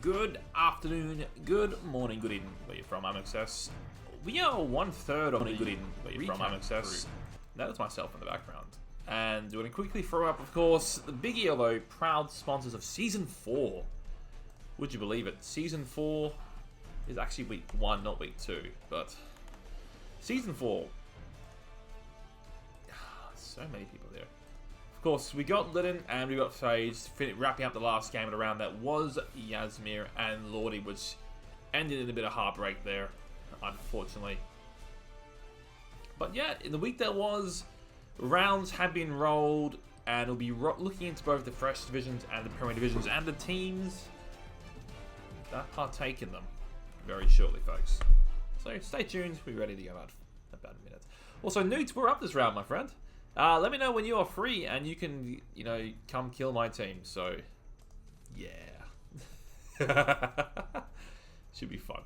Good afternoon, good morning, good evening, where you're from. I'm Access. We are 1/3 of the good evening, where you're from. I'm Access. That is myself in the background. And we're going to quickly throw up, of course, the Big Yellow, proud sponsors of Season 4. Would you believe it? Season 4 is actually week 1, not week 2. But Season 4. So many people there. Of course, we got Litten and we got Phage wrapping up the last game of the round. That was Yasmir and Lordy, which ended in a bit of heartbreak there, unfortunately. But yeah, in the week that was, rounds have been rolled, and we'll be looking into both the Fresh divisions and the Premier divisions and the teams that partake in them very shortly, folks. So stay tuned. We're ready to go out about a minute. Also, Newts, we're up this round, my friend. Let me know when you are free and you can, come kill my team. So, yeah. Should be fun.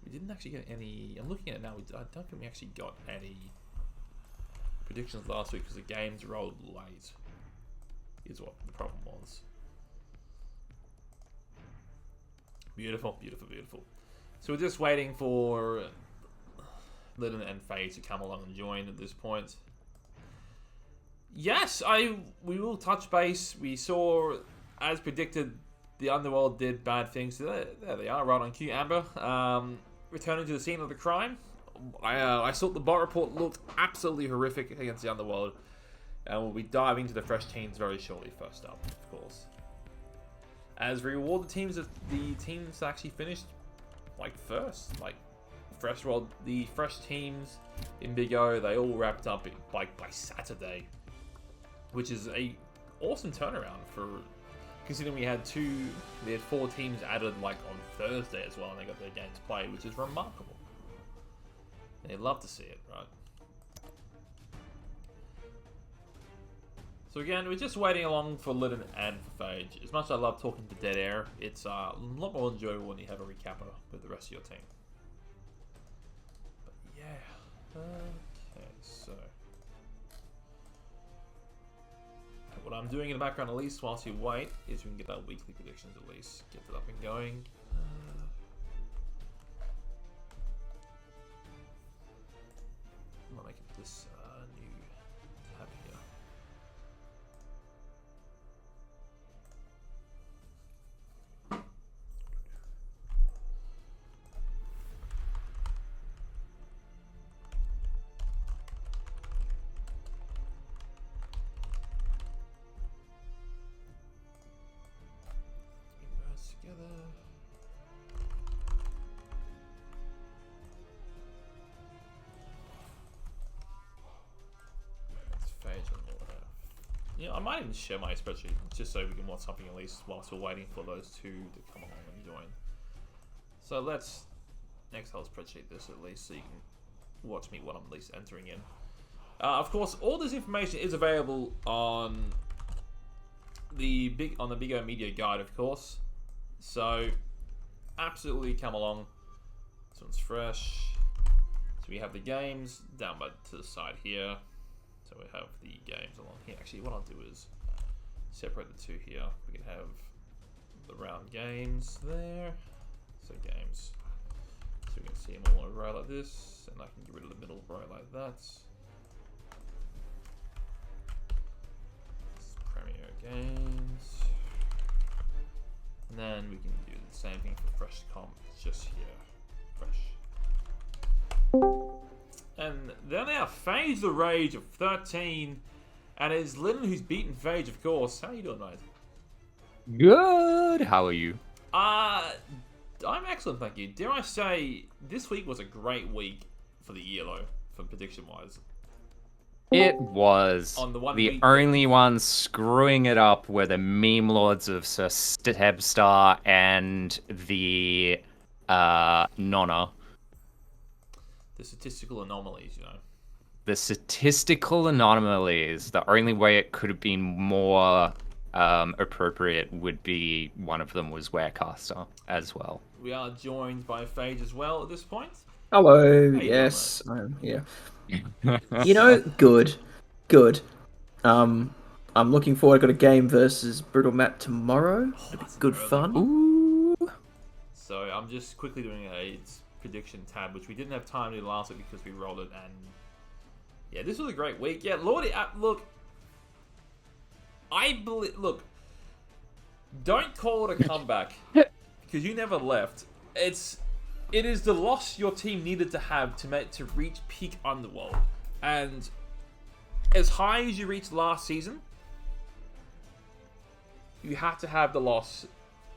We didn't actually get any... I'm looking at it now. I don't think we actually got any predictions last week because the games rolled late. Is what the problem was. Beautiful, beautiful, beautiful. So we're just waiting for Litten and Phage to come along and join at this point. Yes, we will touch base. We saw, as predicted, the Underworld did bad things. There they are, right on cue. Amber, returning to the scene of the crime. I thought the bot report looked absolutely horrific against the Underworld. And we'll be diving into the Fresh teams very shortly, first up, of course. As we reward the teams that actually finished, first. The Fresh teams in Big O, they all wrapped up by Saturday, which is a awesome turnaround for considering we had 4 teams added on Thursday as well, and they got their games played, which is remarkable. They love to see it, right? So again, we're just waiting along for Litten and for Phage. As much as I love talking to dead air, it's a lot more enjoyable when you have a recapper with the rest of your team. Yeah. Okay, so what I'm doing in the background, at least whilst you wait, is we can get our weekly predictions at least. Get it up and going. I'm gonna make it this new tab here. I might even share my spreadsheet just so we can watch something at least whilst we're waiting for those two to come along and join. So let's Excel spreadsheet this at least so you can watch me what I'm at least entering in. Of course, all this information is available on the Big O Media Guide, of course. So absolutely come along. This one's fresh. So we have the games down to the side here. So we have the games along here. Actually, what I'll do is separate the two here. We can have the round games there. So games. So we can see them all in a row like this. And I can get rid of the middle row like that. Premier games. And then we can do the same thing for Fresh Comp. It's just here. Fresh. And then our Phage the Rage of 13. And it's Litten who's beaten Phage, of course. How are you doing, mate? Good. How are you? I'm excellent, thank you. Dare I say, this week was a great week for the Yellow, for prediction-wise. It was. The only ones screwing it up were the meme lords of Sir Stebstar and the Nonna. The statistical anomalies, The statistical anomalies. The only way it could have been more appropriate would be one of them was Warecaster as well. We are joined by Phage as well at this point. Hello, yes, I'm here. Good. I'm looking forward. I've got a game versus Brutal Matt tomorrow. It'll be good fun. Ooh. So I'm just quickly doing a prediction tab, which we didn't have time to do last week because we rolled it, and yeah, this was a great week. Yeah, Lordy, look, look, don't call it a comeback because you never left. It is the loss your team needed to have to reach peak Underworld, and as high as you reached last season, you have to have the loss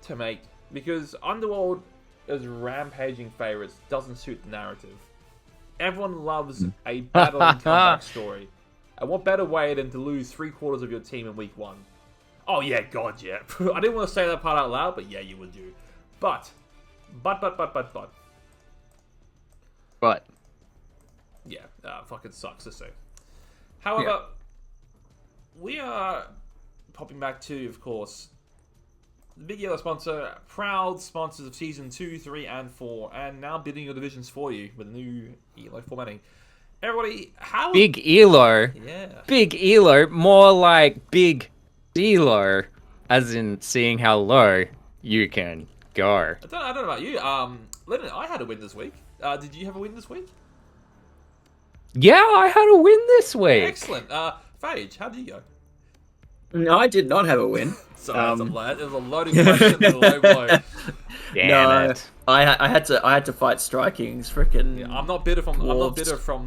to make, because Underworld as rampaging favorites doesn't suit the narrative. Everyone loves a battling comeback story, and what better way than to lose 3/4 of your team in week 1? Oh yeah, God, yeah. I didn't want to say that part out loud, but yeah, you would do. But. Yeah, fucking sucks to say. However, we are popping back to, of course, the Big Yellow sponsor, proud sponsors of Season 2, 3, and 4, and now bidding your divisions for you with a new ELO formatting. Everybody, how... Big ELO? Yeah. Big ELO? More like Big ELO, as in seeing how low you can go. I don't know about you. Lennon, I had a win this week. Did you have a win this week? Yeah, I had a win this week. Excellent. Phage, how did you go? No, I did not have a win. Sorry, it was a loaded question and a low blow. Damn it. I had to fight Striking's freaking. Yeah, I'm not bitter from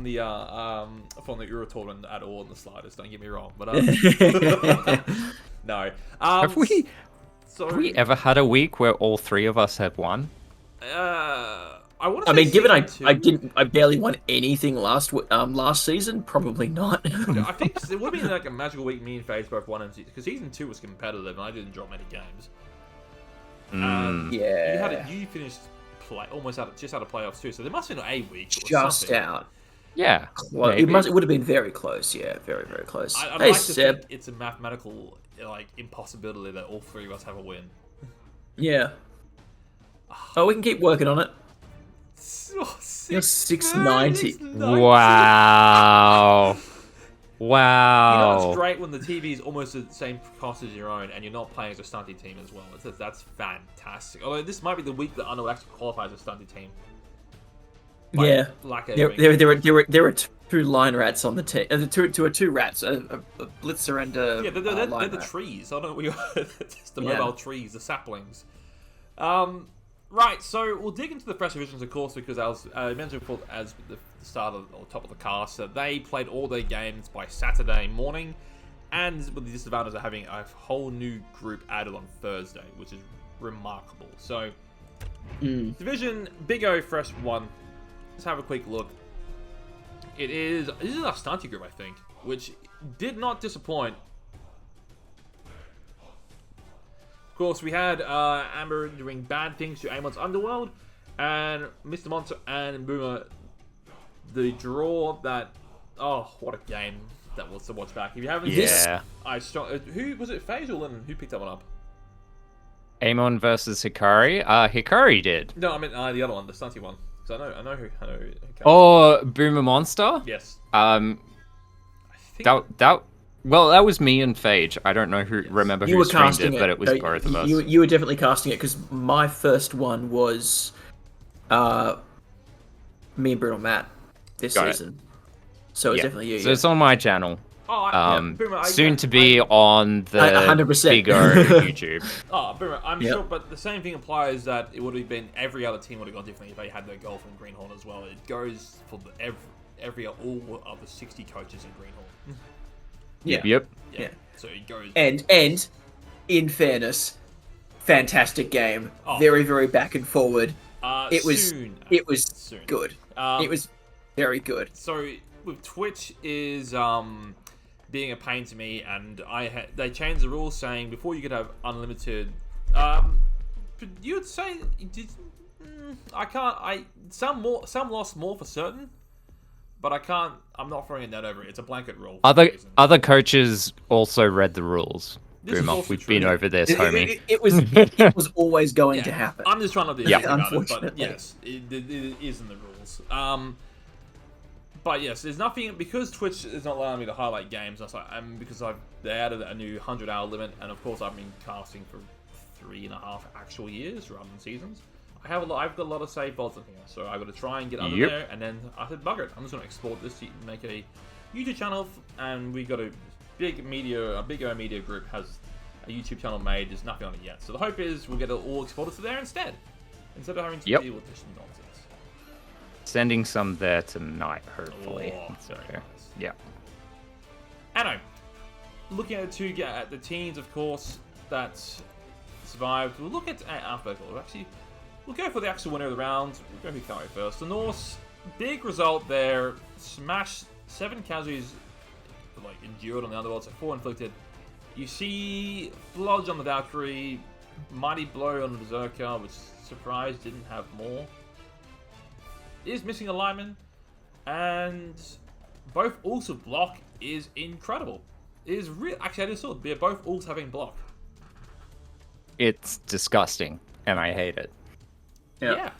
the Euro tournament at all in the slightest. Don't get me wrong, but no. Have we ever had a week where all three of us have won? I mean, given I barely won anything last season, probably not. I think it would have been like a magical week. Me and FaZe both won, because season 2 was competitive and I didn't drop many games. Yeah, you finished almost just out of playoffs too. So there must have been a week or just something. out. Yeah, well, it would have been very close. Yeah, very very close. I'd like to think it's a mathematical impossibility that all three of us have a win. Yeah. Oh, we can keep working on it. You're 690. Wow. Wow. You know, it's great when the TV is almost the same cost as your own, and you're not playing as a stunty team as well. That's fantastic. Although this might be the week that Uno actually qualifies as a stunty team. Yeah. There are two line rats on the team. Two rats, a blitzer and a they're the trees. I don't know what just the mobile trees, the saplings. Right, so we'll dig into the fresh divisions, of course, because I mentioned before, as the start of or top of the cast, that they played all their games by Saturday morning, and with the disadvantage of having a whole new group added on Thursday, which is remarkable. So, Division Big O Fresh 1. Let's have a quick look. This is our stunty group, I think, which did not disappoint. Of course, we had Amber doing bad things to Amon's Underworld, and Mr. Monster and Boomer, the draw that... Oh, what a game that was to watch back. If you haven't seen it, who was it, FaZe or Lennon? Who picked that one up? Amon versus Hikari? Hikari did. No, I mean the other one, the stunty one. Because I know who Oh, Boomer Monster? Yes. I think... Well, that was me and Phage. I don't know remember who streamed it, but it was both of us. You were definitely casting it, because my first one was me and Brutal Matt this season. So it's definitely you. So it's on my channel. Boomer, soon to be on the 100%. Big O YouTube. Oh, Boomer, I'm sure, but the same thing applies that it would have been every other team would have gone differently if they had their goal from Greenhorn as well. It goes for all of the 60 coaches in Greenhorn. Yeah. So it goes. And in fairness, fantastic game. Very very back and forward. It was good. It was very good. So with Twitch is being a pain to me, and they changed the rules saying before you could have unlimited. You'd say I can't. Some lost more for certain. But I can't. I'm not throwing a net over it. It's a blanket rule. Other coaches also read the rules. We've been over this, homie. It was always going to happen. I'm just trying to be about it, but yes, it is in the rules. But yes, there's nothing because Twitch is not allowing me to highlight games. That's like, because they added a new 100-hour limit, and of course I've been casting for 3.5 actual years rather than seasons. I've got a lot of save VODs in here, so I've got to try and get under there. And then I said, bugger it, I'm just going to export this to make a YouTube channel, and we got a big media group has a YouTube channel made. There's nothing on it yet, so the hope is we'll get it all exported to there instead of having to deal with this nonsense. Sending some there tonight, hopefully. So, nice. Yeah. Anno, looking at the teams, of course, that survived. We'll look at alphabetical. Actually, we'll go for the actual winner of the round. We'll go who can't wait first. The Norse, big result there. Smashed 7 casualties, endured on the underworld, so 4 inflicted. You see Blodge on the Valkyrie, Mighty Blow on the Berserker, which surprised didn't have more. Is missing a lineman, and both ults of block is incredible. It is real. Actually, I just saw both ults having block. It's disgusting, and I hate it. Yeah.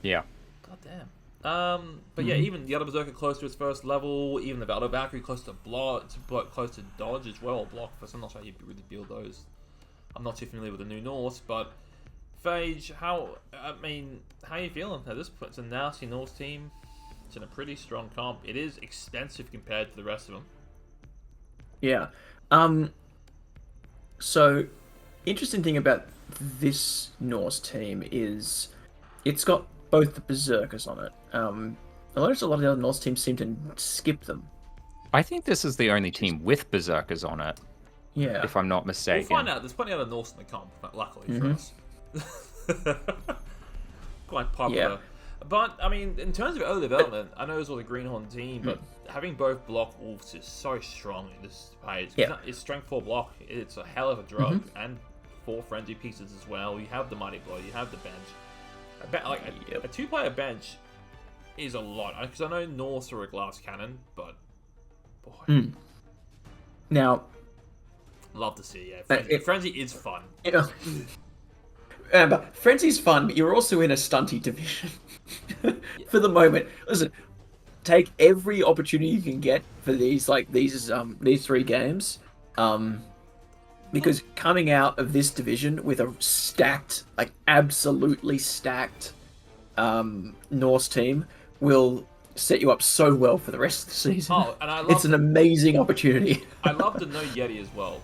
God damn. But yeah, even the other Berserker close to its first level, even the other Valkyrie close to close to dodge as well, block. But I'm not sure how you really build those. I'm not too familiar with the new Norse, but Phage, how are you feeling at this point? It's a nasty Norse team. It's in a pretty strong comp. It is expensive compared to the rest of them. Yeah. So, interesting thing about this Norse team is it's got both the Berserkers on it. I noticed a lot of the other Norse teams seem to skip them. I think this is the only team with Berserkers on it. Yeah. If I'm not mistaken. We'll find out. There's plenty of other Norse in the comp, luckily for us. Quite popular. Yeah. But, in terms of early development, I know it's all the Greenhorn team, but having both block wolves is so strong in this page. Yeah. It's strength 4 block. It's a hell of a drug. And 4 frenzy pieces as well. You have the Mighty Blow. You have the bench. A 2-player bench is a lot. Because I know Norse are a glass cannon, but boy. Now, love to see, yeah. Frenzy is fun. Yeah. But Frenzy's fun, but you're also in a stunty division for the moment. Listen, take every opportunity you can get for these 3 games, because coming out of this division with a stacked, absolutely stacked Norse team will set you up so well for the rest of the season. Oh, and it's an amazing opportunity. I love the No Yeti as well.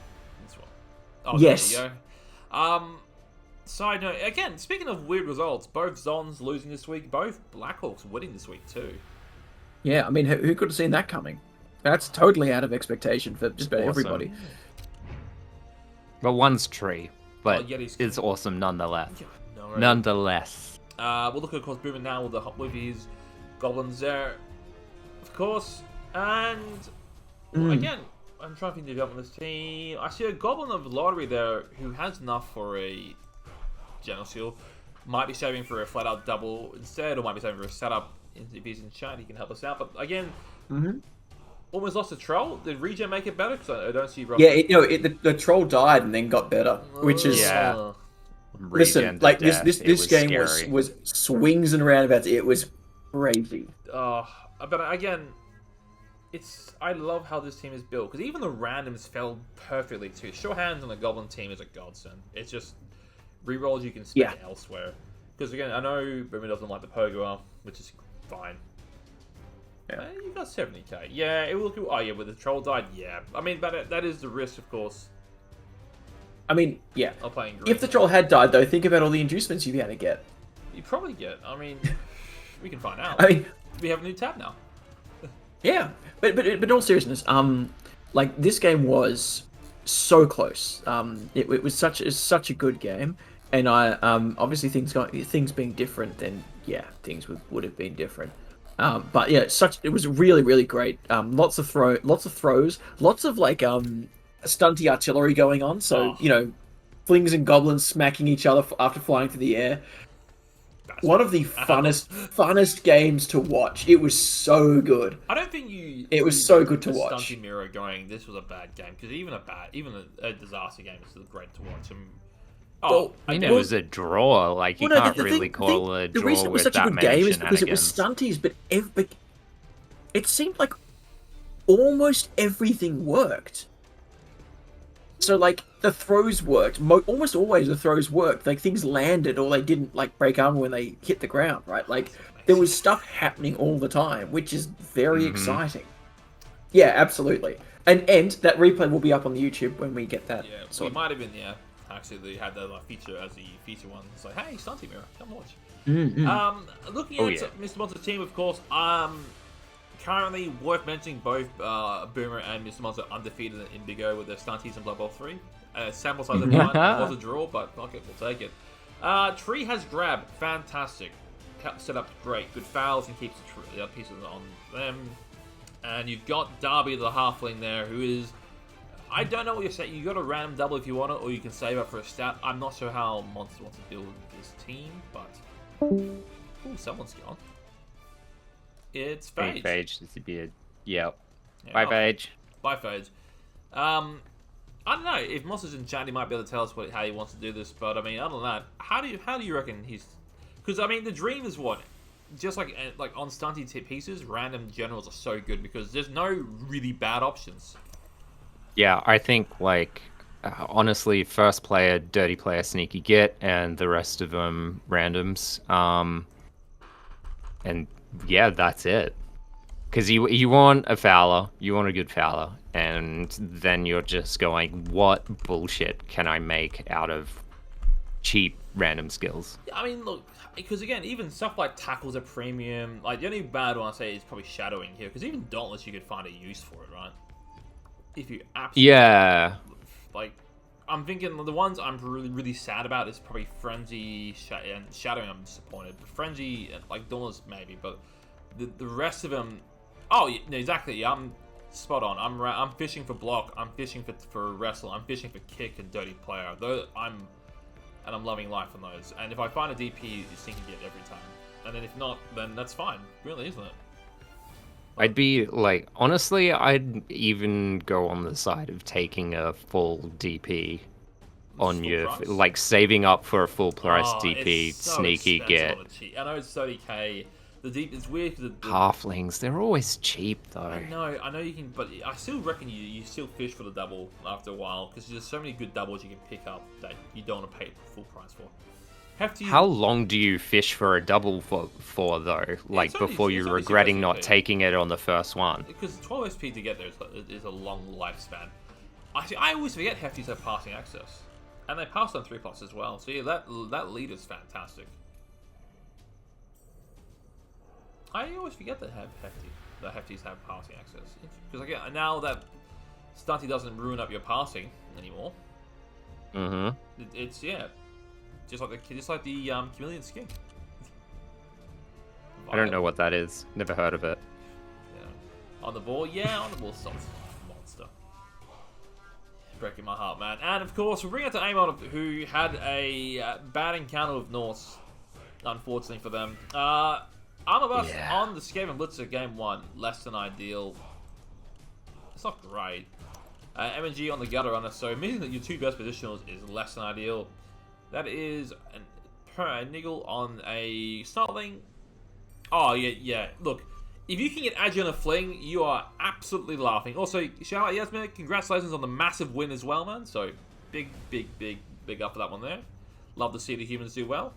Oh, yes. There you go. Side note, again, speaking of weird results, both Zons losing this week, both Blackhawks winning this week too. Yeah, who could have seen that coming? That's totally out of expectation for just about everybody. Well, one's tree, but it's awesome nonetheless. Nonetheless. We'll look at, of course, Boomer now with his goblins there, of course, and again, I'm trying to think of development of this team. I see a Goblin of Lottery there who has enough for a General Seal. Might be saving for a flat-out double instead, or might be saving for a setup. If he's in chat, he can help us out. But again, almost lost a Troll. Did Regen make it better? Because I don't see... the Troll died and then got better, which is... Yeah. Listen, this game was swings and roundabouts. It was crazy. But again... I love how this team is built, because even the randoms fell perfectly too. Sure hands on the Goblin team is a godsend. It's just rerolls you can spend elsewhere. Because again, I know Boomer doesn't like the Pogoer, which is fine. Yeah. You got 70k. Yeah, it will look... Oh yeah, with the Troll died, yeah. But that is the risk, of course. Yeah. Of playing green. If the Troll had died, though, think about all the inducements you'd be able to get. You probably get. We can find out. We have a new tab now. Yeah, but in all seriousness, this game was so close. It was such a good game, and obviously things being different, then things would have been different. But yeah, it was really, really great. Lots of throws, lots of stunty artillery going on. So flings and goblins smacking each other after flying through the air. One of the funnest games to watch. It was so good. I don't think you... It was so good to watch. Stunty Mirror going, this was a bad game. Because even a disaster game is still great to watch. It was a draw. You can't really call a draw with that many shenanigans. The reason it was such a good game is because it was stunties, but it seemed like almost everything worked. So like the throws worked. Almost always the throws worked. Like things landed or they didn't like break armor when they hit the ground, right? Like there was stuff happening all the time, which is very exciting. Yeah, absolutely. And that replay will be up on the YouTube when we get that. Yeah, we might have been actually they had that feature as the feature one. It's like, hey, Stunty Mirror, come watch. Looking at Mr. Monster's team, of course, currently worth mentioning both Boomer and Mr. Monster undefeated in Big O with their Stunties in Blood Bowl 3. Sample size of 1 was a draw, but okay, we'll take it. Tree has Grab, fantastic. Set up great, good fouls and keeps the other pieces on them. And you've got Darby the Halfling there, who is... I don't know what you're saying. You got a random double if you want it, or you can save up for a stat. I'm not sure how Monster wants to build this team, but... Ooh, someone's gone. It's Phage. Phage is the beard. Yep. Bye, Phage. Bye, Phage. I don't know. If Monster's in chat, he might be able to tell us how he wants to do this, but I mean, other than that, how do you reckon he's... Because, I mean, the dream is what? Just like on stunty tip pieces, random generals are so good because there's no really bad options. Yeah, I think honestly, first player, dirty player, sneaky get, and the rest of them randoms. And yeah, that's it. Because you want a fowler, you want a good fowler, and then you're just going, what bullshit can I make out of cheap random skills? I mean, look. Because again, even stuff like tackles at premium, like the only bad one I say is probably shadowing here. Because even Dauntless, you could find a use for it, right? If you absolutely like, I'm thinking the ones I'm really sad about is probably Frenzy and Shadowing. I'm disappointed, but Frenzy like Dauntless maybe, but the rest of them, oh yeah, exactly. Yeah, I'm spot on. I'm fishing for block. I'm fishing for wrestle. I'm fishing for kick and dirty player. Though I'm loving life on those. And if I find a DP, you think you get every time. And then if not, then that's fine. Really, isn't it? I'd be like, honestly, I'd even go on the side of taking a full DP on your, like saving up for a full price DP, so sneaky get. I know it's 30k. The deep, it's weird because the halflings, they're always cheap though. I know you can, but I still reckon you still fish for the double after a while because there's so many good doubles you can pick up that you don't want to pay full price for. How long do you fish for a double for though? Like before you're regretting not taking it on the first one? Because 12 SP to get there is a long lifespan. I always forget Hefties have passing access, and they passed on 3+ as well. So yeah, that lead is fantastic. I always forget that Hefties have passing access. Because again, now that Stunty doesn't ruin up your passing anymore. It's just like the chameleon skin. I don't know what that is. Never heard of it. Yeah. On the ball, some monster. Breaking my heart, man. And of course, we bring it to Amon, who had a bad encounter with Norse. Unfortunately for them. Armabus on the Skaven Blitzer game 1, less than ideal. It's not great. MNG on the Gutter Runner, so meaning that your two best positionals is less than ideal. That is a niggle on a Snarling. Oh, yeah. Look, if you can get Agi on a Fling, you are absolutely laughing. Also, shout out Yasmin, congratulations on the massive win as well, man. So, big up for that one there. Love to see the humans do well.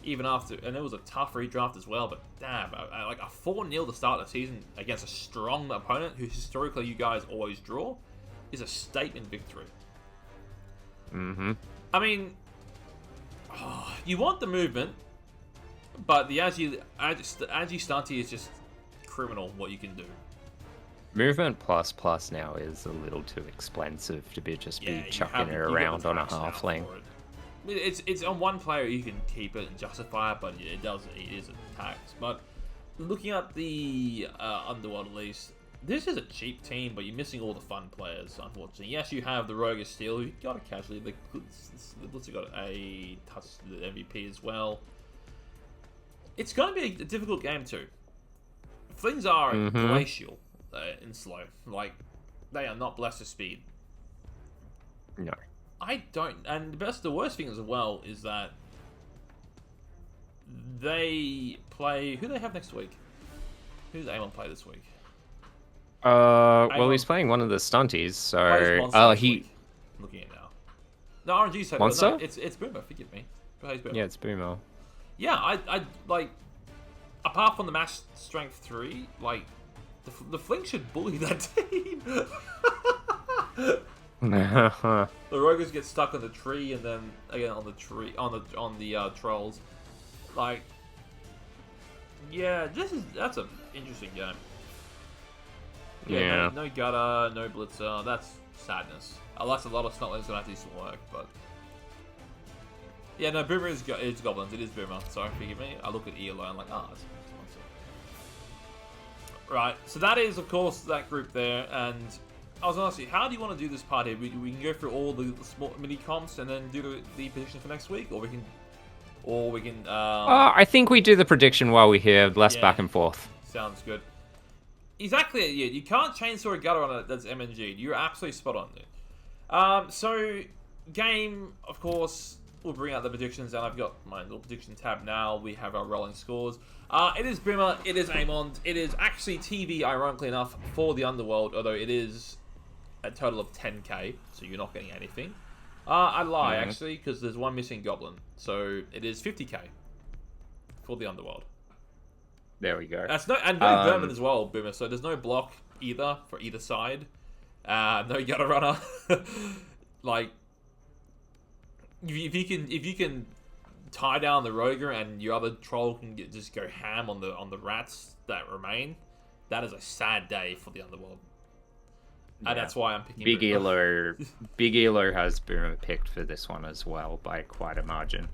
Even after, and it was a tough redraft as well, but damn, like a 4-0 to start the season against a strong opponent who historically you guys always draw is a statement victory. I mean, you want the movement, but the Agi Stunty is just criminal what you can do. Movement plus now is a little too expensive to be chucking it around on a halfling. It's on one player you can keep it and justify it, but it is a tax. But looking at the Underworld at least, this is a cheap team, but you're missing all the fun players, unfortunately. Yes, you have the Rogue of Steel, who got it casually. The Blitzer got a touch the MVP as well. It's going to be a difficult game too. Things are glacial and slow. Like, they are not blessed with speed. No. I don't, and the worst thing as well is that they play. Who do they have next week? Who does Amon play this week? Well, he's playing one of the stunties, so looking at now. No, RNG said Monster? no, it's Boomer. Forgive me. Boomer. Yeah, it's Boomer. Yeah, I like. Apart from the match strength 3, like the Fling should bully that team. The Rogers get stuck on the tree, and then again on the tree on the trolls. Like, yeah, that's an interesting game. Yeah. No gutter, no blitzer. That's sadness. That's a lot of Snotland's gonna have to do some work, but yeah, no, Boomer is goblins. It is Boomer. Sorry, forgive me. I look at E alone like, it's monster. Right. So that is, of course, that group there, and I was gonna ask you, how do you want to do this part here? We can go through all the small mini comps and then do the prediction for next week, or we can. I think we do the prediction while we're here, less back and forth. Sounds good. Exactly. Yeah, you can't chainsaw a gutter on it that's MNG. You're absolutely spot on there. So game, of course, we'll bring out the predictions, and I've got my little prediction tab now. We have our rolling scores. It is Brimmer, it is Amond, it is actually TV, ironically enough, for the Underworld, although it is a total of 10k, so you're not getting anything. I lie, actually, because there's one missing goblin, so it is 50k for the Underworld. There we go. That's no vermin as well, Boomer, so there's no block either for either side. No gutter runner. Like, if you can tie down the Roger and your other troll can just go ham on the rats that remain, that is a sad day for the Underworld. Yeah. And that's why I'm picking Big Elo has Boomer picked for this one as well by quite a margin.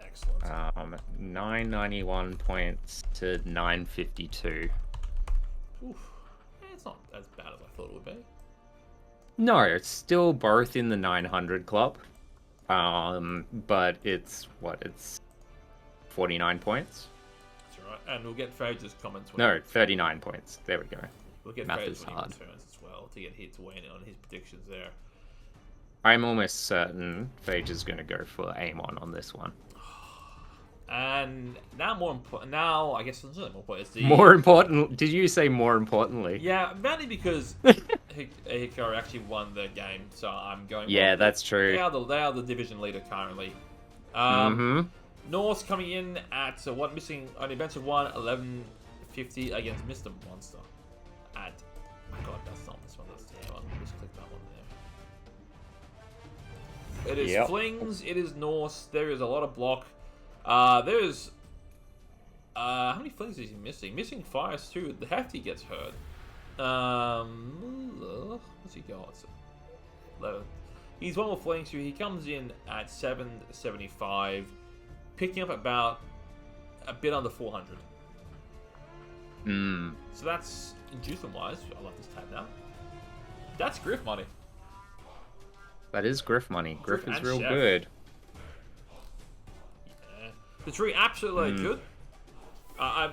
Excellent. 991 points to 952. Oof. It's not as bad as I thought it would be. No, it's still both in the 900 club. But it's 49 points? That's alright. And we'll get Phage's comments. No, 39 points. There we go. We'll get Math Phage's is when hard. he returns as well to get here to weigh in on his predictions there. I'm almost certain Phage is going to go for Amon on this one. And now I guess it's not more important. It's the more important. Did you say more importantly? Yeah, mainly because Hikaru actually won the game, so I'm going. Yeah, that's true. They are the division leader currently. Norse coming in at missing only bench of 1150 against Mr. Monster. At God, that's not this one. That's the other one. Just click that one there. It is Flings. It is Norse. There is a lot of block. There is how many Flings is he missing? Missing fires too. The Hefty gets hurt. What's he got? 11. He's one more Flings through. He comes in at 775, picking up about a bit under 400. So that's inducement wise. I love this tab now. That's Griff money. That is Griff money. Griff is real Chef. good. The tree absolutely good.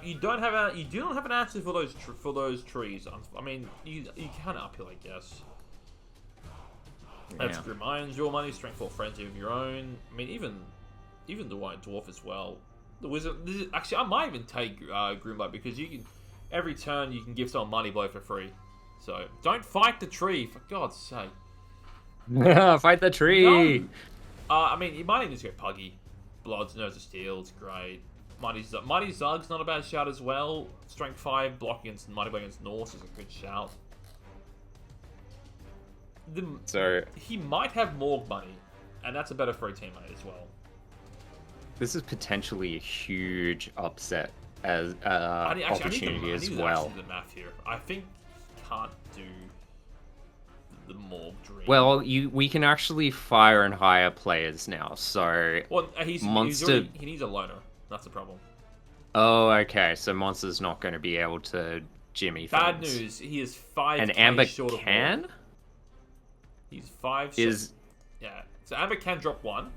You do not have an answer for those trees. I mean, you can uphill, I guess. That's Grim Irons, your money, Strength 4 Frenzy of your own. I mean, even the White Dwarf as well. The Wizard. Actually, I might even take Grimblight because you can every turn you can give someone money blow for free. So don't fight the tree, for God's sake. Fight the tree. No. I mean, you might even just go Puggy. Blood's Nose of Steel, it's great. Mighty Zug's not a bad shout as well. Strength 5, block against Mighty Blow against Norse is a good shout. So he might have Morg money, and that's a better free teammate as well. This is potentially a huge upset as opportunity as well. The math here. I think he can't do the Morg dream. Well, we can actually fire and hire players now, so Monster... he needs a loner. That's the problem. Oh, okay. So Monster's not going to be able to jimmy Bad things. news. He is 5k and Amber short of can? Morg. He's 5. Yeah. So Amber can drop 1.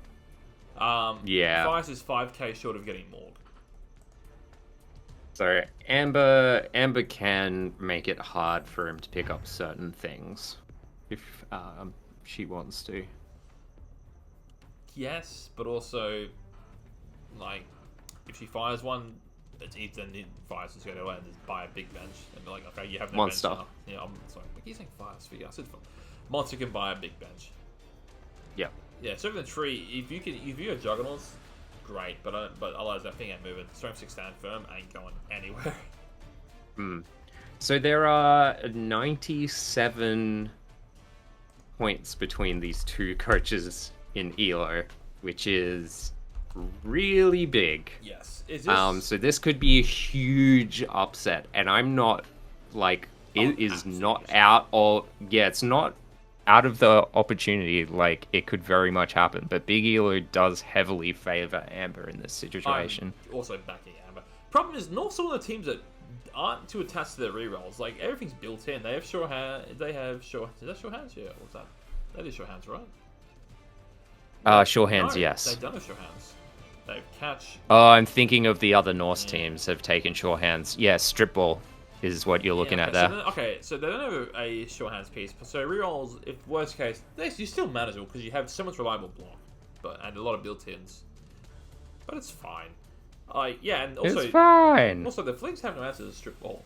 Yeah. Fice is 5k short of getting Morg. So Amber can make it hard for him to pick up certain things. If she wants to. Yes, but also, like, if she fires one, it's Ethan Fires is going to and just buy a big bench and be like, okay, you have no Monster. bench now. Yeah, I'm sorry. I keep saying Fires. I said Monster can buy a big bench. Yeah. Yeah, so the tree, if you have Juggernauts, great, but otherwise that thing ain't moving. Strength 6 stand firm ain't going anywhere. So there are 97 points between these two coaches in ELO, which is really big. Yes. Is this... So this could be a huge upset, and I'm not like it is not out of it's not out of the opportunity. Like it could very much happen, but Big ELO does heavily favor Amber in this situation. I'm also backing Amber. Problem is, not some of the teams that aren't too attached to their rerolls. Like everything's built in. They have sure hand. They have sure. Is that sure hands? Yeah. What's that? That is sure hands, right? Sure hands, No, yes. They don't have sure hands. They catch. Oh, I'm thinking of the other Norse teams have taken sure hands. Yeah, strip ball is what you're looking at there. So they don't have a sure hands piece. So rerolls, if worst case, you still manageable because you have so much reliable block, and a lot of built-ins. But it's fine. Yeah, and also It's fine. Also, the Flings have no answer to strip ball.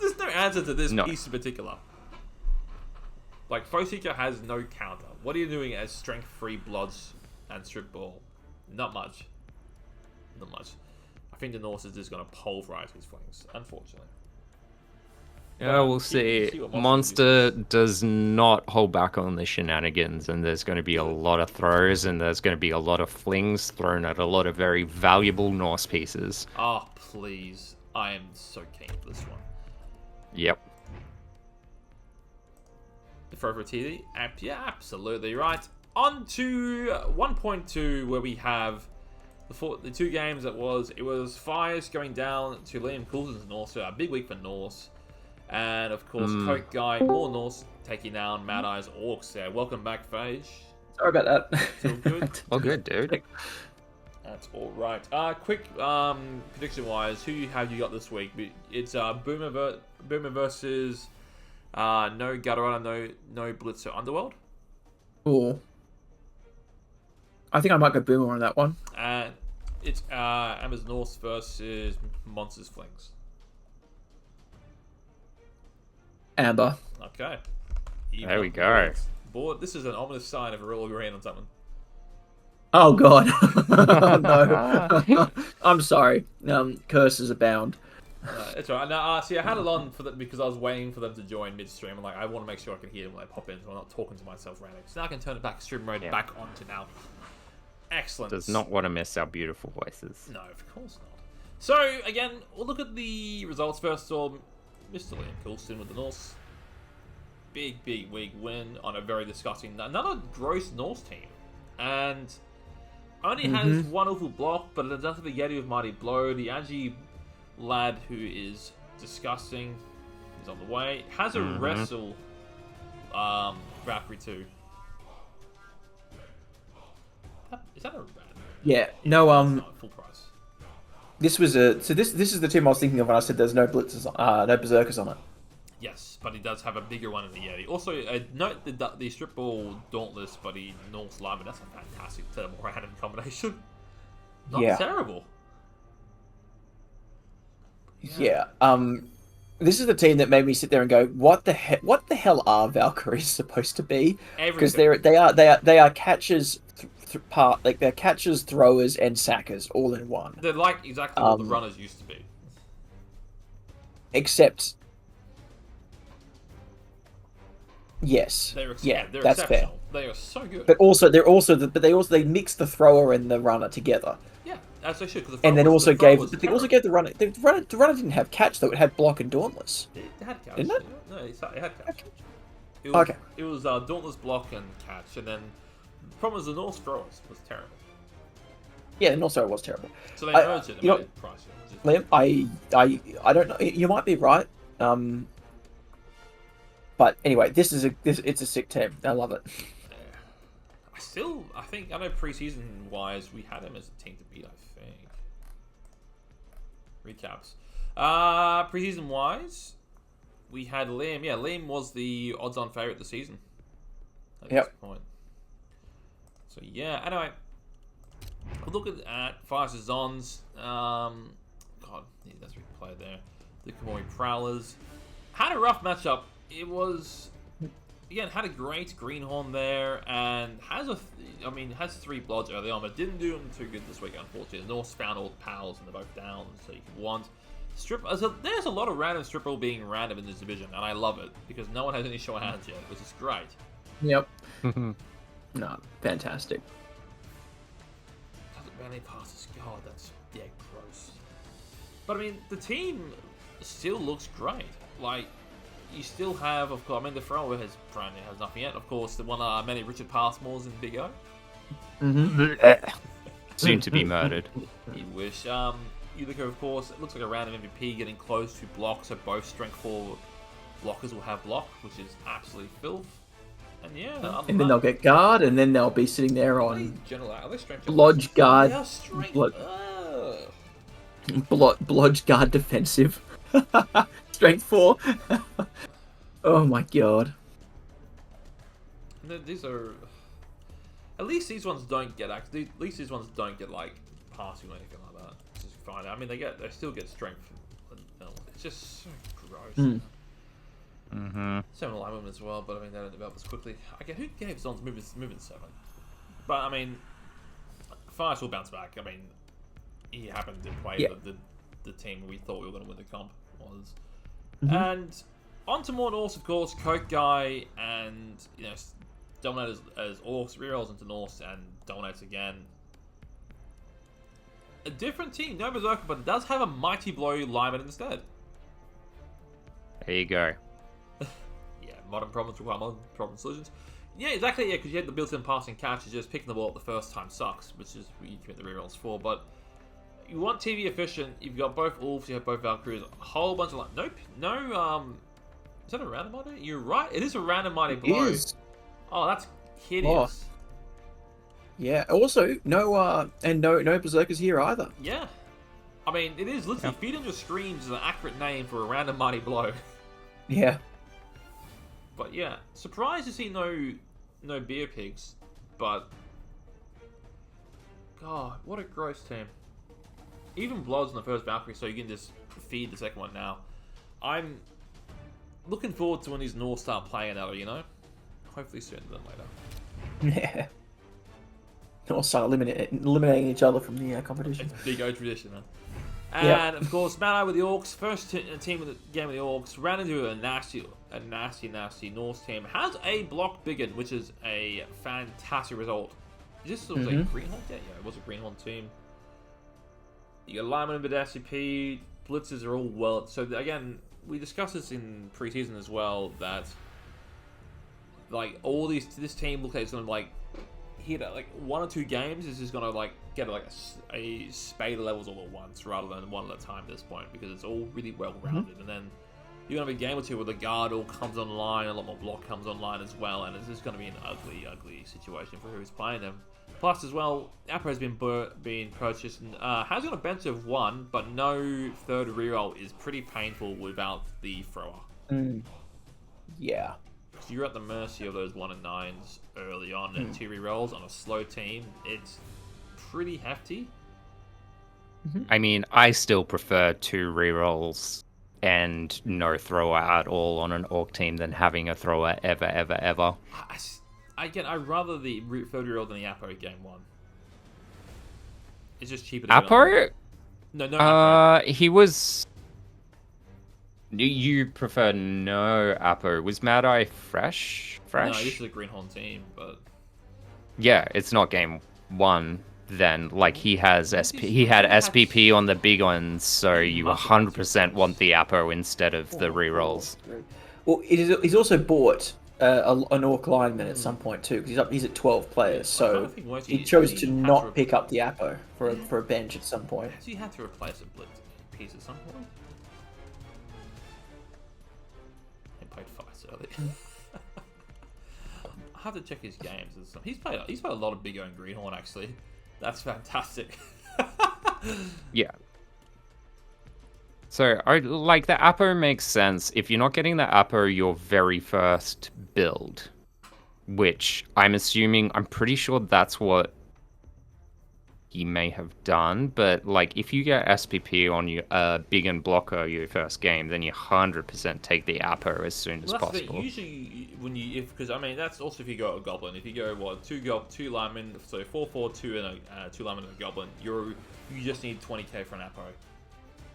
There's no answer to this piece in particular. Like, Foe Seeker has no counter. What are you doing as strength 3 bloods and strip ball? Not much. Not much. I think the Norse is just going to pulverize his Flings, unfortunately. Yeah, we'll see. Monster does not hold back on the shenanigans, and there's going to be a lot of throws, and there's going to be a lot of flings thrown at a lot of very valuable Norse pieces. Oh, please. I am so keen for this one. Yep. The Forever TV? Yeah, absolutely right. On to 1.2, where we have the two games it was Fires going down to Liam Coulson's Norse, so a big week for Norse. And of course, Coke Guy, more Norse taking down Mad Eye's Orcs there. Welcome back, Phage. Sorry about that. Still good? All good, dude. That's all right. Quick prediction-wise, who have you got this week? It's Boomer versus no Gutterana, no Blitzer Underworld. Cool. I think I might go Boomer on that one. And it's Amber's Norse versus Monsters Flings. Amber. Okay. There we go. Board. This is an ominous sign of a real agreeing on something. Oh god. Oh, no. I'm sorry. Curses abound. It's alright. Now, see, I had it on for because I was waiting for them to join midstream. I'm like, I want to make sure I can hear them when they pop in, so I'm not talking to myself randomly. So now I can turn it back, stream mode back on to now. Excellent. Does not want to miss our beautiful voices. No, of course not. So, again, we'll look at the results first. So, Mr. Liam Coulson with the Norse. Big week win on a very disgusting... Another gross Norse team. And only has one awful block, but it does have a Yeti with Mighty Blow. The Agi lad, who is disgusting, is on the way. Has a wrestle Valkyrie too. Is that a rad? Yeah. No, full price. This was this is the team I was thinking of when I said there's no blitzers, no berserkers on it. Yes, but he does have a bigger one in the Yeti. Also, note the strip ball Dauntless, but he North Lineman. That's a fantastic random combination. Not terrible. Yeah. This is the team that made me sit there and go, what the hell are Valkyries supposed to be? Because they are catchers, they're catchers, throwers, and sackers all in one. They're like exactly what the runners used to be. Except, yes, they're that's exceptional. fair. They are so good. But they mixed the thrower and the runner together. Yeah, as they should. And then also gave the runner. The runner didn't have catch though; it had block and dauntless. It had catch. Didn't it? No, it had catch. Okay. It was dauntless block and catch, and then the problem was the Norse throwers was terrible. Yeah, the North Star was terrible. So they merged it and made it pricey. Liam, I don't know. You might be right. But anyway, it's a sick team. I love it. I know preseason wise we had him as a team to beat. I think. Recaps. Preseason wise, we had Liam. Yeah, Liam was the odds-on favorite this season. At this point. So yeah. Anyway, we'll look at Fires' Zons. God, that's what we played there. The Kamori Prowlers had a rough matchup. It was, again, had a great Greenhorn there, and has has 3 bloods early on, but didn't do them too good this week, unfortunately. North found all the pals, and they're both down, so you can want. There's a lot of random strip roll being random in this division, and I love it, because no one has any show hands yet, which is great. Yep. No, fantastic. Doesn't barely passes. God, that's, gross. But I mean, the team still looks great. Like, you still have, of course, the thrower has nothing yet. Of course, the one many Richard Passmores in Big O. Soon to be murdered. You wish. Ulico, of course, it looks like a random MVP getting close to block, so both strength 4 blockers will have block, which is absolutely filth. And yeah, and then they'll get guard, and then they'll be sitting there on are they strength blodge guard. They are strength. Blodge guard defensive. Strength 4. Oh my god. These are. At least these ones don't get like passing or anything like that. Which is fine. I mean, they still get strength. It's just so gross. Seven alignment as well, but I mean they don't develop as quickly. Okay, who gave Zon's moving 7? But I mean, Fires will bounce back. I mean, he happened to play the team we thought we were going to win the comp was. And on to more Norse, of course. Coke Guy and dominate as Orcs, rerolls into Norse and dominates again. A different team, no Berserker, but it does have a Mighty Blow lineman instead. There you go. Modern problems require modern problem solutions. Yeah, exactly, because you had the built-in passing catch, just picking the ball up the first time sucks, which is what you commit the rerolls for, but you want TV efficient, you've got both Wolves, you have both Valkyries, a whole bunch of is that a random mighty? You're right, it is a random mighty blow. It is. Oh, that's hideous. Oh. Yeah, also, no Berserkers here either. Yeah. I mean, it is literally, Feed Under Screams is an accurate name for a random mighty blow. Yeah. But yeah, surprised to see no beer pigs, but God, what a gross team. Even Bloods in the first Valkyrie, so you can just feed the second one now. I'm looking forward to when these North start playing out, hopefully sooner than later. Yeah. North start eliminating each other from the competition. It's Big O tradition, man. And of course, Mad-Eye with the Orcs, first team with the game with the Orcs, ran into a nasty Norse team. Has a block Biggin, which is a fantastic result. Is this sort of like Greenhorn? Yeah, it was a Greenhorn team. You got Lyman with SCP, Blitzers are all well. So again, we discussed this in preseason as well, that like this team looks like it's gonna hit like 1 or 2 games is just gonna get a spade of levels all at once rather than one at a time at this point, because it's all really well rounded. And then you're gonna have a game or two where the guard all comes online, a lot more block comes online as well, and it's just gonna be an ugly situation for who's playing them. Plus as well, Apo has been purchased and has got a bench of 1, but no third reroll is pretty painful without the thrower. Yeah. So you're at the mercy of those 1 and 9s early on, and 2 rerolls on a slow team. It's pretty hefty. I mean, I still prefer 2 rerolls and no thrower at all on an Orc team than having a thrower ever. I'd rather the third reroll than the Apo game 1. It's just cheaper to Apo? No, Apo. He was... You prefer no Apo. Was Mad-Eye fresh? No, this is a Greenhorn team, but... Yeah, it's not game 1 then. Like, he had SPP on the big ones, so you 100% want the Apo instead of the rerolls. Well, he's also bought an Orc lineman at some point too, because he's at 12 players, so he chose to not pick up the Apo for a bench at some point. Has he had to replace a Blitz piece at some point? Played Fights early. I have to check his games. He's played a lot of Big O and Greenhorn actually. That's fantastic. Yeah. So the Apo makes sense if you're not getting the Apo your very first build, which I'm pretty sure that's what you may have done, but like if you get SPP on your big and blocker your first game, then you 100% take the Apo as soon as Well, that's the possible. thing. Usually, when because I mean that's also if you go a goblin. If you go two linemen, so 4-4-2 and two linemen and a goblin, you just need 20k for an Apo.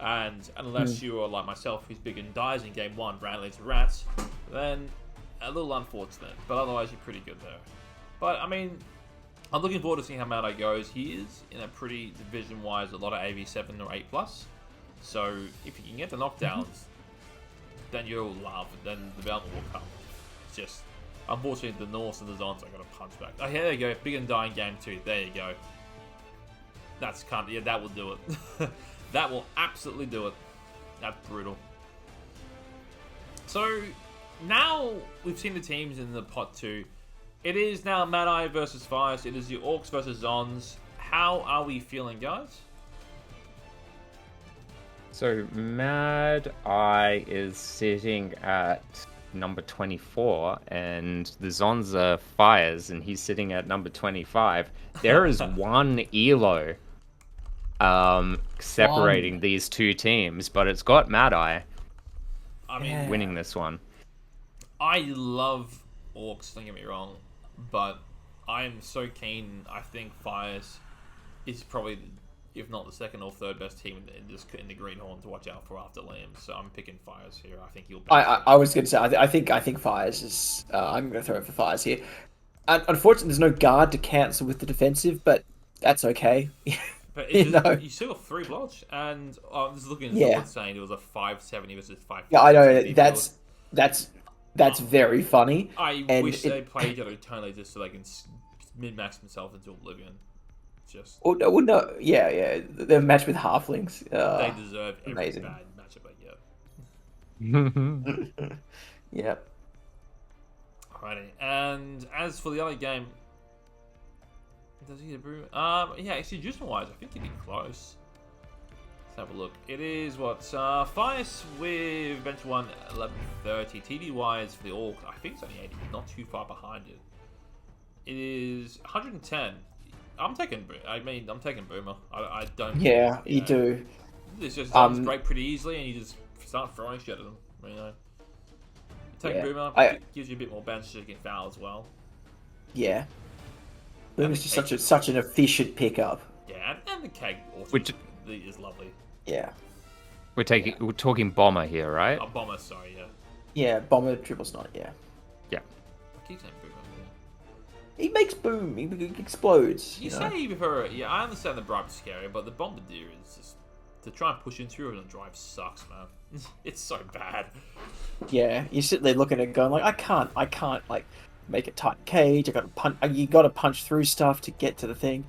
And unless you are like myself, who's big and dies in game 1, randomly to rats, then a little unfortunate. But otherwise, you're pretty good there. But I mean, I'm looking forward to seeing how Madai goes. He is in a pretty division-wise, a lot of AV7 or 8+. So if you can get the knockdowns, then you'll love it. Then the development will come. It's just, unfortunately, the Norse and the Zons are going to punch back. Oh, here there you go. Big and die in game 2. There you go. That's kind of, yeah, that will do it. That will absolutely do it. That's brutal. So now we've seen the teams in the pot 2. It is now Mad-Eye versus Fires. It is the Orcs versus Zons. How are we feeling, guys? So Mad Eye is sitting at number 24, and the Zons are Fires, and he's sitting at number 25. There is one elo separating these two teams, but it's got Mad Eye winning this one. I love Orcs, don't get me wrong, but I am so keen. I think Fires is probably, if not the second or third best team in the Greenhorn to watch out for after Liam. So I'm picking Fires here. I think he'll. I was going to say I think Fires is. I'm going to throw it for Fires here. Unfortunately, there's no guard to cancel with the defensive, but that's okay. But you still got 3 blodge, and I'm just looking at someone saying it was a 570 versus 550. Yeah, I know that's very funny. I wish they played each other totally just so they can min-max themselves into oblivion. Just. Oh no, yeah, they're matched with halflings. They deserve every amazing. bad matchup they get. Yeah. Alrighty, and as for the other game, does he brew? Yeah, actually, juicing-wise, I think he'd be close. Let's have a look. It is what Fias with bench 1 1130. TD-wise for the Orc, I think it's only 80, not too far behind it. It is 110. I'm taking Boomer. I don't. Yeah, you do. This just sounds great pretty easily, and you just start throwing shit at them. You know. Take Boomer, gives you a bit more bench so you can foul as well. Yeah. Boomer's just such an efficient pickup. Yeah, and the keg also is lovely. Yeah. We're talking Bomber here, right? Bomber, sorry, yeah. Yeah, Bomber dribbles not, yeah. Yeah. I keep saying Boomer. He makes boom. He explodes. You say you prefer it. Yeah, I understand the bribe is scary, but the Bombardier is just to try and push into it and drive sucks, man. It's so bad. Yeah, you sit there looking at it going like, I can't like make a tight cage. I got to punch. You got to punch through stuff to get to the thing.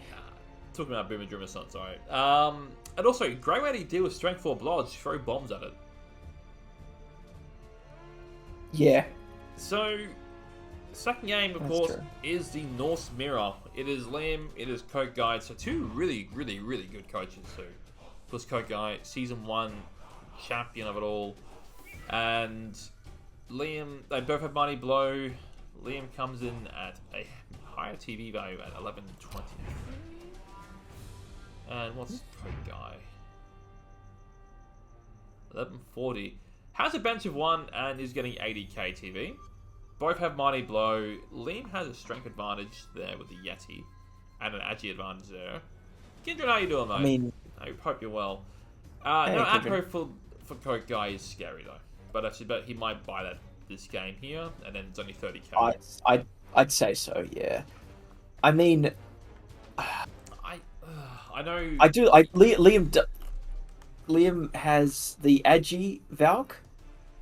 Talking about Boomer Dreamer, sorry. And also, great way to deal with strength 4 blodge. Throw bombs at it. Yeah. So. Second game, of course, is the Norse Mirror. It is Liam, it is Coke Guy. So 2 really, really, really good coaches too. Plus Coke Guy, Season 1 champion of it all. And Liam, they both have Mighty Blow. Liam comes in at a higher TV value at 1120. And what's Coke Guy? 1140. Has a bench of 1 and is getting 80k TV. Both have Mighty Blow. Liam has a strength advantage there with the Yeti. And an Agi advantage there. Kindred, how you doing, mate? I mean... I hope you're well. No, Apro for Coke Guy is scary, though. But he might buy this game here, and then it's only 30k. I'd say so, yeah. I mean... I know... Liam has the Agi Valk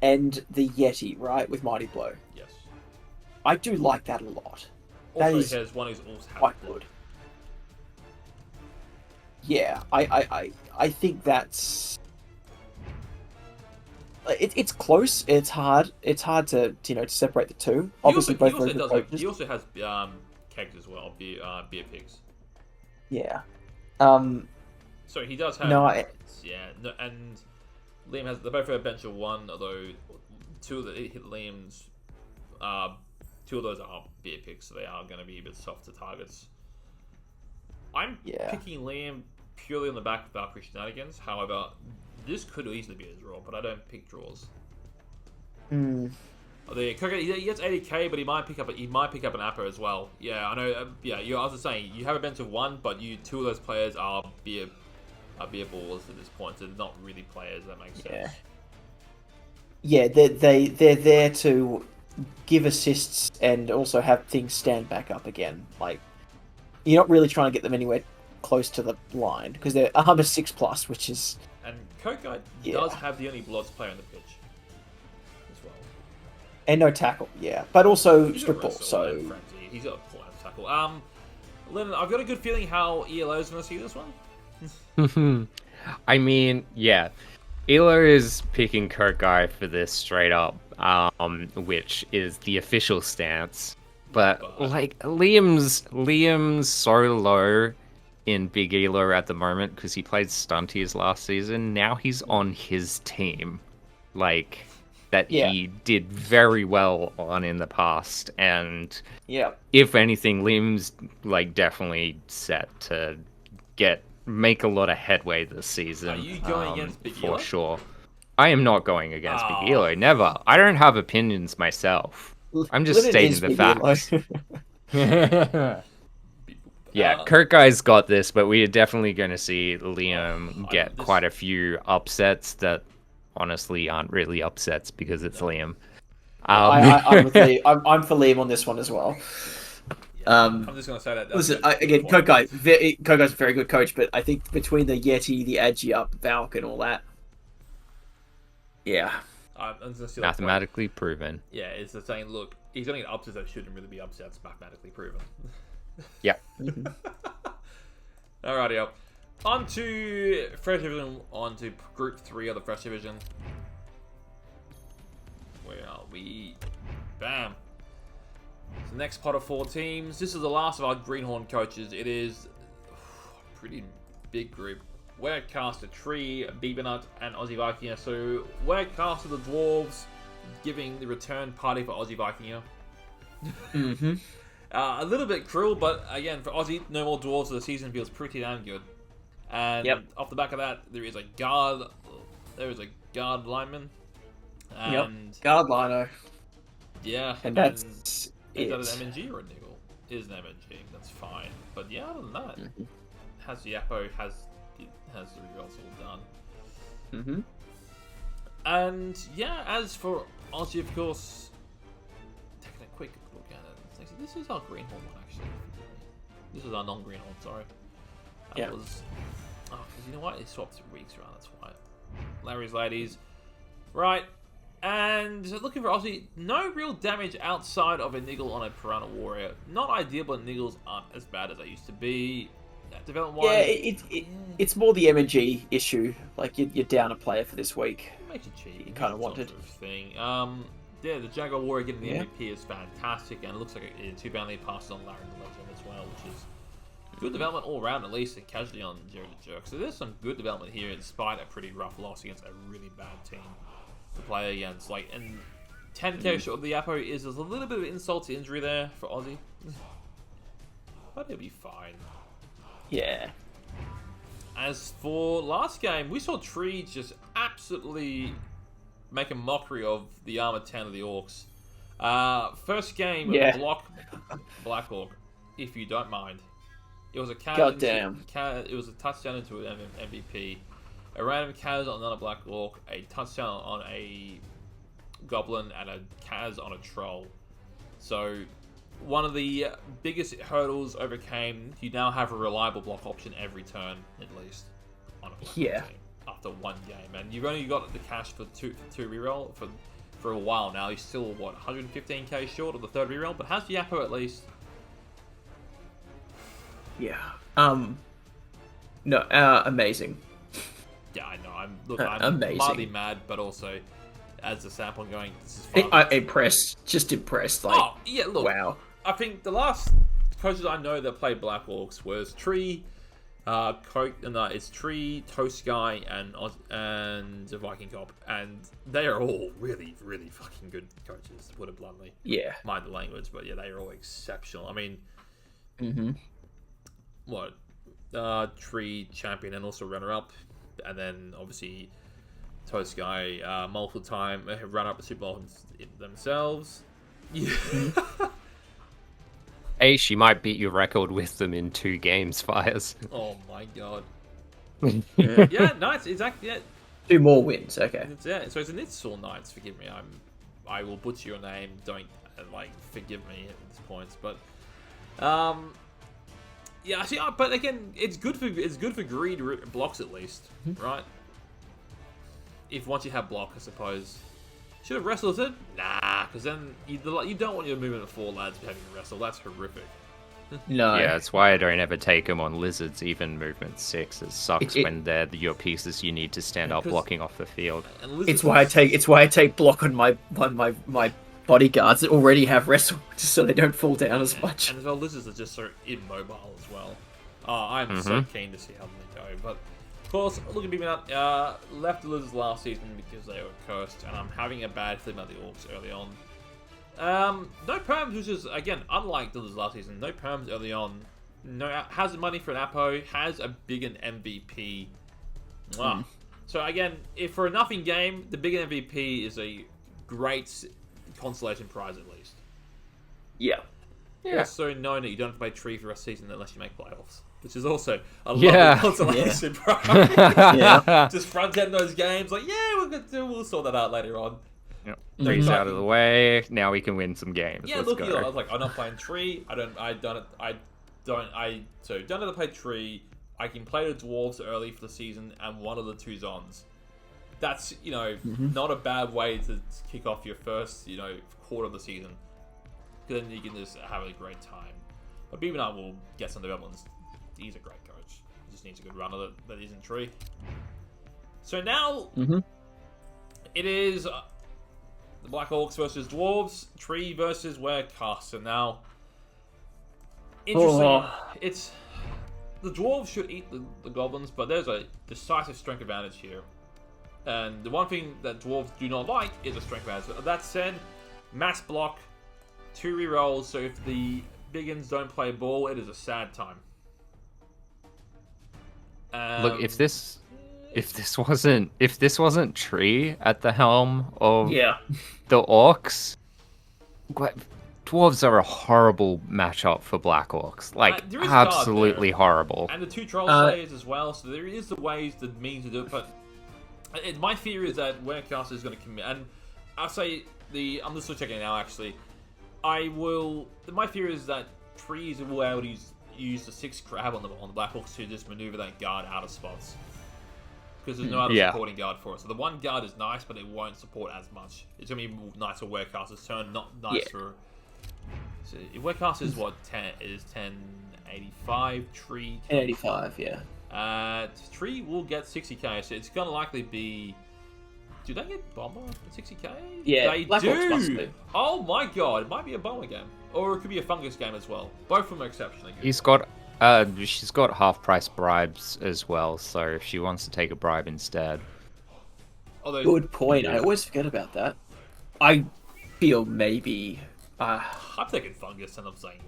and the Yeti, right? With Mighty Blow. Yes. I do like that a lot. Also, he has one who's also quite good. Yeah, I think that's... It's close. It's hard. It's hard to to separate the two. Obviously, both very good coaches. He also has kegs as well, beer pigs. Yeah. So he does have. And Liam has. They both have a bench of 1, although 2 of the hit Liam's. 2 of those are beer picks, so they are going to be a bit softer targets. I'm picking Liam purely on the back of Valkyrie shenanigans. However, this could easily be a draw, but I don't pick draws. He gets 80k, but he might pick up an Apple as well. Yeah, I know. I was just saying, you have a bench of 1, but two of those players are beer balls at this point, so they're not really players. That makes sense. Yeah, they're there to give assists and also have things stand back up again. Like, you're not really trying to get them anywhere close to the line because they're armor 6+, which is. And Kokai does have the only Bloods player on the pitch as well. And no tackle, but also he's strip ball. So he's got a pull out tackle. Lennon, I've got a good feeling how ELO is going to see this one. I mean, yeah. ELO is picking Kokai for this straight up, which is the official stance. But like Liam's so low in Big ELO at the moment because he played Stunties last season. Now he's on his team, like that he did very well on in the past. And if anything, Liam's like definitely set to make a lot of headway this season. Are you going against Big ELO? For sure. I am not going against Big ELO. Never. I don't have opinions myself. I'm just stating the facts. Kirkguy's got this, but we are definitely going to see Liam get quite a few upsets that honestly aren't really upsets because it's Liam. I'm for Liam on this one as well. I'm just going to say that. Listen, again, Kokai's a very good coach, but I think between the Yeti, the Agi up, Valk, and all that, mathematically proven. Yeah, it's the saying, look, he's going to get upsets that shouldn't really be upsets, mathematically proven. Yeah. Alrighty, on to First Division, on to Group 3 of the First Division. Where are we? Bam. So next pot of 4 teams. This is the last of our Greenhorn coaches. It is a pretty big group. We're Caster, Tree, Beebernut, and Aussie Vikinger. So we're Caster the Dwarves, giving the return party for Aussie Vikinger. A little bit cruel, but again, for Aussie, no more Dwarves, so the season feels pretty damn good. And off the back of that, there is a guard lineman. And guard liner. Yeah, and that's is that an MNG or a niggle? It is an MNG, that's fine. But yeah, other than that, has Yapo, has the results all done. And yeah, as for Aussie, of course, taking a quick look at it. This is our Greenhorn one, actually. This is our non-Greenhorn, sorry. That was... Oh, because you know what? It swapped weeks around, that's why. Larry's Ladies. Right. And looking for Aussie, no real damage outside of a niggle on a Piranha Warrior. Not ideal, but niggles aren't as bad as they used to be. Development-wise... it's more the MNG issue. Like, you're down a player for this week. It makes it cheap. You kind of wanted. Sort of thing. The Jaguar Warrior getting the MVP is fantastic, and it looks like it 2 boundary passes on Larry the Legend as well, which is good development all around, at least, and casualty on Jerry the Jerk. So there's some good development here, despite a pretty rough loss against a really bad team to play against. Like, and 10k short of the Apo is a little bit of insult to injury there for Aussie, but he'll be fine. Yeah. As for last game, we saw Tree just absolutely make a mockery of the Armor 10 of the Orcs. First game, block Black Orc, if you don't mind. It was a it was a touchdown into an MVP. A random Kaz on another Black Orc, a touchdown on a Goblin, and a Kaz on a Troll. So, one of the biggest hurdles overcame. You now have a reliable block option every turn, at least, on a Black Orc team. After 1 game, and you've only got the cash for two reroll for a while now. He's still 115k short of the 3rd reroll, but has Yapo at least? Yeah. No. Amazing. Yeah, I know. I'm mildly mad, but also as a sample going, this is fun. I'm impressed. Just impressed. Like, oh yeah, look. Wow. I think the last coaches I know that played Black Orcs was Tree. It's Tree, Toast Guy, and the Viking Cop, and they are all really, really fucking good coaches, to put it bluntly. Yeah. Mind the language, but yeah, they are all exceptional. I mean, Tree champion and also runner-up, and then obviously Toast Guy multiple time runner-up the Super Bowl themselves. Yeah. Hey, she might beat your record with them in 2 games, Fires. Oh my god. Yeah, nice. Exactly. Yeah. 2 more wins. Okay. Yeah. So it's all Knights. Forgive me. I will butcher your name. Don't forgive me at this point. But yeah. See, but again, it's good for greed blocks at least, right? If once you have block, I suppose. Should have wrestled it? Nah, because then you don't want your movement of 4 lads having to wrestle. That's horrific. No. Yeah, that's why I don't ever take them on lizards, even movement 6. It sucks when they're your pieces you need to stand up blocking off the field. It's why I take block on my bodyguards that already have wrestle, just so they don't fall down as much. And as well, lizards are just so immobile as well. I'm so keen to see how they go. But of course, looking at people out, left the lizards last season because they were cursed, and I'm having a bad feeling about the orcs early on. No perms, which is again unlike the lizards last season. No perms early on. No has the money for an Apo, has a big an MVP. So again, if for a nothing game, the big MVP is a great consolation prize at least. Yeah. Yeah. Also knowing that you don't have to play Tree for the rest of the season unless you make playoffs, which is also a lovely consolation prize. Yeah. Just front end those games, like we'll sort that out later on. Yep. Tree's out of the way. Now we can win some games. Yeah, Let's go. I was like, I'm not playing Tree. Don't have to play Tree. I can play the Dwarves early for the season and one of the 2 Zons. That's, not a bad way to kick off your first, quarter of the season. Because then you can just have a great time. But Beaver will get some developments. He's a great coach. He just needs a good runner that isn't Tree. So now, it is the Black Orcs versus Dwarves, Tree versus Werecaster. Now, interesting. It's the Dwarves should eat the Goblins, but there's a decisive strength advantage here. And the one thing that Dwarves do not like is a strength advantage. That said, mass block, 2 rerolls, so if the Biggins don't play ball, it is a sad time. Look, if this wasn't Tree at the helm of the Orcs, Dwarves are a horrible matchup for Black Orcs. Like, absolutely horrible. And the 2 Troll Slayers as well, so there is the means to do it, but my theory is that Werecaster is going to commit, and I'll say I'm just checking it now actually. My theory is that Trees will be able to use the 6 crab on the Black Orcs to just maneuver that guard out of spots. Because there's no other supporting guard for it. So the one guard is nice, but it won't support as much. It's going to be nice for Werecaster's turn, not nice for... So Werecaster is what? 1085, Tree... 1085, yeah. Tree will get 60k, so it's going to likely be... Do they get Bomber at 60k? Yeah, they Black Orcs must do. Oh my god, it might be a Bomber game. Or it could be a Fungus game as well. Both of them are exceptionally good. She's got half-price bribes as well, so if she wants to take a bribe instead. Good point. I always forget about that. I feel maybe... I'm taking Fungus, and I'm saying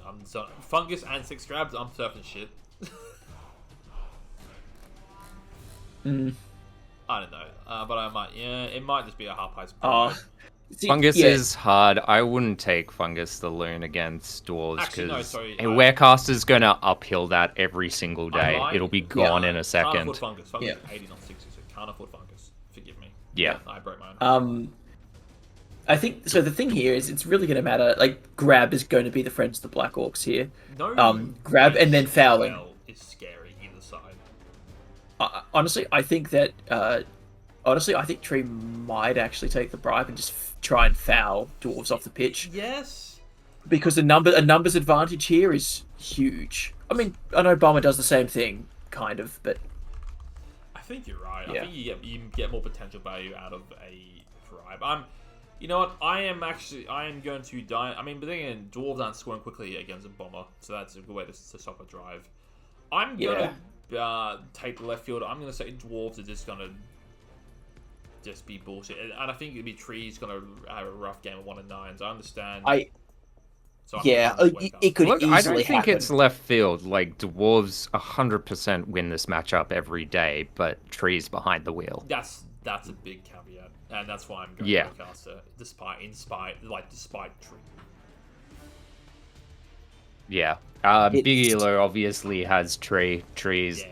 Fungus and 6 crabs. I'm surfing shit. I don't know, but I might. Yeah, it might just be a half-price bribe. Fungus is hard. I wouldn't take Fungus the Loon against Dwarves because Werecaster's going to uphill that every single day. It'll be gone in a second. Can't afford Fungus. Fungus is 80, not 60, so can't afford Fungus. Forgive me. Yeah. I broke my own. I think, so the thing here is it's really going to matter, like, Grab is going to be the friends of the Black Orcs here. Grab and then fouling. Is scary either side. Honestly, I think that... I think Tree might actually take the bribe and just try and foul Dwarves off the pitch. Yes. Because a numbers advantage here is huge. I mean, I know Bomber does the same thing, kind of, but... I think you're right. I think you get more potential value out of a bribe. You know what? I am going to die. I mean, but then again, Dwarves aren't scoring quickly against a Bomber, so that's a good way to stop a drive. I'm going to take the left field. I'm going to say Dwarves are just going to be bullshit. And I think it'd be Tree's going to have a rough game of 1 and 9s. I understand. So Yeah, it could Look, easily I don't think happen. it's left field. Like, dwarves 100% win this matchup every day, but trees behind the wheel. That's a big caveat, and that's why I'm going Warcaster, despite tree. Yeah. Big Elo obviously has trees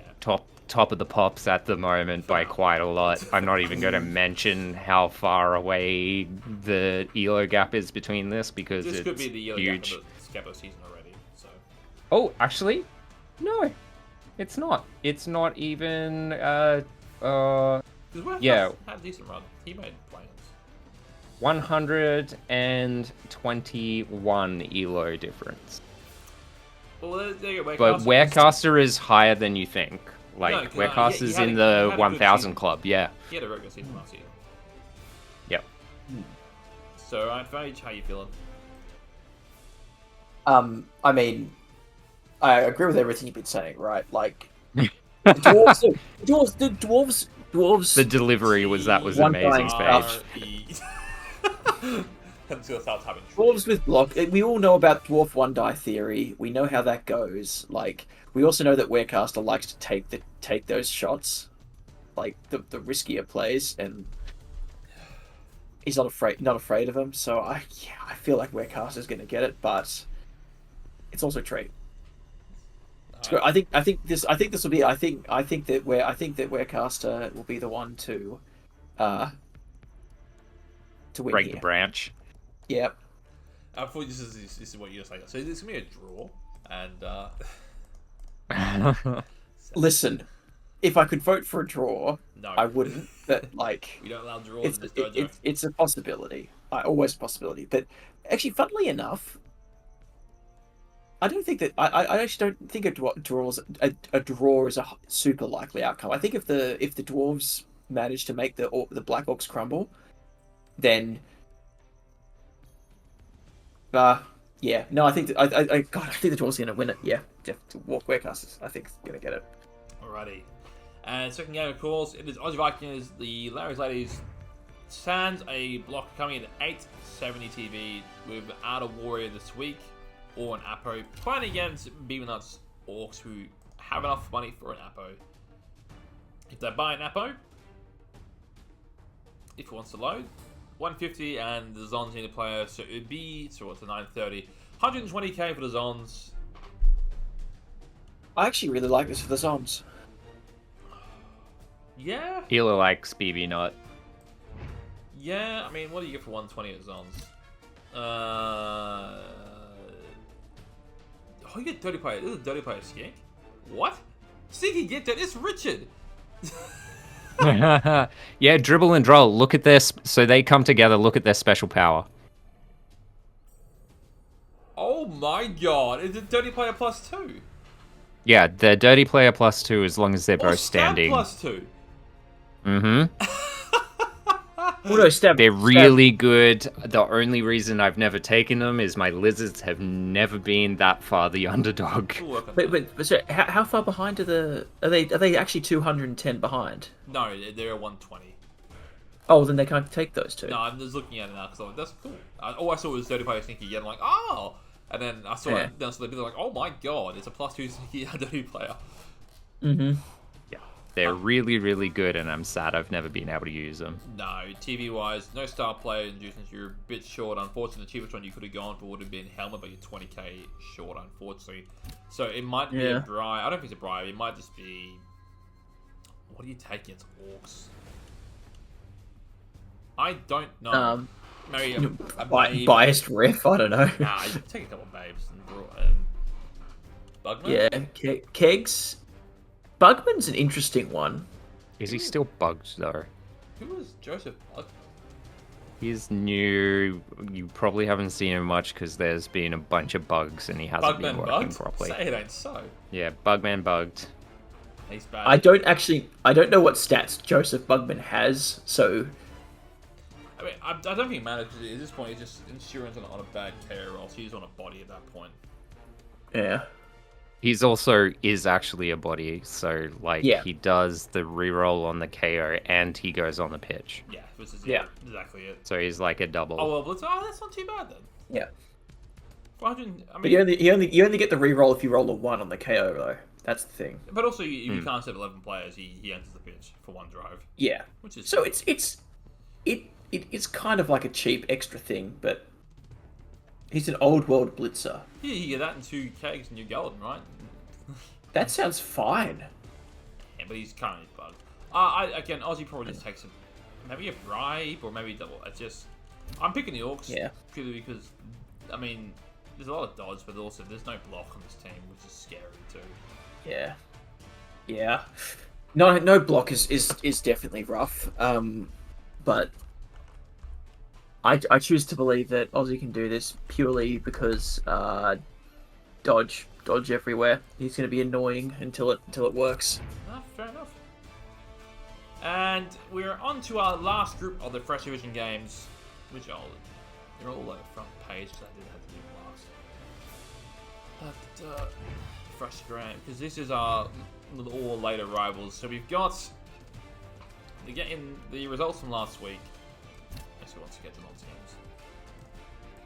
top of the pops at the moment by quite a lot. I'm not even going to mention how far away the Elo gap is between this because this it's could be the Elo huge. gap of the Scabo season already. So. Oh, actually, no, it's not. It's not even. Yeah. Had a decent run. He made plans. 121 Elo difference. Well, there you go. But Warecaster is higher than you think. Like, No, Warecaster's in the 1000 club, yeah. He had a very good season last year. Yep. So, Phage, how you feeling? I mean, I agree with everything you've been saying, right? Like, the dwarves. The delivery was amazing, Phage. Dwarves with block. We all know about dwarf one die theory. We know how that goes. Like, we also know that Warecaster likes to take those shots, like the riskier plays, and he's not afraid of them. So I feel like Warecaster's going to get it, but it's also trade. I think this will be. I think that Warecaster will be the one to win break here. The branch. Yep. I thought this is what you're saying. So this is gonna be a draw, and listen, if I could vote for a draw, no, I wouldn't. But like, we don't allow draws in this dojo. It's a possibility. Always a possibility. But actually, funnily enough, I don't think that I actually don't think a draw is a super likely outcome. I think if the dwarves manage to make the Black Orcs crumble, then yeah, no, I think I think the dwarves are gonna win it. Yeah, Warecasters, I think, gonna get it. Alrighty, and second game, of course, it is Aussie Vikings. The Larry's Ladies stands a block coming in at 870 TV without a warrior this week, or an Apo, playing against Beaver Nuts Orcs who have enough money for an Apo. If they buy an Apo, if it wants to load, 150, and the Zons need a player, so it would be, so what's the 930? 120k for the Zons. I actually really like this for the Zons. Yeah? Elo likes BB Nut. Yeah, I mean, what do you get for 120 at Zons? Oh, you get 30 player. This is a 30 player skink. What? Stinky, get that. It's Richard. Yeah, dribble and droll. Look at this. So they come together. Look at their special power. Oh my god. Is it 30 player plus 2? Yeah, they're dirty player plus 2 as long as they're both standing. Plus 2. Mm-hmm. Well, no, they're really good. The only reason I've never taken them is my lizards have never been that far the underdog. But so how far behind are they actually 210 behind? No, they're 120. Oh, then they can't take those two. No, I'm just looking at it now because I'm like, that's cool. All I saw was 30 player sneaky again. I'm like, oh! And then I saw it, then they're like, oh my god, it's a plus 2 sneaky dirty player. Mm-hmm. Yeah, they're really, really good, and I'm sad I've never been able to use them. No, TV-wise, no star player inducements. You're a bit short. Unfortunately, the cheapest one you could have gone for would have been Helmet, but you're 20k short, unfortunately. So it might be a bribe. I don't think it's a bribe. It might just be... What do you take against Orcs? I don't know. Maybe a babe. Biased riff, I don't know. Nah, you can take a couple of babes and Bugman? Yeah, Kegs. Bugman's an interesting one. Is he still bugged, though? Who was Joseph Bugman? He's new. You probably haven't seen him much because there's been a bunch of bugs and he hasn't been working properly. Say it ain't so. Yeah, Bugman bugged. He's bad. I don't know what stats Joseph Bugman has, so... I mean, I don't think it matters. At this point, it's just insurance on a bad KO roll. So he's on a body at that point. Yeah. He's also is actually a body, so like he does the reroll on the KO and he goes on the pitch. Yeah, which is exactly it. So he's like a double. Oh well, that's not too bad then. Yeah. 400. I But mean, you only get the reroll if you roll a 1 on the KO though. That's the thing. but also if you can't set 11 players, he enters the pitch for one drive. Yeah. Which is so it's kind of like a cheap extra thing, but he's an old world blitzer. Yeah, you get that in 2 kegs and you're golden, right? That sounds fine. Yeah, but he's currently bugged. Again, Aussie probably just takes maybe a bribe or maybe double. I'm picking the Orcs purely because, I mean, there's a lot of dodge, but also there's no block on this team, which is scary too. Yeah. No block is definitely rough. But I choose to believe that Aussie can do this purely because dodge everywhere. He's going to be annoying until it works. Fair enough. And we're on to our last group of the Fresh Division games, which they're all on the front page because I did have to do last. But Fresh Grand, because this is our all later rivals. So we've got the results from last week. Actually, once you get to non-teams,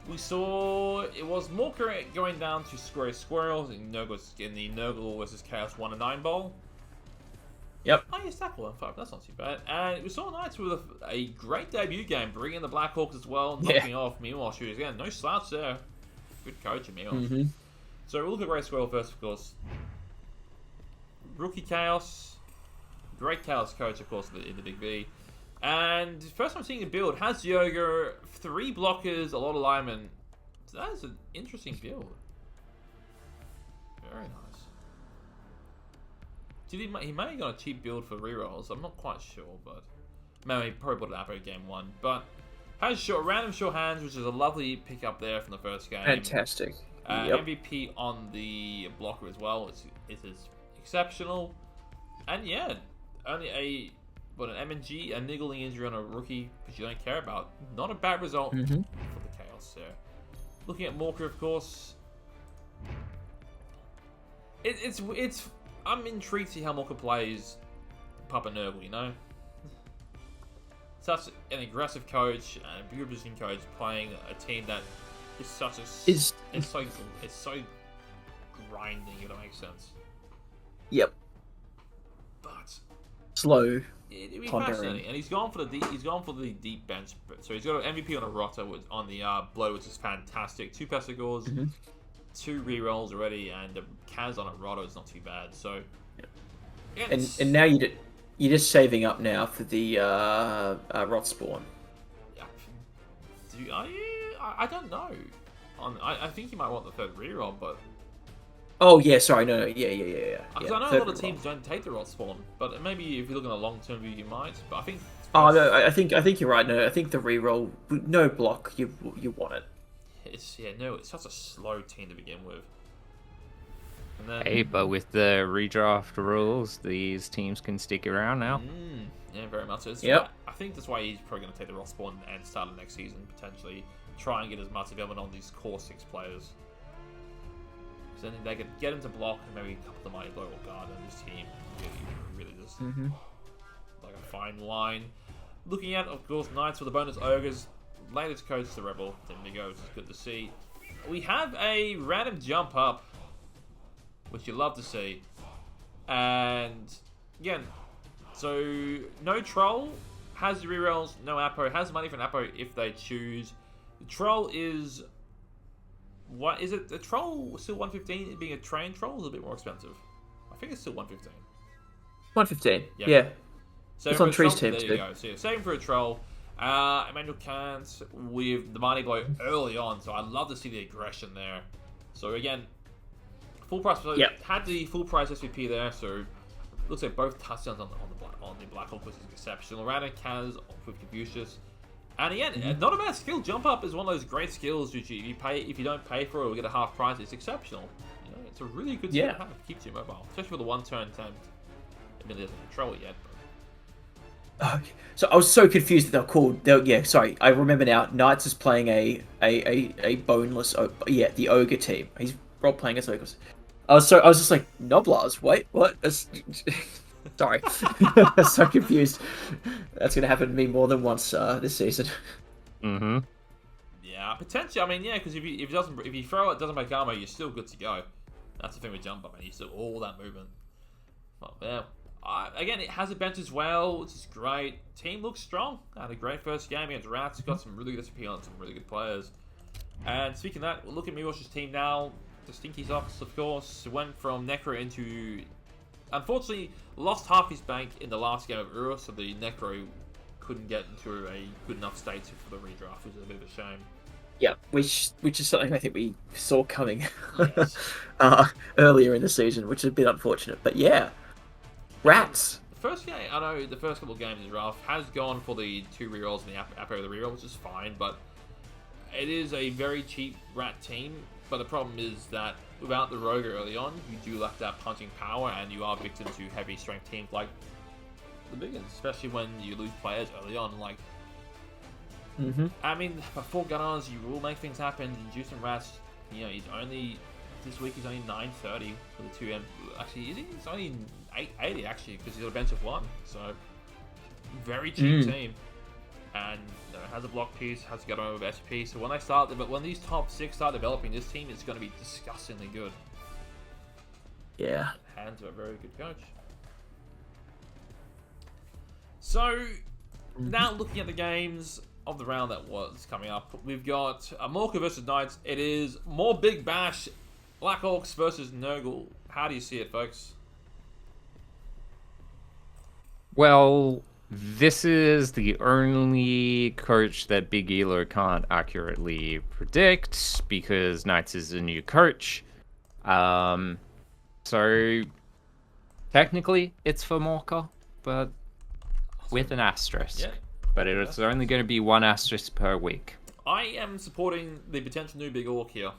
we saw it was Morker going down to Squirrels in the Nurgle versus Chaos 1 and 9 bowl. Yep. Oh, yes, tackle on 5. That's not too bad. And we saw Knights with a great debut game, bringing in the Blackhawks as well, knocking off Meanwhile shooters again. No slouch there. Good coaching, Meanwhile. So we'll look at Ray Squirrel first, of course. Rookie Chaos. Great Chaos coach, of course, in the Big B. And first time seeing a build. Has Yoga, 3 blockers, a lot of linemen. So that is an interesting build. Very nice. He may have got a cheap build for rerolls. I'm not quite sure, but maybe he probably bought it Apo game 1. But has random short hands, which is a lovely pick up there from the first game. Fantastic. MVP on the blocker as well. It is exceptional. And yeah, only an MNG, a niggling injury on a rookie, which you don't care about. Not a bad result for the Chaos there. Looking at Morker, of course. It's I'm intrigued to see how Morker plays Papa Nurgle, you know? Such an aggressive coach and a good position coach playing a team that is such a... It's so grinding, if that makes sense. Yep. But... slow. It'd be fascinating. And he's gone for the deep bench. So he's got an MVP on a Rotter on the blow, which is fantastic. 2 Pestigors. 2 rerolls already, and the Kaz on a Roto is not too bad. So, yeah, and now you're just saving up now for the Rot Spawn. Yeah. I don't know. I think you might want the 3rd reroll, but oh yeah, sorry, no, yeah. Because I know a lot of teams don't take the Rot Spawn, but maybe if you're looking at a long-term view, you might. But I think. Oh no, I think you're right. No, I think the reroll, no block, you want it. It's such a slow team to begin with. And then, hey, but with the redraft rules, these teams can stick around now. Yeah, very much. Yep. I think that's why he's probably going to take the Ross Spawn and start the next season, potentially. Try and get as much development on these core 6 players. Because then they could get into block and maybe a couple of the Mighty Blow or Guard on this team. Really just like a fine line. Looking at, of course, Knights with the bonus Ogres. Latest coach to ReBBL. There we go, which is good to see. We have a random jump up, which you love to see. And again, so no troll, has the rerolls, no Apo, has money for an Apo if they choose. The troll is what is it? The troll still 115? Being a trained troll is a bit more expensive. I think it's still 115. 115. Yeah. So it's on Tree's team too. There you go. So yeah, saving for a troll. Emmanuel Kant with the Mighty Blow early on, so I love to see the aggression there. So again, full price. Had the full price SVP there, so looks like both touchdowns on the Blackhawk, which is exceptional. Random Kaz with Confucius, and again, not a bad skill. Jump up is one of those great skills which if you don't pay for it or get a half price, it's exceptional. You know, it's a really good skill to have. Keeps you mobile, especially for the 1-turn attempt. I mean, it doesn't control it yet. Okay. So I was so confused that they're called. Sorry, I remember now. Knights is playing a boneless. The ogre team. He's role playing as ogres. I was just like Noblars. Wait, what? Sorry, I was so confused. That's gonna happen to me more than once this season. Yeah, Yeah, potentially. I mean, yeah, because if you throw it, doesn't make armor, you're still good to go. That's the thing with jump up, and you still all that movement. Well, yeah. Again, it has a bench as well, which is great. Team looks strong. Had a great first game against Rats. Got some really good appeal and some really good players. And speaking of that, look at Milosh's team now. The Stinky Socks, of course, went from Necro into... Unfortunately, lost half his bank in the last game of Ura, so the Necro couldn't get into a good enough state for the redraft, which is a bit of a shame. Yeah, which is something I think we saw coming Yes. earlier in the season, which is a bit unfortunate. But yeah, Rats. The first game, I know the first couple of games is rough, has gone for the 2 rerolls and the upper of the reroll, which is fine, but it is a very cheap Rat team. But the problem is that without the Rogue early on, you do lack that punching power, and you are victim to heavy strength teams like the big ones, especially when you lose players early on. Like, I mean, before Gunners, you will make things happen. Juice and Rats, you know, this week is only 930 for the 2M. Actually, is it? It's only 880 actually, because he's got a bench of 1. So, very cheap team. And has a block piece, has to get on with SP. So when these top 6 start developing, this team is going to be disgustingly good. Yeah. Hands of a very good coach. So now looking at the games of the round that was coming up, we've got Morka versus Knights. It is more Big Bash, Black Orcs versus Nurgle. How do you see it, folks? Well, this is the only coach that Big Elo can't accurately predict because Knights is a new coach. So technically it's for Morka, but with an asterisk. Yeah. But it's only going to be 1 asterisk per week. I am supporting the potential new Big Orc here,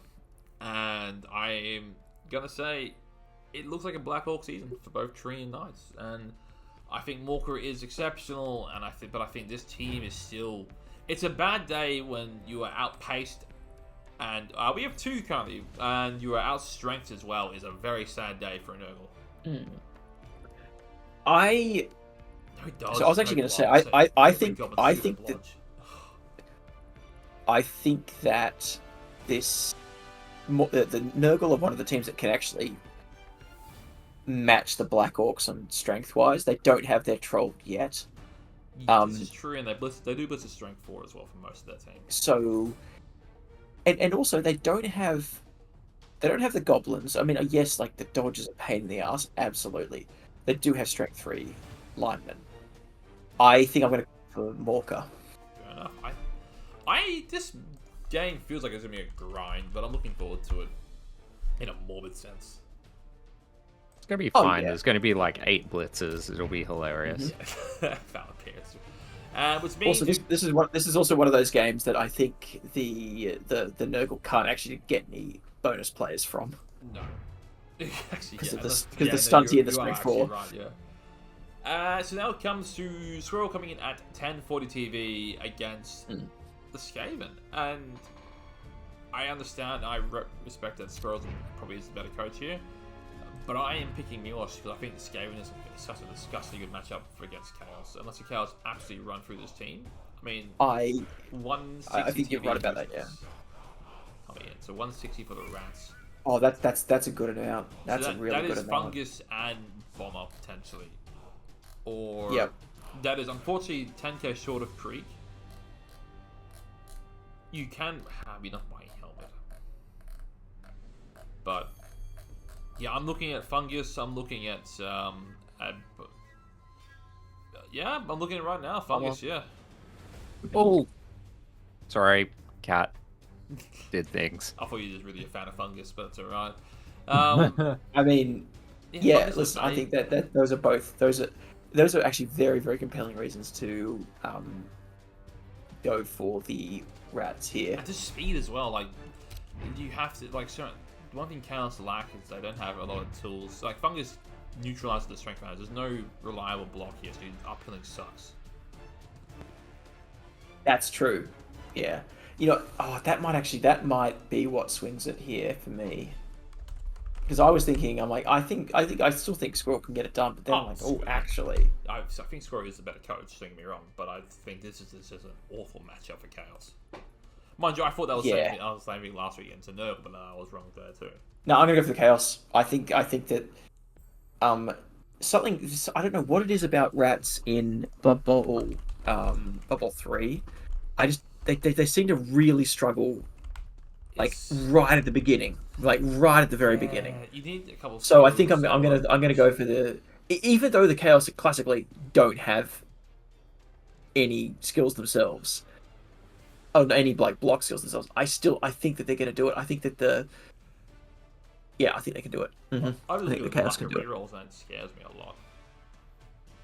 and I am gonna say it looks like a Black Orc season for both Tree and Knights, and I think Morka is exceptional, and I think this team is still... It's a bad day when you are outpaced, and we have 2 currently, and you are outstrengthed as well. Is a very sad day for a Nurgle. I was actually going to say, I think that this the Nurgle are one of the teams that can actually match the Black Orcs on strength-wise. They don't have their troll yet. This is true, and they do blitz a strength 4 as well for most of their team. So, and also they don't have the goblins. I mean, yes, like the dodge is a pain in the ass, absolutely. They do have strength 3 linemen. I think I'm going to go for Morka. Fair enough. This game feels like it's going to be a grind, but I'm looking forward to it in a morbid sense. It's going to be fine. Yeah. There's going to be like 8 blitzes. It'll be hilarious. Yeah. Valid parents. Which means also, this is also one of those games that I think the Nurgle can't actually get any bonus players from. No. Actually, because the stunty and the strength 4. Right, yeah. So now it comes to Squirrel coming in at 1040 TV against the Skaven, and I understand, I respect that Squirrel probably is the better coach here, but I am picking Milos because I think Skaven is such a disgustingly good matchup against Chaos. Unless the Chaos absolutely run through this team, I mean, I 160 think you're right about that. Yeah. Coming in, so 160 for the Rats. Oh, that's a good amount. That's a really good amount. That is Fungus and Bomber potentially, or that is unfortunately 10k short of Creek. You can have enough buying helmet, but yeah, I'm looking at Fungus. I'm looking at I'm looking at it right now. Fungus, yeah. Oh, sorry, cat did things. I thought you were just really a fan of Fungus, but it's alright. I mean, listen, I think that those are actually very, very compelling reasons to go for the Rats here. And just speed as well. Like, you have to, like, one thing Chaos lack is they don't have a lot of tools. Like, Fungus neutralizes the strength advantage. There's no reliable block here, so uphilling sucks. That's true. Yeah. You know, that might be what swings it here for me. Because I was thinking, I still think Squirrel can get it done, but then I'm like, actually. I think Squirrel is the better coach, don't get me wrong, but I think this is an awful matchup for Chaos. Mind you, I thought that was Yeah. I was saying last weekend to Nerf, but I was wrong there too. No, I'm gonna go for the Chaos. I think that something, I don't know what it is about rats in Blood Bowl 3. They seem to really struggle, like right at the beginning, like right at the very beginning. You need a couple. So I think I'm gonna go for the, even though the Chaos classically don't have any skills themselves, any like block skills themselves. I think that they're gonna do it. I think that I think they can do it. Mm-hmm. I think the Chaos can do it. Rerolls, and it scares me a lot.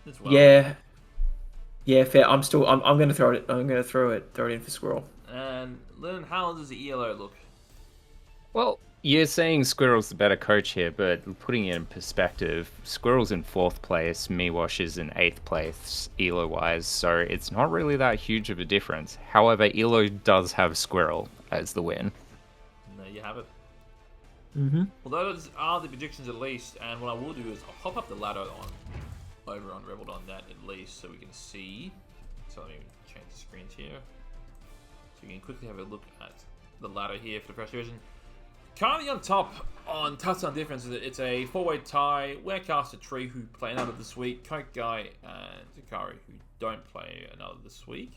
As well. Yeah, fair. I'm gonna throw it. I'm gonna throw it in for Squirrel. And Lynn, how does the ELO look? Well, you're saying Squirrel's the better coach here, but putting it in perspective, Squirrel's in 4th place, Mewash is in 8th place, ELO-wise, so it's not really that huge of a difference. However, ELO does have Squirrel as the win. And there you have it. Mm-hmm. Well, those are the predictions at least, and what I will do is I'll pop up the ladder over on ReBBL.net at least, so we can see. So let me change the screens here. So we can quickly have a look at the ladder here for the First Division. Currently on top on touchdown difference, it's a 4-way tie. Warecaster Tree, who play another this week. Coke Guy and Zakari, who don't play another this week.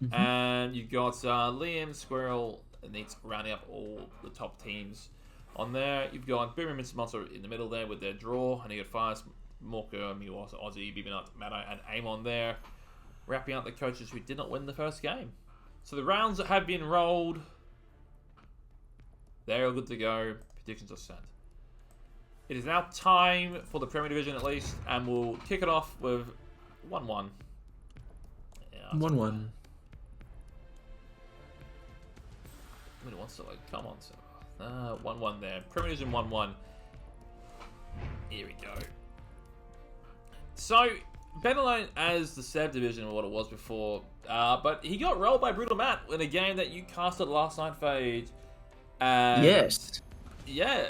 Mm-hmm. And you've got Liam, Squirrel, and it's rounding up all the top teams on there. You've got Boom and Monster in the middle there with their draw. And you got Fires, Morka, Miwas, Aussie, Bibinut, Maddo, and Amon there. Wrapping up the coaches who did not win the first game. So the rounds that have been rolled, they're all good to go. Predictions are set. It is now time for the Premier Division at least, and we'll kick it off with 1-1. Yeah, 1-1. Who wants to come on, so 1-1 there. Premier Division 1-1. Here we go. So, better known as the Seb Division, or what it was before, but he got rolled by Brutal Matt in a game that you casted last night, Fade. Yes. Yeah,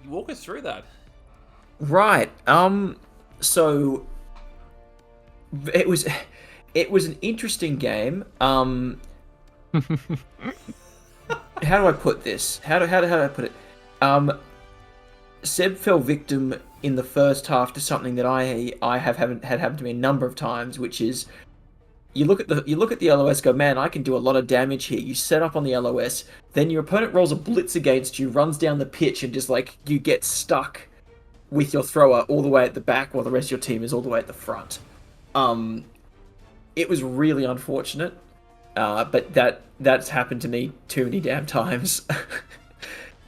walk us through that. Right. So it was an interesting game. How do I put this? How do I put it? Seb fell victim in the first half to something that I haven't had happen to me a number of times, which is you look at the LOS, go, man, I can do a lot of damage here. You set up on the LOS, then your opponent rolls a blitz against you, runs down the pitch, and just you get stuck with your thrower all the way at the back while the rest of your team is all the way at the front. It was really unfortunate, but that's happened to me too many damn times.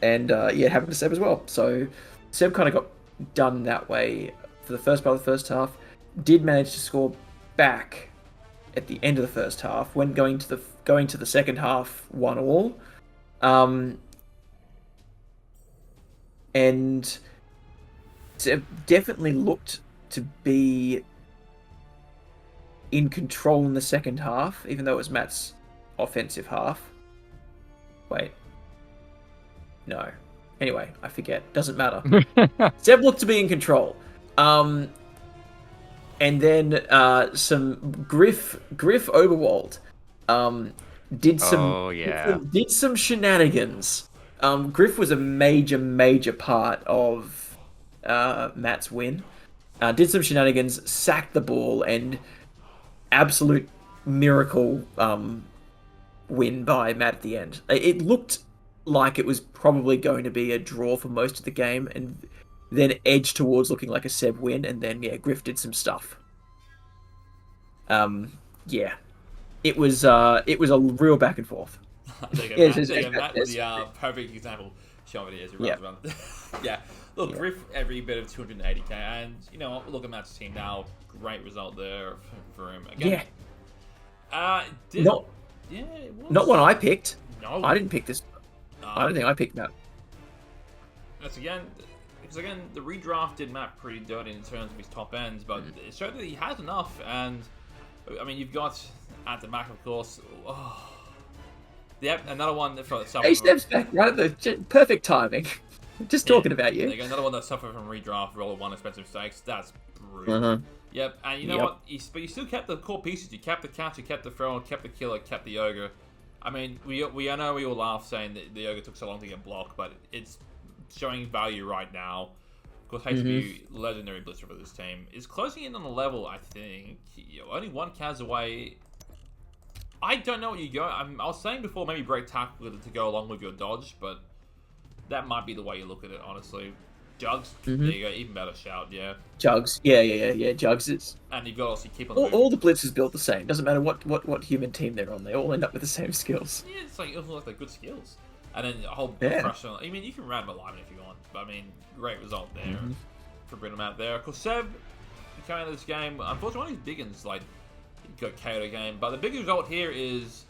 And it happened to Seb as well. So Seb kind of got done that way for the first part of the first half. Did manage to score back at the end of the first half when going to the second half 1-1. And Seb definitely looked to be in control in the second half, even though it was Matt's offensive half. Wait. No. Anyway, I forget. Doesn't matter. Seb looked to be in control. And then some Griff Oberwald did some shenanigans. Griff was a major part of Matt's win. Did some shenanigans, sacked the ball, and absolute miracle win by Matt at the end. It looked like it was probably going to be a draw for most of the game, and then edged towards looking like a Seb win, and then Griff did some stuff. It was a real back and forth. Matt was the perfect example. Showing it as he runs around. Yeah, look, Griff every bit of 280k, and look at Matt's team now. Great result there for him again. It was. Not one I picked. No, I didn't pick this. I don't think I picked Matt. That's because the redraft did Matt pretty dirty in terms of his top ends, but it showed that he has enough. And I mean, you've got at the back, of course. Another one for He steps back right at the perfect timing. Just talking about you. There you go, another one that suffered from redraft, roll one expensive stakes. That's brutal. Yep, and you know what? But you still kept the core pieces. You kept the catch, you kept the thrower, kept the killer, kept the ogre. I mean, we I know we all laugh saying that the Yoga took so long to get blocked, but it's showing value right now. Of course, hate to be legendary blitzer for this team. Is closing in on the level, I think. Only one Kaz away. I don't know what you go. I was saying before, maybe break tackle to go along with your dodge, but that might be the way you look at it, honestly. Jugs, there you go, even better shout, yeah. Jugs, yeah. Jugs is. And you've got to also keep on all the blitzers built the same. Doesn't matter what human team they're on. They all end up with the same skills. Yeah, it's like they're good skills. And then a whole crush on. I mean, you can random alignment if you want, but I mean, great result there for bringing them out there. Of course, Seb coming out of this game. Unfortunately, one of his big ones he got KO'd game. But the big result here is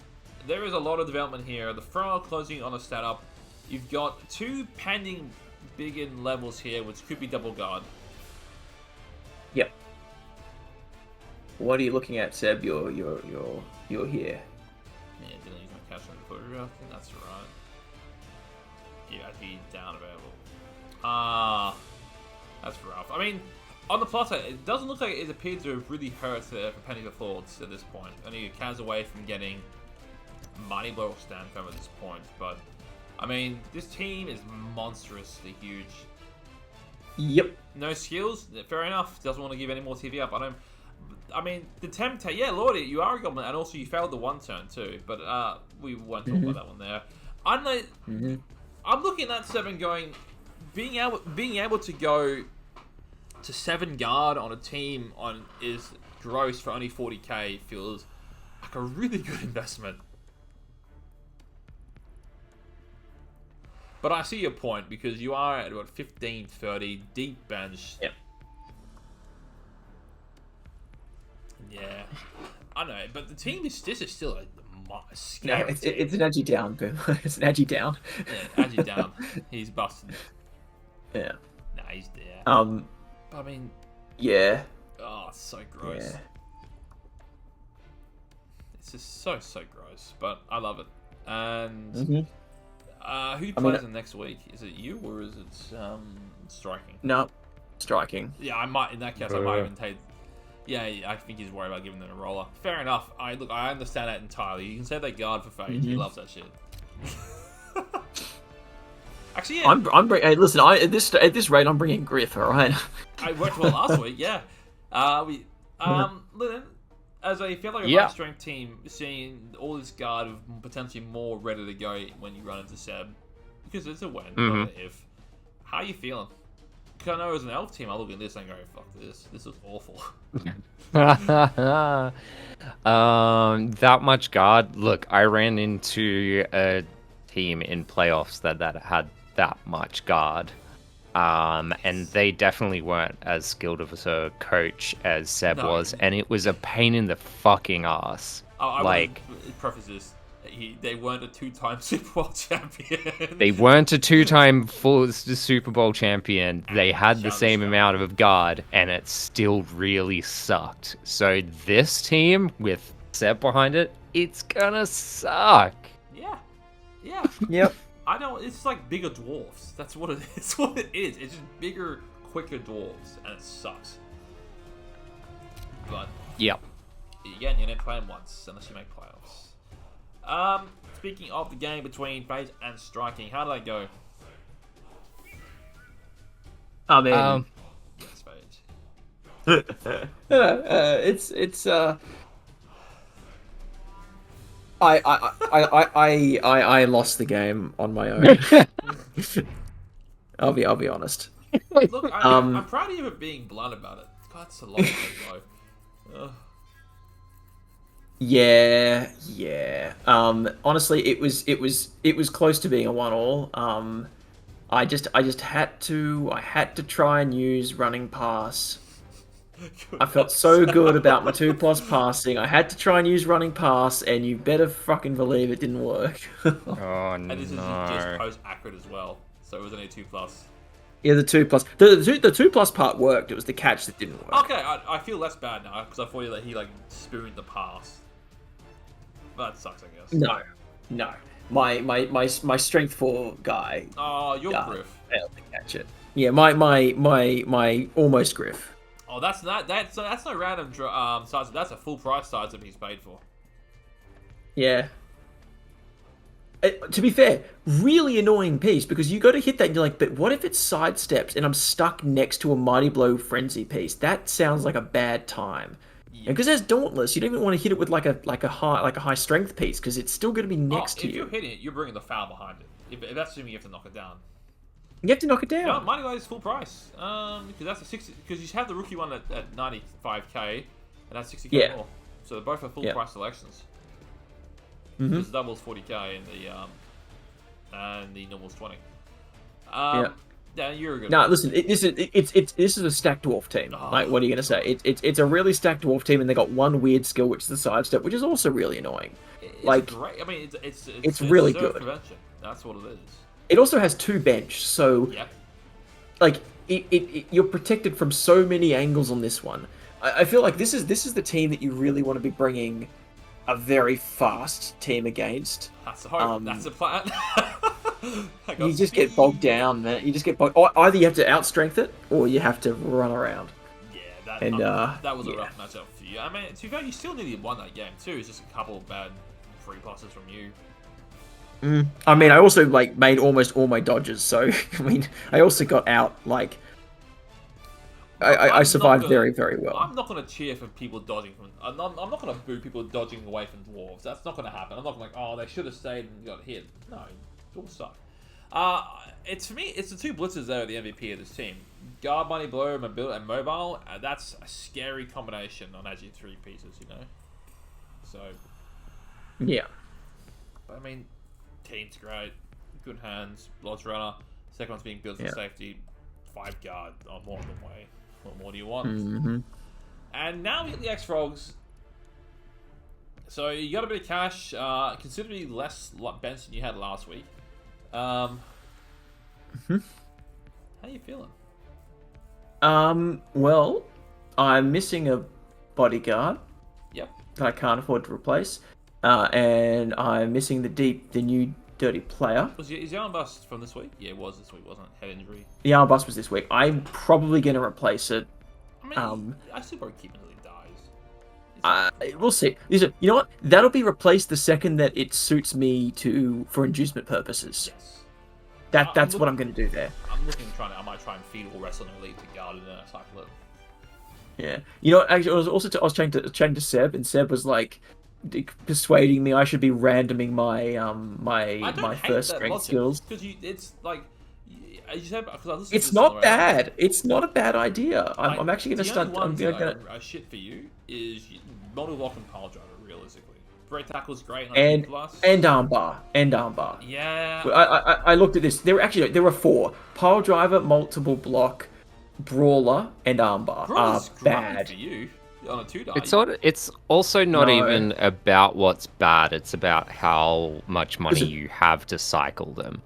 there is a lot of development here. The thrower closing on a setup. You've got 2 pending big in levels here, which could be double guard. Yep. What are you looking at, Seb? You're here. Yeah, didn't use my cash on the footer. I think that's right. Yeah, I'd be down available. That's rough. I mean, on the plus side, it doesn't look like it appears to have really hurt for Penny the Thoughts at this point. Only a Kaz away from getting Mighty Blow or Stand Firm at this point, but I mean, this team is monstrously huge. Yep. No skills? Fair enough. Doesn't want to give any more TV up. I mean, the Temptate, yeah, Lordy, you are a goblin, and also you failed the 1 turn too, but we won't talk about that one there. I'm looking at 7 going, being able to go to 7 guard on a team is gross for only 40k feels like a really good investment. But I see your point, because you are at about 15, 30, deep bench. Yep. Yeah. I know, but the team this is still a scary team. It's an edgy down, Boom. It's an edgy down. Yeah, edgy down. He's busted. Yeah. Nah, he's there. But I mean... Yeah. Oh, it's so gross. Yeah. It's just so gross, but I love it. And... who plays in next week? Is it you or is it Striking? No, Striking. Yeah, I might. In that case, I might even take. Yeah, I think he's worried about giving them a roller. Fair enough. I understand that entirely. You can say they guard for Fade. He loves that shit. Actually, yeah. Hey, listen. At this rate, I'm bringing Griff. All right. I worked well last week. Yeah. Listen, as I feel like a high strength team, seeing all this guard with potentially more ready to go when you run into Seb, because it's a win, not an if. How are you feeling? Because I know as an elf team, I look at this and go, "Fuck this! This is awful." That much guard. Look, I ran into a team in playoffs that had that much guard. And they definitely weren't as skilled of a coach as Seb was, and it was a pain in the fucking ass. I like, preface this: they weren't a 2-time Super Bowl champion. They weren't a 2-time full Super Bowl champion. They had the same amount of guard, and it still really sucked. So this team with Seb behind it, it's gonna suck. Yeah. Yep. I know, it's like bigger dwarfs. That's what it is. It's what it is. It's just bigger, quicker dwarves, and it sucks. But yep. Again, you don't play them once unless you make playoffs. Speaking of the game between Phase and Striking, how did that go? I mean, yes, it's I lost the game on my own. I'll be honest. Look, I'm proud of you for being blunt about it. God, it's a long way to go. Yeah. Honestly, it was close to being a 1-all. I just had to try and use running pass. I felt so good about my 2+ passing. I had to try and use running pass, and you better fucking believe it didn't work. Oh no! And this is just post accurate as well, so it was only 2+. Yeah, the 2+. The 2+ part worked. It was the catch that didn't work. Okay, I feel less bad now because I thought that he spooned the pass. That sucks, I guess. No. My strength 4 guy. Oh, your Griff. Failed to catch it. Yeah, my almost Griff. Oh, that's no random size. That's a full price size that he's paid for. Yeah. To be fair, really annoying piece because you go to hit that and you're like, but what if it sidesteps and I'm stuck next to a Mighty Blow Frenzy piece? That sounds like a bad time. Yeah. And because there's Dauntless, you don't even want to hit it with like a high strength piece because it's still going to be next to If you. you're hitting it, you're bringing the foul behind it. If that's assuming you have to knock it down. You have to knock it down. No, Mighty Blow is full price. Because that's a 60. Because you have the rookie one at 95k, and that's 60k more. So they're both are full price selections. Because the double's 40k and the normal's 20. Yeah, you're a good. No, listen. This is a stacked dwarf team. Like, what are you gonna say? It's a really stacked dwarf team, and they got one weird skill, which is the sidestep, which is also really annoying. It's great. I mean, it's really good. Prevention. That's what it is. It also has 2 bench, so like you're protected from so many angles on this one. I feel like this is the team that you really want to be bringing a very fast team against. That's the hope. That's the plan. You just get bogged down, man. You just get bogged. Or either you have to outstrength it, or you have to run around. Yeah, that was a rough matchup for you. I mean, to be fair, you still nearly won that game too. It's just a couple of bad free passes from you. I mean, I also made almost all my dodges, so I mean, I also got out I survived very, very well. I'm not going to cheer for people dodging from. I'm not going to boo people dodging away from dwarves. That's not going to happen. I'm not going to oh, they should have stayed and got hit. No, dwarves suck. For me, it's the 2 blitzers that are the MVP of this team. Guard, Mighty Blow, and Mobile. That's a scary combination on actually 3 pieces, you know. So. Yeah. I mean, team's great. Good hands. Lodge runner. Second one's being built for safety. 5 guard. I'm more on the way. What more do you want? And now we get the X-Frogs. So you got a bit of cash, considerably less bench than you had last week. How you feeling? Well, I'm missing a bodyguard. Yep. That I can't afford to replace. And I'm missing the new dirty player. Is the arm bust from this week? Yeah, it was this week, wasn't it? Head injury. The arm bust was this week. I'm probably going to replace it. I mean, I still probably keep it until he dies. We'll see. You know what? That'll be replaced the second that it suits me for inducement purposes. Yes. That's what I'm going to do there. I'm looking I might try and feed all wrestling elite to guard and then cycle it. Yeah. You know, actually, I was chatting to Seb, and Seb was like persuading me I should be randoming my first strength skills. Because it's like. It's not bad. It's not a bad idea. I'm actually going to start. I'm going to shit for you is multi block and pile driver realistically. Break tackle's great. And armbar. Yeah. I looked at this. There were 4: pile driver, multiple block, brawler, and armbar. Brawler's bad for you on a 2-die. It's also not even about what's bad. It's about how much money you have to cycle them.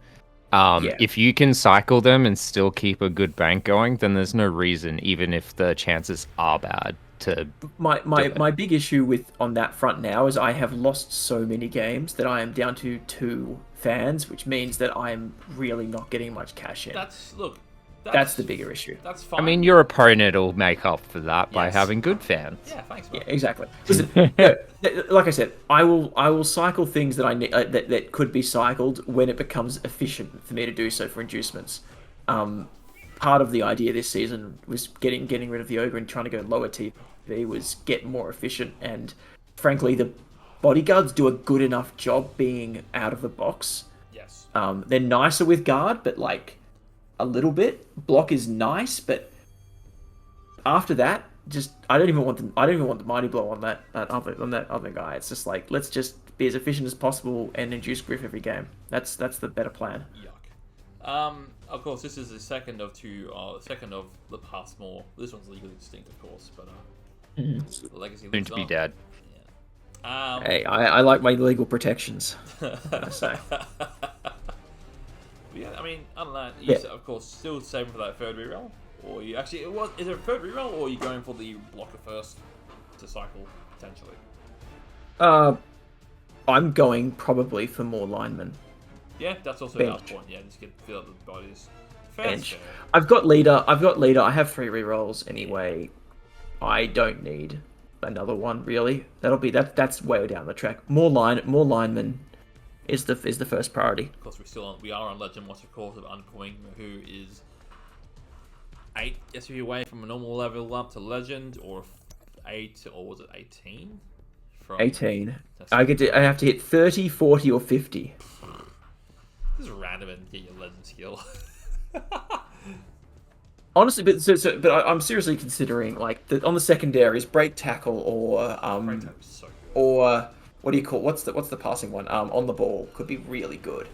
If you can cycle them and still keep a good bank going, then there's no reason, even if the chances are bad, to my big issue on that front now is I have lost so many games that I am down to 2 fans, which means that I'm really not getting much cash in. That's the bigger issue. That's fine. I mean, your opponent will make up for that by having good fans. Yeah, thanks, bro. Yeah, exactly. Listen, like I said, I will cycle things that I need that could be cycled when it becomes efficient for me to do so for inducements. Part of the idea this season was getting rid of the ogre and trying to go lower TV was get more efficient, and frankly, the bodyguards do a good enough job being out of the box. Yes. They're nicer with guard, but a little bit. Block is nice, but after that, just I don't even want the mighty blow on that other guy. It's just like, let's just be as efficient as possible and induce griff every game. That's the better plan. Yuck. Of course, this is the second of the past more. This one's legally distinct, of course, but the legacy Soon to be dead. Yeah. Hey, I like my legal protections. So. Yeah, I mean, other than that, of course, still saving for that 3rd reroll, or you actually is it a 3rd reroll, or are you going for the blocker first to cycle potentially? I'm going probably for more linemen. Yeah, that's also a valid point. Yeah, just fill up the bodies. Bench. I've got leader. I have 3 rerolls anyway. I don't need another one really. That's way down the track. More linemen. is the first priority. Of course, we are on Legend Watch, of course, of Uncoing, who is 8 SPP away from a normal level up to Legend, or 8, or was it 18? From 18. I have to hit 30, 40, or 50. Just random and get your Legend skill. Honestly, but I'm seriously considering like on the secondaries, break tackle or Break tackle is so good. or what do you call what's the passing one? On the ball could be really good.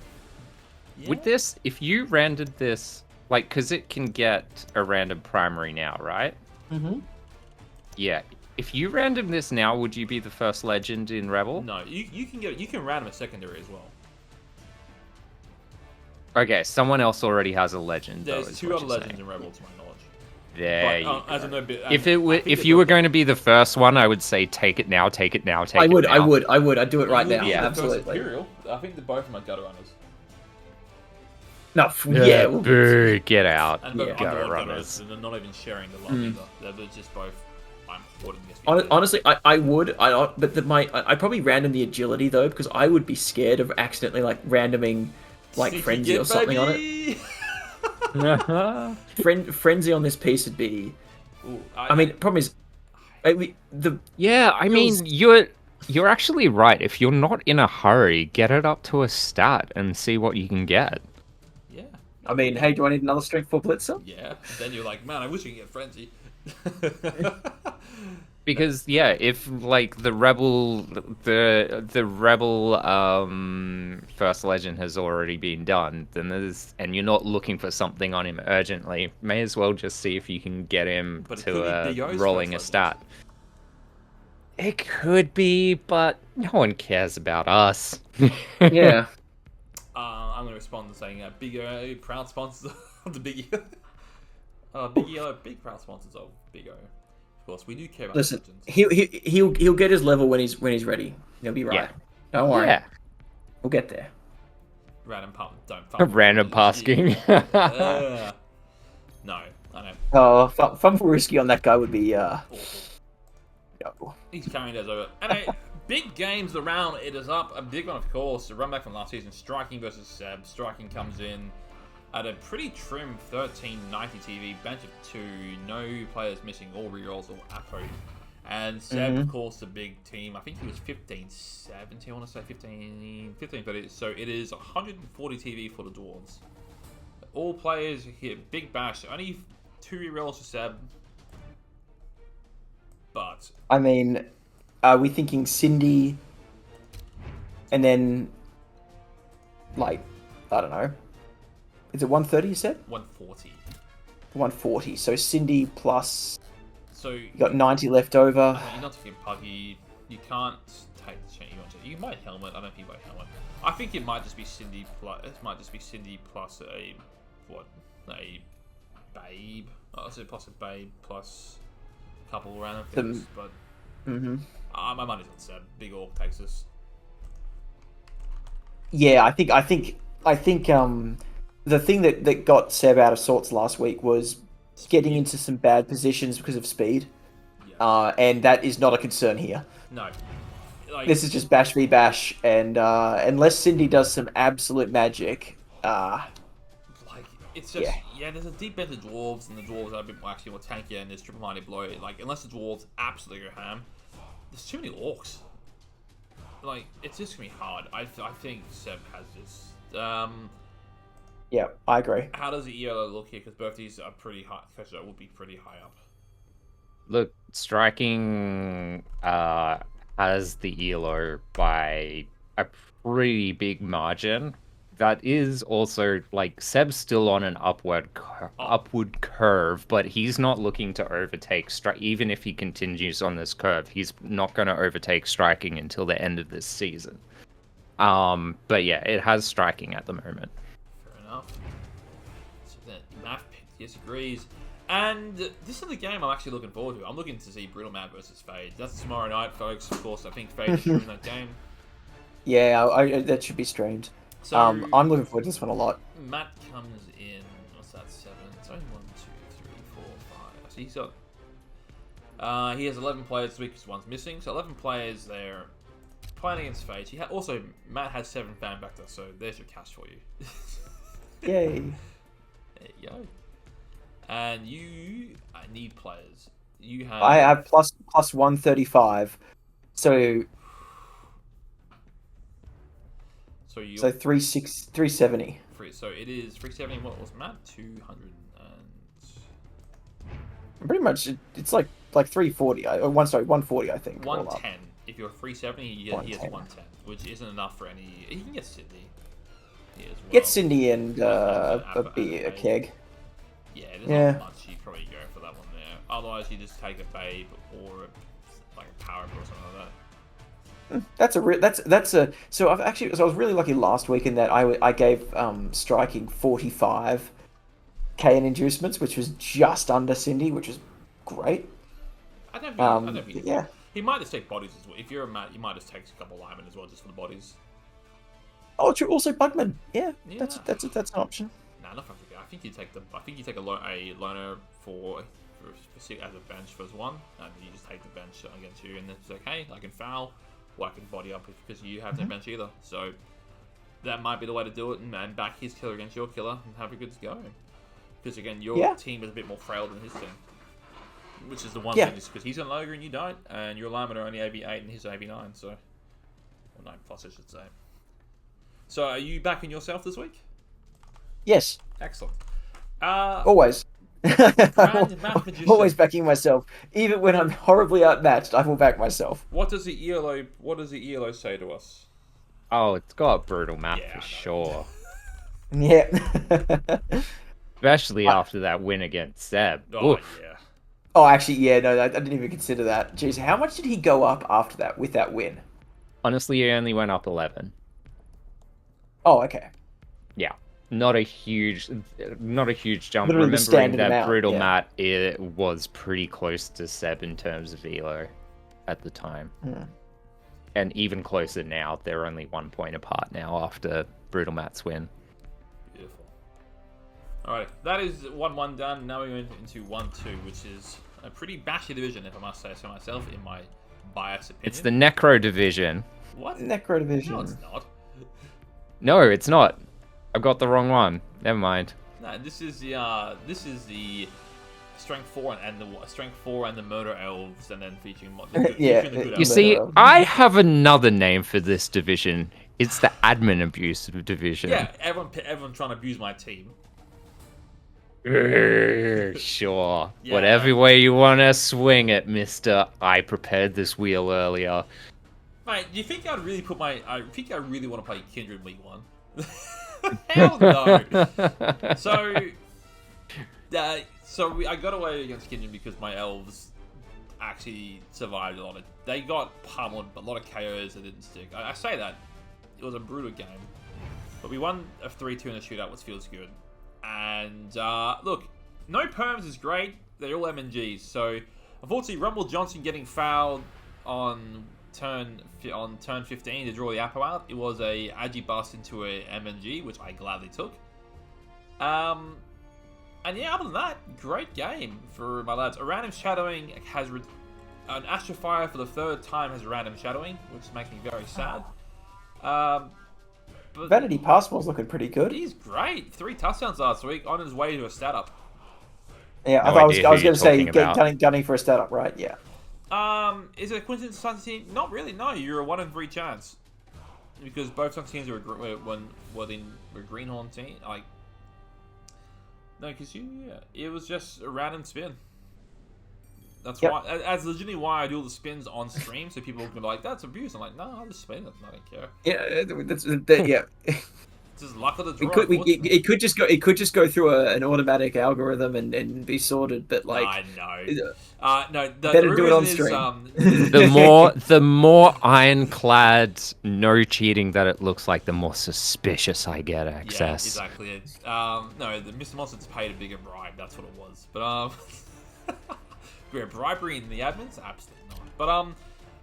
Yeah. With this, if you rendered this, like, because it can get a random primary now, right? Mm-hmm. Yeah. If you random this now, would you be the first legend in Rebel? No, you can random a secondary as well. Okay, someone else already has a legend. There's though, is 2 what other you're legends saying. in Rebel, to my knowledge. There you As go. a no bit, If you were going to be the first one, I would say take it now, take it now, take it now. I would. I'd do it right now. Yeah, Absolutely. Imperial. I think both of them are gutter runners. No, Yeah, boo, get out. And both Gutter gutter runners. and they're not even sharing the love either. They're just both. I'm hoarding this. Honestly, I would. I'd probably random the agility though, because I would be scared of accidentally like randoming like frenzy or something on it. Frenzy on this piece would be. Ooh, I mean, problem is, Yeah, I mean, you're actually right. If you're not in a hurry, get it up to a stat and see what you can get. Yeah. I mean, hey, do I need another strength 4 blitzer? Yeah. Then you're like, man, I wish I could get frenzy. Because yeah, if like the rebel first legend has already been done, then and you're not looking for something on him urgently, may as well just see if you can get him to rolling a stat. It could be, but no one cares about us. Yeah. I'm gonna respond to saying Big O proud sponsors of the Big O. Big O, big proud sponsors of Big O. Of course, we do care about Listen, legends. he'll get his level when he's ready. He'll be right. Yeah. Don't worry. Yeah. We'll get there. Random pump, don't Random pasking. No, I know. Oh, fun for risky on that guy would be Awful. no. He's carrying those over. And big games, the round it is up. A big one, of course. A run back from last season. Striking versus Seb. Striking comes in at a pretty trim 1390 TV. Bench of 2. No players missing. All rerolls or Apo. And Seb, of course, the big team. I think he was 15-70. I want to say 15-30. So it is 140 TV for the Dwarves. All players here. Big bash. Only 2 rerolls for Seb. But I mean, are we thinking Cindy, and then like I don't know. Is it 130? You said 140. 140. So Cindy plus. So You got 90 left over. you're not taking Puggy. You can't take the chance you want to. You might helmet. I don't think you might helmet. I think it might just be Cindy plus. It might just be Cindy plus a babe. Oh, so plus a babe plus a couple random things. But my money's on Seb. Big Orc takes this. Yeah, I think the thing that got Seb out of sorts last week was getting into some bad positions because of speed. Yeah. And that is not a concern here. No. Like, This is just bash v bash, and unless Cindy does some absolute magic, like it's just there's a deep bench of dwarves, and the dwarves are a bit more actually more tankier, and there's triple-minded blow. Like unless the dwarves absolutely go ham, there's too many orcs. Like it's just gonna be hard. I think Seb has this. yeah, I agree. How does the ELO look here? Because both these are pretty high. Because that would be pretty high up. Look, striking has the ELO by a pretty big margin. That is also, like, Seb's still on an upward curve, but he's not looking to overtake even if he continues on this curve. He's not going to overtake striking until the end of this season. But yeah, it has striking at the moment. Fair enough. So then Math disagrees. And this is the game I'm actually looking forward to. I'm looking to see Brutal Matt versus Fade. That's tomorrow night, folks. Of course, I think Fade is in that game. Yeah, that should be streamed. So, I'm looking forward to this one a lot. Matt comes in. What's that? 7. It's only 1, 2, 3, 4, 5. So he's got. He has 11 players this week because one's missing. So 11 players there. playing against Phage. Also, Matt has 7 fan back there, so there's your cash for you. Yay. There you go. And you need players. You have... I have plus 135. So you 370. So it is 370. What was Matt? 200 and... Pretty much, it's like 340. 140, I think. 110. If you're 370, he has 110, which isn't enough for any... He can get Sydney. As well. Get Cindy and a keg. Yeah, there's not much you probably go for that one there. Otherwise, you just take a Babe or like a Power or something like that. So I was really lucky last week in that I gave striking 45k in inducements, which was just under Cindy, which is great. I don't think yeah. He might just take bodies as well. If you're a Matt, you might just take a couple linemen as well, just for the bodies. Oh, true. Also, Bugman. Yeah. That's an option. Nah, not fucking. I think you take a loner for as a bench for one, and you just take the bench against you, and it's okay. I can foul, or I can body up because you have no bench either. So that might be the way to do it, and back his killer against your killer, and have a good go. Because again, your team is a bit more frail than his team, which is the one thing, is because he's an Loger and you don't, and your linemen are only AB8 and he's AB9, so... Or 9+, I should say. So, are you backing yourself this week? Yes. Excellent. Always. Always backing myself. Even when I'm horribly outmatched, I will back myself. What does the ELO say to us? Oh, it's got brutal map for sure. Yeah. Especially after that win against Seb. Oh, Oof. yeah. Oh, actually, yeah, no, I didn't even consider that. Jeez, how much did he go up after that with that win? Honestly, he only went up 11. Oh, okay. Yeah, not a huge jump. Literally Remembering that brutal Matt, it was pretty close to Seb in terms of elo at the time, and even closer now. They're only 1 point apart now after brutal Matt's win. Beautiful. All right, that is 1-1 done. Now we're going into 1-2, which is a pretty bashy division, if I must say so myself, in my biased opinion. It's the Necro division. What? Necro division. No, it's not. No, it's not. I've got the wrong one. Never mind. No, this is the Strength 4 and the Murder Elves, and then featuring the good You see, I have another name for this division. It's the admin abuse division. Yeah, everyone trying to abuse my team. Sure. Yeah. Whatever way you want to swing it, mister. I prepared this wheel earlier. Mate, do you think I'd really I think I really want to play Kindred Week 1? Hell no! I got away against Kindred because my elves actually survived a lot. They got pummeled, but a lot of KOs that didn't stick. I say that. It was a brutal game. But we won a 3-2 in the shootout, which feels good. And, look, no perms is great. They're all MNGs. So, unfortunately, Rumble Johnson getting fouled on turn 15 to draw the Apo out. It was a Agi bust into a MNG, which I gladly took. And yeah, other than that, great game for my lads. A random shadowing has an Astrofire for the 3rd time has random shadowing, which makes me very sad. But Vanity Passmore's looking pretty good. He's great. 3 touchdowns last week on his way to a stat up. Yeah, I was going to say gunning for a stat up, right? Yeah. Is it a coincidence Sun's team? Not really. No, you're a 1 in 3 chance because both Sun's teams were Greenhorn team. Like, no, because it was just a random spin. That's why. That's legitimately why I do all the spins on stream, so people can be like, "That's abuse." I'm like, "No, I'll just spin it. I don't care." Yeah, It's just luck of the draw. It could just go through an automatic algorithm and be sorted, but like I know. No, better do it on stream. The more ironclad, no cheating that it looks like, the more suspicious I get access. Yeah, exactly. No, the Mr. Monster's paid a bigger bribe. That's what it was. But bribery in the admins, absolutely not. But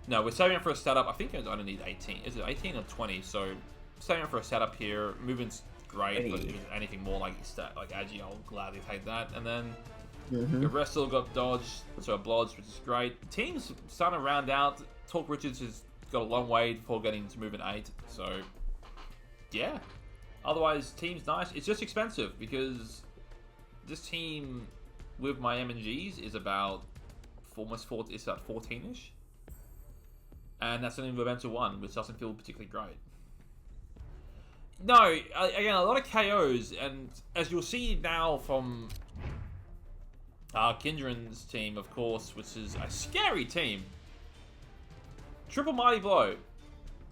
no, we're saving up for a setup. I think I only need 18. Is it 18 or 20? So saving up for a setup here. Movement's great, but if there's anything more like Agi, I'll gladly take that. And then the wrestle got dodged, so a blodge, which is great. Teams starting to round out. Talk Richards is got a long way before getting to movement 8. So, yeah. Otherwise, team's nice. It's just expensive because this team with my M&Gs is about almost 40. It's about 14ish, and that's only Momentum 1, which doesn't feel particularly great. No, again, a lot of KOs, and as you'll see now from Kindren's team, of course, which is a scary team. Triple Mighty Blow.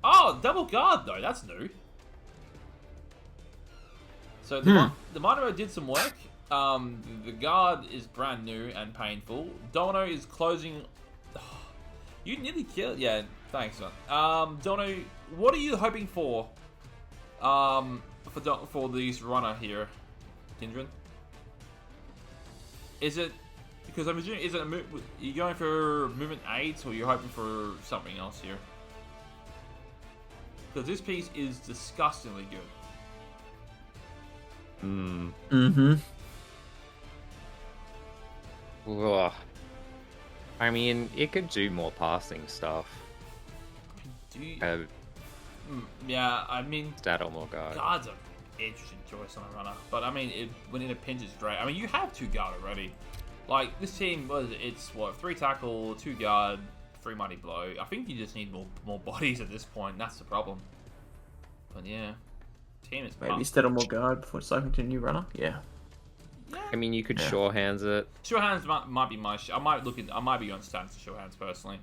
Oh, double guard though. That's new. So the Mono did some work. The guard is brand new and painful. Domino is closing. You nearly killed. Yeah, thanks, man. Domino, what are you hoping for? For this runner here, Kindred? Is it because I'm assuming is it are you going for movement 8 or you're hoping for something else here? Because this piece is disgustingly good. Ugh. I mean, it could do more passing stuff. Yeah, I mean, Stat or more guard. Guard's an interesting choice on a runner, but I mean, when in a pinch, it's great. I mean, you have 2 guard already. Like this team it's what 3 tackle, 2 guard, 3 mighty blow. I think you just need more bodies at this point. That's the problem. But yeah, team is maybe Stat or more guard before cycling to a new runner. Yeah. I mean, you could sure hands it. Sure hands might be my. I might be going stats to sure hands personally.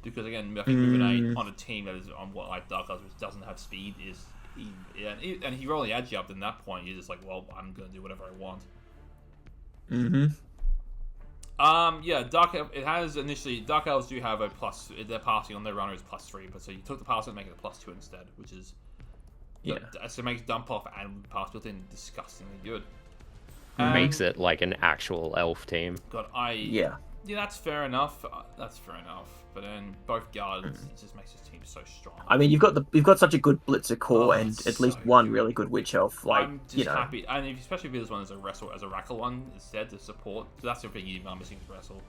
Because again, I think moving 8 on a team that is on what like Dark Eyes, which doesn't have speed, is and he really adds you up. At that point, you're just like, well, I'm gonna do whatever I want. Yeah, it has initially. Dark Elves do have a plus. Their passing on their runner is +3, but so you took the pass and make it a +2 instead, which is so it makes dump off and pass built in disgustingly good. Makes it like an actual elf team. God, yeah, that's fair enough. That's fair enough. But then both guards, it just makes this team so strong. I mean, you've got such a good blitzer core and at least one really good witch elf. Like, I'm just happy, and especially if this one is a Rackle one instead to support. So that's the thing you're missing is wrestle.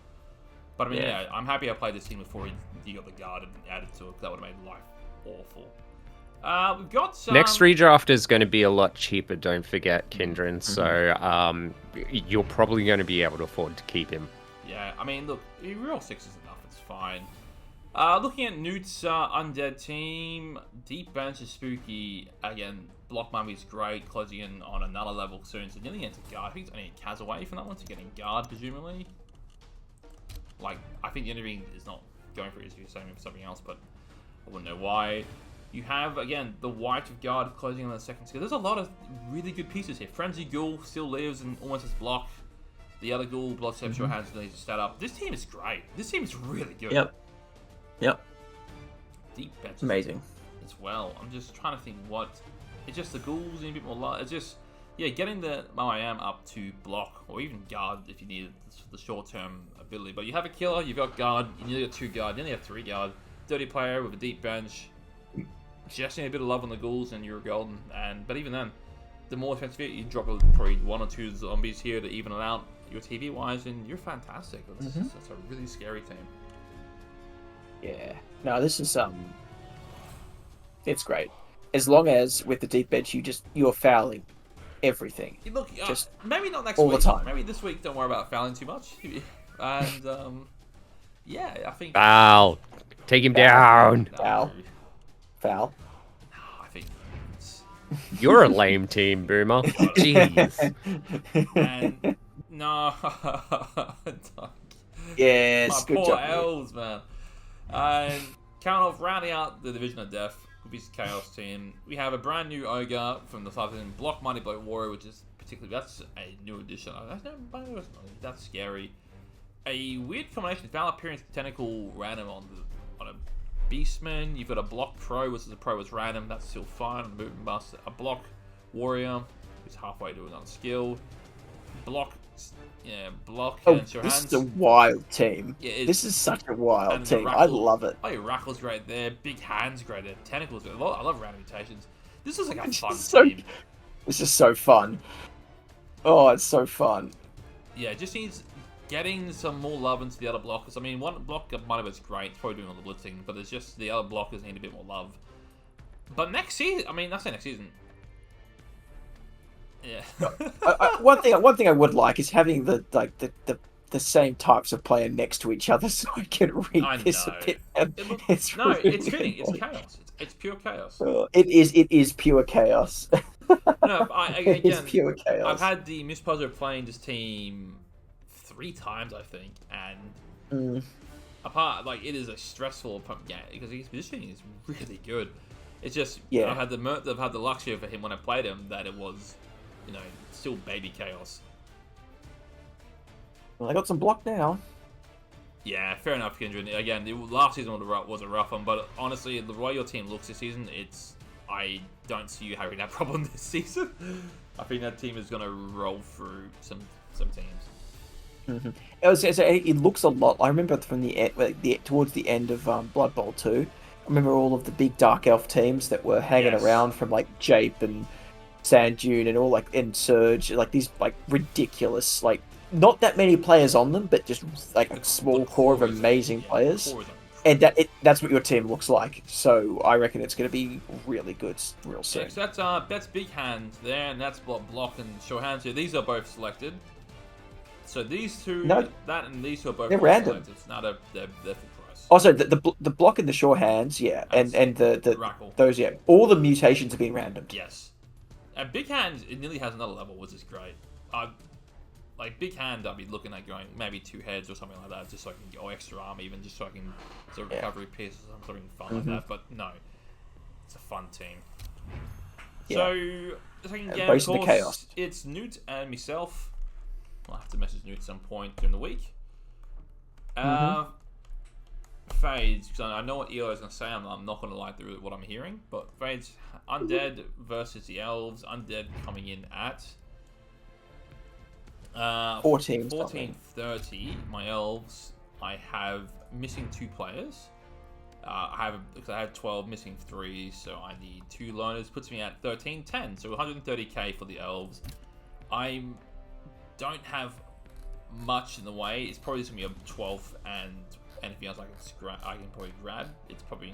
But I mean, yeah, I'm happy I played this team before you got the guard and added to it. That would have made life awful. We've got some... Next redraft is going to be a lot cheaper. Don't forget, Kindred. So you're probably going to be able to afford to keep him. Yeah, I mean, look, real 6 is enough. It's fine. Looking at Newt's undead team, deep bench is spooky. Again, block mummy is great, closing in on another level soon. So nearly into guard. I think it's only a Kaz away from that one to getting guard, presumably. Like, I think the only thing is not going for it is you're saying for something else, but I wouldn't know why. You have, again, the white of guard closing on the second skill. There's a lot of really good pieces here. Frenzy Ghoul still lives and almost has block. The other Ghoul, Blood Scepter has needs to stat up. This team is great. This team is really good. Yep. Deep bench. Amazing. As well. I'm just trying to think what... It's just the Ghouls in a bit more light. It's just... Yeah, getting the MIM up to block, or even guard if you need the short-term ability. But you have a killer, you've got guard, you nearly got 2 guard, you nearly have 3 guard. Dirty player with a deep bench. Just need a bit of love on the Ghouls and you're golden. But even then, the more expensive you drop probably 1 or 2 zombies here to even it out your TV-wise, and you're fantastic. That's a really scary team. Yeah. No, this is it's great. As long as with the deep bench you're fouling everything. Look, just maybe not next all week. The time. Maybe this week. Don't worry about fouling too much. And yeah, I think foul. Take him down. Foul. No, I think you're a lame team, Boomer. Jeez. And no. Yes. My good poor job, elves, man. And count off rounding out the Division of Death with this Chaos team. We have a brand new Ogre from the Southern Block Mighty Blow Warrior, which is that's a new addition. That's scary. A weird combination: Valor Appearance, Tentacle, random on a Beastman. You've got a Block Pro, which is a Pro is random. That's still fine. On the Movement Bust, a Block Warrior, who's halfway to another skill. Block. Yeah, block and your this hands. is a wild team. Yeah, this is such a wild team. I love it. Oh, your Rackle's great there. Big hands great there. Tentacles great. I love random mutations. This is like a fun team. This is so fun. Oh, it's so fun. Yeah, it just needs getting some more love into the other blockers. I mean, one block might have been great. It's probably doing all the blitzing, but it's just the other blockers need a bit more love. But next season, I mean, I say next season. Yeah. One thing I would like is having the same types of player next to each other, so I can read this a bit. It's fitting. It's chaos. It's pure chaos. It is pure chaos. No, again, it's pure chaos. I've had the mispleasure of playing this team 3 times, I think, and apart, like, it is a stressful game because his positioning is really good. It's just I've had the luxury for him when I played him that it was, still baby chaos. Well, I got some block now. Yeah, fair enough, Kindred. Again, last season was a rough one, but honestly, the way your team looks this season, I don't see you having that problem this season. I think that team is going to roll through some teams. It looks a lot. I remember from towards the end of Blood Bowl 2, I remember all of the big Dark Elf teams that were hanging around from like Jape and Sand Dune and all and Surge, like these like ridiculous, like not that many players on them, but just like a small core of amazing players. And that's what your team looks like. So I reckon it's going to be really good real soon. Yeah, so that's Big Hand there, and that's Block and Short Hand here. These are both selected. So these two, that and these two are both random. Selected. No, they're for price. Also, the block and the Short Hands, and the Rackle. Those, all the mutations have been random. Yes. And Big Hand, it nearly has another level, which is great. Like Big Hand, I'll be looking at going maybe 2 heads or something like that, just so I can go extra arm, even just so I can sort of recovery piece or something fun like that. But no, it's a fun team. Yeah. So the second game, of course, chaos. It's Newt and myself. I'll have to message Newt at some point during the week. Fades, because I know what Elo is going to say. I'm not going to lie through what I'm hearing, but Fades, Undead versus the Elves. Undead coming in at 14:30. My Elves, I have missing 2 players. Because I have 12, missing 3, so I need 2 loners. Puts me at 13:10, so 130k for the Elves. I don't have much in the way. It's probably just gonna be a 12 and anything else I can probably grab. It's probably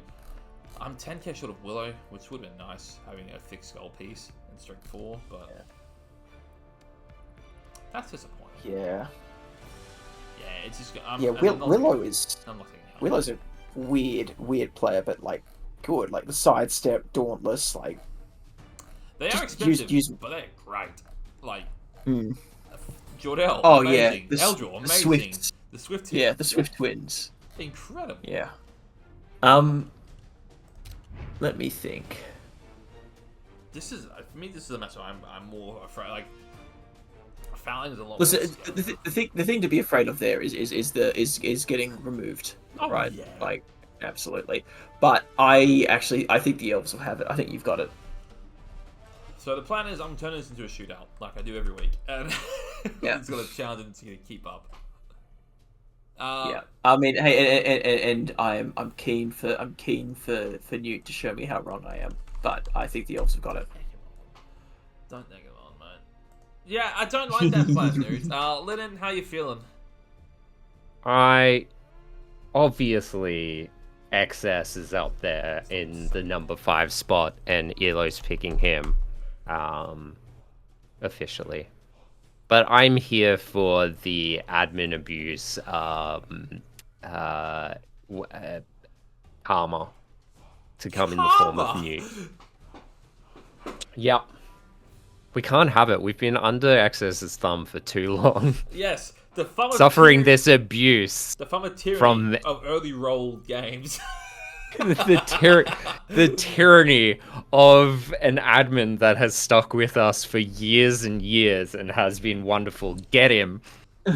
I'm 10k short of Willow, which would have been nice having a thick skull piece in strength 4, but that's disappointing. Yeah, it's just Willow's a weird player, but like good. Like the sidestep, dauntless, like they are expensive, but they're great. Like Jordell, amazing. Eldril, amazing. The Swift twins. Yeah, the Swift twins. Incredible. Yeah. Let me think. This is for me. This is a match I'm more afraid. Like fouling is a lot. Listen, the thing to be afraid of there is getting removed. Right? Yeah. Like absolutely. But I think the Elves will have it. I think you've got it. So the plan is I'm turning this into a shootout, like I do every week, and it's got a challenge to keep up. I mean, hey, and I'm keen for Newt to show me how wrong I am, but I think the Elves have got it. Don't take it on, man. Yeah, I don't like that plan, Newt. Lennon, how you feeling? Obviously, XS is out there in the number 5 spot, and Elo's picking him. Officially, but I'm here for the admin abuse karma to come in the form of Newt. Yep, we can't have it. We've been under XS's thumb for too long. Yes, suffering this abuse from of early roll games. the tyranny of an admin that has stuck with us for years and years and has been wonderful. Get him. How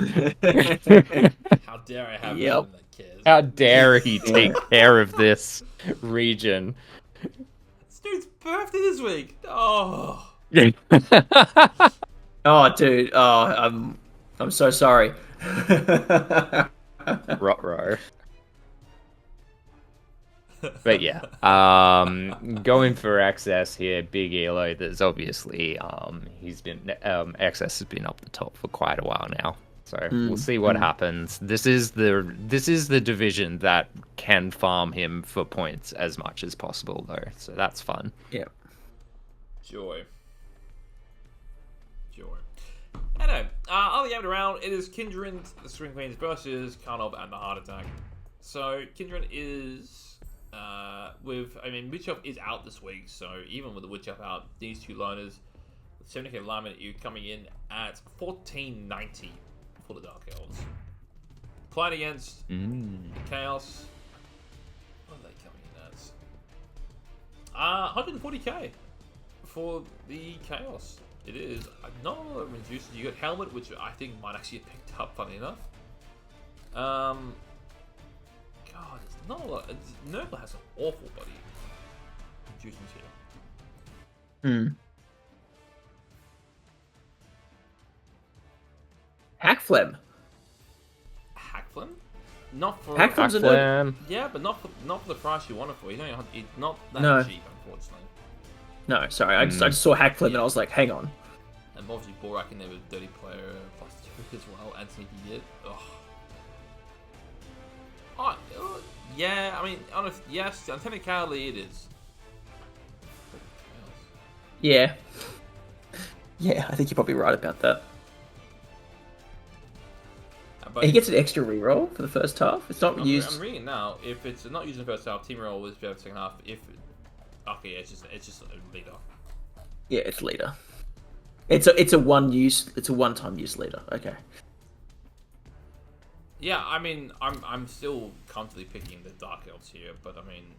dare I have him that cares? How dare he take care of this region? It's dude's birthday this week. Oh. Oh, dude. Oh, I'm so sorry. Ruh-roh. But yeah, going for XS here, Big Elo. There's obviously he's been XS has been up the top for quite a while now. So we'll see what happens. This is the division that can farm him for points as much as possible, though. So that's fun. Yeah. Joy. Anyway, other game around, it is Kindred, the Swing Queens versus Karnov and the Heart Attack. So Kindred is Witchoff is out this week, so even with the Witchoff out, these two loners, 70k alignment, you're coming in at 1490 for the Dark Elves. Playing against Chaos. What are they coming in as? 140k for the Chaos. It is not a lot of reduced. You got Helmet, which I think might actually get picked up, funny enough. God, it's not a lot. Nurgle has some awful bloody reductions here. Hackflem. Hackflem? Not for Hackflem's a nerd. Yeah, but not for the price you want it for. He's not that cheap, unfortunately. No, sorry. I just saw Hackflem and I was like, hang on. And obviously Borak in there with dirty player plus 2 as well, and sneaky hit. Yeah, I mean, yes, and technically it is. Yeah. Yeah, I think you're probably right about that. But he gets an extra reroll for the first half. It's not used. I'm reading now. If it's not used in the first half, team roll is better for the second half. Okay, yeah, it's just a leader. Yeah, it's leader. It's a one-time use leader. Okay. Yeah, I mean, I'm still comfortably picking the Dark Elves here, but I mean,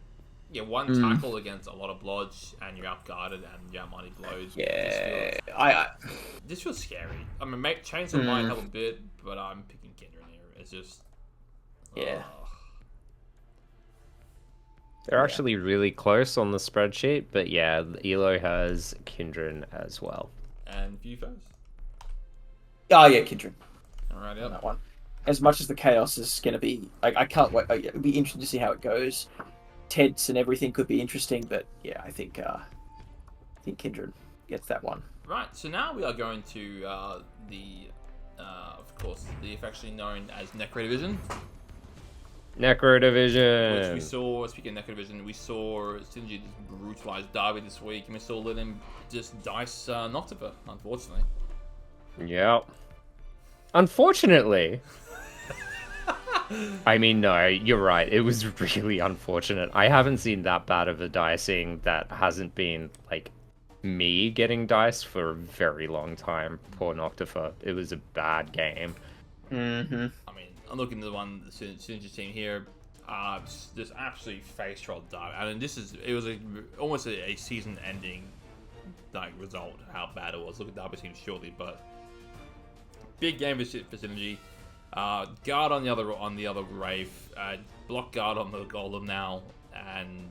yeah, one tackle against a lot of blodge, and you're outguarded, and you're money blows. Yeah, this feels scary. I mean, Chainsaw might help a bit, but I'm picking Kendra here. It's just They're actually really close on the spreadsheet, but yeah, Elo has Kindred as well. And Viewfos? Oh yeah, Kindred. Alright, yep. That one. As much as the chaos is going to be, I can't wait. It'll be interesting to see how it goes. Teds and everything could be interesting, but yeah, I think Kindred gets that one. Right. So now we are going to of course, the affectionately known as Necro Division. Necro Division. Which we saw, speaking of Necro Division, we saw Synergy just brutalize Darby this week, and we saw Linen just dice Noctifer, unfortunately. Yep. Unfortunately. I mean, no, you're right. It was really unfortunate. I haven't seen that bad of a dicing that hasn't been, like, me getting dice for a very long time. Poor Noctifer. It was a bad game. I mean, I'm looking at the Synergy team here. Just absolutely face rolled Darby. I mean, it was almost a season-ending result. How bad it was. Look at Darby's team shortly, but big game for Synergy. Guard on the other Grave, block guard on the Golem now, and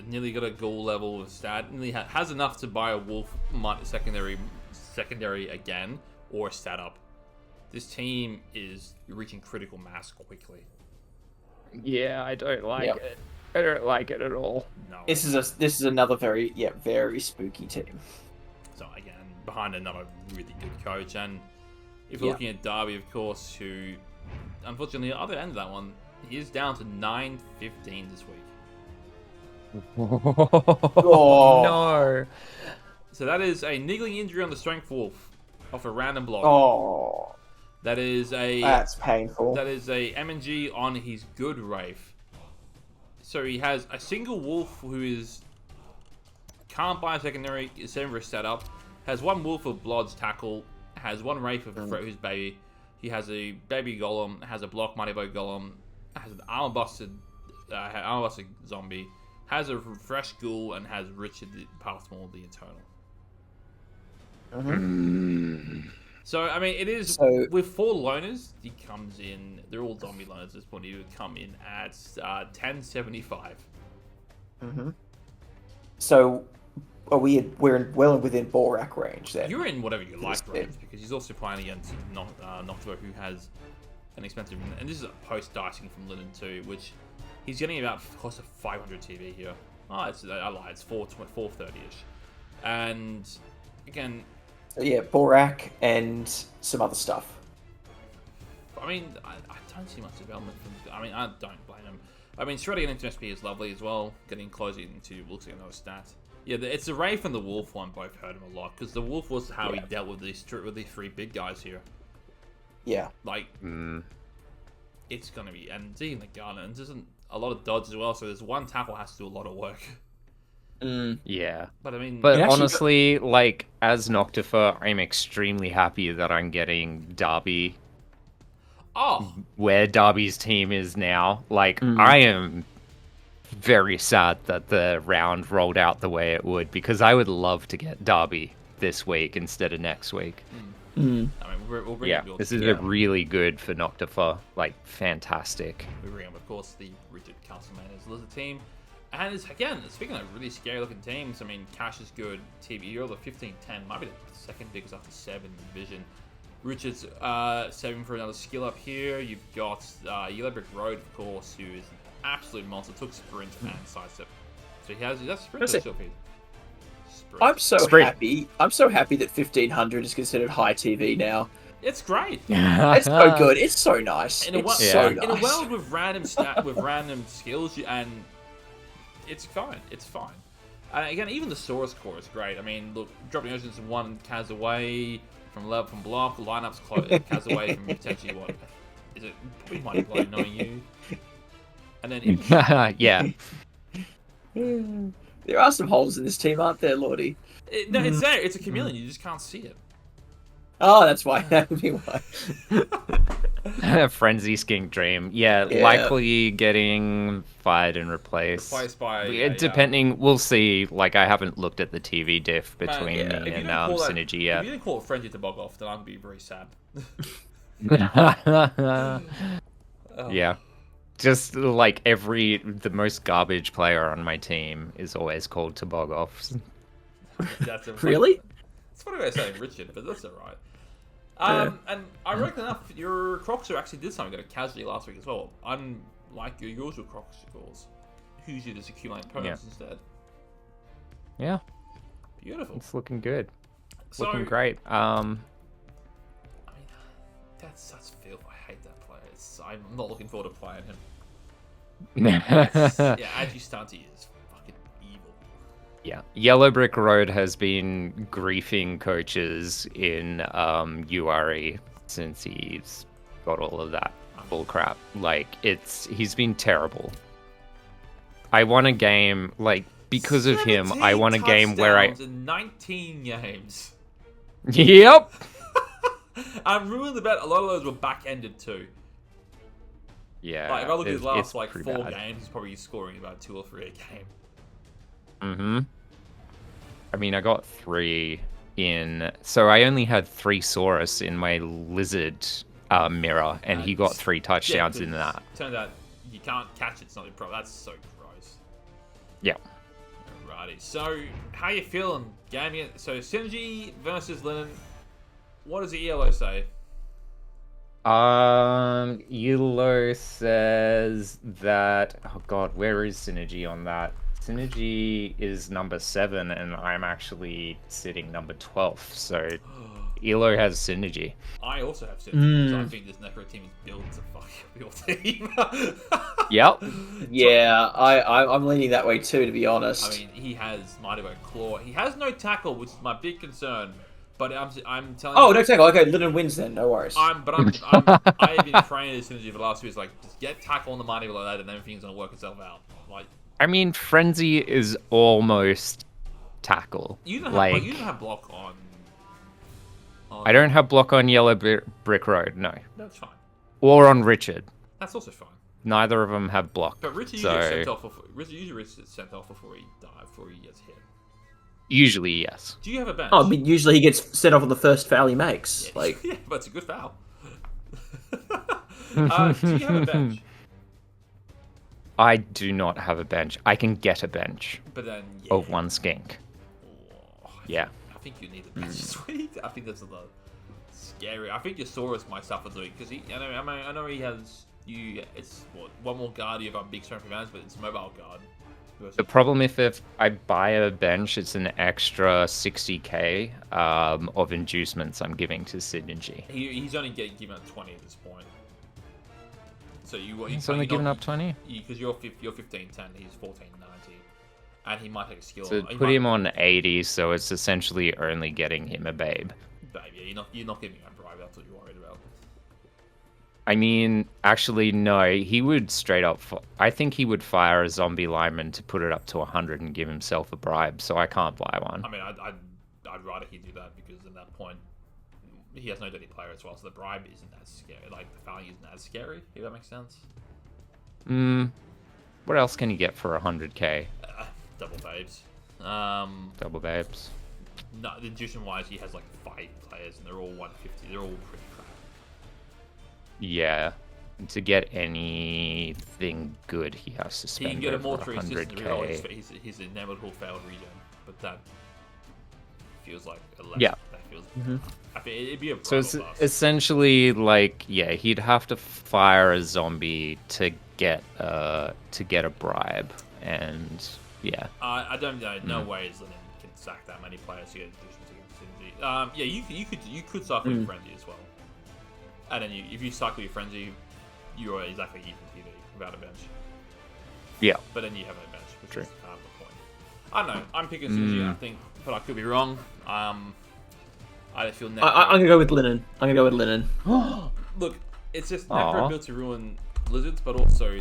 nearly got a Ghoul level of stat. Nearly has enough to buy a Wolf secondary again, or a stat up. This team is reaching critical mass quickly. Yeah, I don't like it. I don't like it at all. No. This is another very spooky team. So again, behind another really good coach, and if we're looking at Darby, of course, who, unfortunately, the other end of that one, he is down to 915 this week. Oh, no. So that is a niggling injury on the Strength Wolf off a random block. Oh. That's painful. That is a MNG on his good Wraith. So he has a single Wolf who can't buy a secondary, is set for a setup, has one Wolf of Blod's tackle, has one Wraith of whose baby. He has a baby Golem, has a block Mighty Bow Golem, has an armor busted zombie, has a fresh Ghoul, and has Richard the Pathmore the Eternal. So I mean, it is with 4 loners. He comes in. They're all zombie loners at this point. He would come in at 1075. So we're well within Borak range then. You're in whatever you like range, because he's also playing against Noctifer, who has an expensive, and this is a post dicing from Linen too, which he's getting about close to 500 TV here. I lied, it's 430ish, and again. So yeah, Borak and some other stuff. I mean, I don't see much development from. I mean, I don't blame him. I mean, shredding into SP is lovely as well. Getting closer into looks like another stat. Yeah, it's the Wraith and the Wolf one both hurt him a lot because the Wolf was how he dealt with these three big guys here. Yeah. Like, it's gonna be, and seeing the gun, and there's a lot of dodge as well. So there's one tackle has to do a lot of work. Yeah. But I mean, honestly, like as Noctifer, I'm extremely happy that I'm getting Derby. Where Derby's team is now. Like, I am very sad that the round rolled out the way it would, because I would love to get Derby this week instead of next week. I mean, we'll bring this is really good for Noctifer. Like, fantastic. We bring up, of course, the Richard Castleman as Lizard team. And it's, again, speaking of really scary looking teams, I mean, Cash is good. TV, you're the 15-10, might be the second biggest after 7 in the division. Richard's 7 for another skill up here. You've got Yellow Brick Road, of course, who is an absolute monster. Took sprint and sidestep. So he has that's sprint or speed. I'm so happy. I'm so happy that 1500 is considered high TV now. It's great. It's so good. It's so nice. In a world with random skills, and it's fine. It's fine. Again, even the Saurus core is great. I mean, look, dropping Oceans in 1 Kaz away from level from block, lineups close. Kaz away from potentially what is it? Probably might be knowing you. And then yeah. There are some holes in this team, aren't there, Lordy? No, it's there. It's a chameleon. You just can't see it. Oh, that's why. That would be why. Frenzy Skink Dream. Yeah, likely getting fired and replaced. Replaced by... depending, we'll see. Like, I haven't looked at the TV diff between me and Synergy yet. If you didn't call it Frenzy to bog off, then I'm going to be very sad. Yeah. Just, like, the most garbage player on my team is always called to bog off. Really? It's funny way of saying Richard, but that's alright. And ironically enough, your Croxer actually did something, got a casualty last week as well. Unlike your usual Croxer calls, who usually just accumulate perms instead. Yeah. Beautiful. It's looking good. Looking great. I mean, that's such filth. I hate that player. I'm not looking forward to playing him. Agi Stunty is fucking evil. Yeah, Yellow Brick Road has been griefing coaches in URE since he's got all of that bullcrap. Like, he's been terrible. I won a game, like, because of him, I won a game where in 19 games. Yep! I'm ruined about a lot of those were back-ended too. Yeah. Like, if I look at his last, like, 4 games, he's probably scoring about 2 or 3 a game. Mm-hmm. I mean, I got 3 in... So I only had 3 Saurus in my Lizard mirror, and he got 3 touchdowns in that. Turns out you can't catch it, it's not your problem. That's so gross. Yeah. Alrighty. So, how you feeling? Game? So, Synergy versus Linen. What does the ELO say? ELO says that... Oh god, where is Synergy on that? Synergy is number 7, and I'm actually sitting number 12, so ELO has Synergy. I also have Synergy, so I think this Necro team is built to fuck your team. Yep. Yeah, I'm leaning that way too, to be honest. I mean, he has Mighty Bow Claw. He has no tackle, which is my big concern. But I'm telling you... Oh, no tackle. Okay, Linen wins then. No worries. I have been training this Synergy for the last 2 years. Like, just get tackle on the Mighty below that, and everything's going to work itself out. Like... I mean, Frenzy is almost tackle. You don't have block on... I don't have block on Yellow Brick Road, no. That's fine. Or on Richard. That's also fine. Neither of them have block. But Richard usually gets sent off before he gets hit. Usually, yes. Do you have a bench? Oh, I mean, usually he gets sent off on the first foul he makes. Yeah, like, yeah, but it's a good foul. Do you have a bench? I do not have a bench. I can get a bench. But then, of 1 skink. Oh, yeah. I think you need a bench this week. I think that's a lot scary. I think your Saurus might suffer this week because I know he has it's what 1 more guard. You have a big strength advantage, but it's a mobile guard. The problem if I buy a bench, it's an extra 60k of inducements I'm giving to Synergy. He's only given 20 at this point. So you He's only giving up 20. Because you're 15-10, he's 14-90, and he might take a skill. So put him on 80, so it's essentially only getting him a babe. Babe, yeah, you're not giving him a bribe. That's what you're worried about. I mean, actually, no. He would straight up. I think he would fire a zombie lineman to put it up to 100 and give himself a bribe. So I can't buy one. I mean, I'd rather he do that because at that point he has no dirty player as well. So the bribe isn't as scary. Like the value isn't as scary. If that makes sense. What else can you get for 100k? Double babes. Double babes. No, the addition wise, he has like 5 players and they're all 150. They're all pretty crap. Yeah. To get anything good, he has to spend He can get a more 100k. His inevitable failed regen, but that feels like a less. Yeah. That feels. I think it'd be a. So it's essentially like, yeah, he'd have to fire a zombie to get a bribe, and yeah. I don't know. No ways Lennon can sack that many players to get addition to Synergy. Yeah, you could cycle your frenzy as well, and then if you cycle your frenzy, you are exactly even TV without a bench. Yeah. But then you have a bench, which True. is kind of the point. I don't know. I'm picking Synergy, I think, but I could be wrong. I feel Necro. I'm gonna go with Linen. Look, it's just Necro built to ruin lizards, but also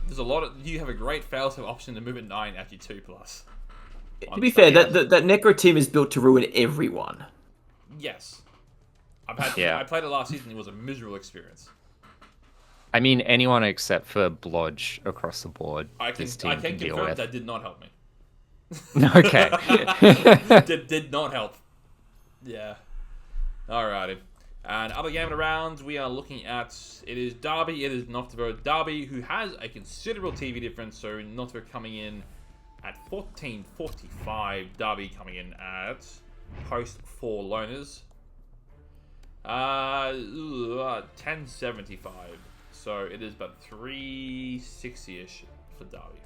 there's a lot of. You have a great fail-safe option to move at 9 after 2+. To be fair, that Necro team is built to ruin everyone. Yes. I played it last season. It was a miserable experience. I mean, anyone except for Blodge across the board. I can deal confirm with. that did not help me. Okay. did not help. Yeah. Alrighty. And other game of the round, we are looking at, it is Derby, it is Noctivo. Derby, who has a considerable TV difference, so Noctivo coming in at 1445, Derby coming in at post 4 loners. 1075. So it is about 360-ish for Derby.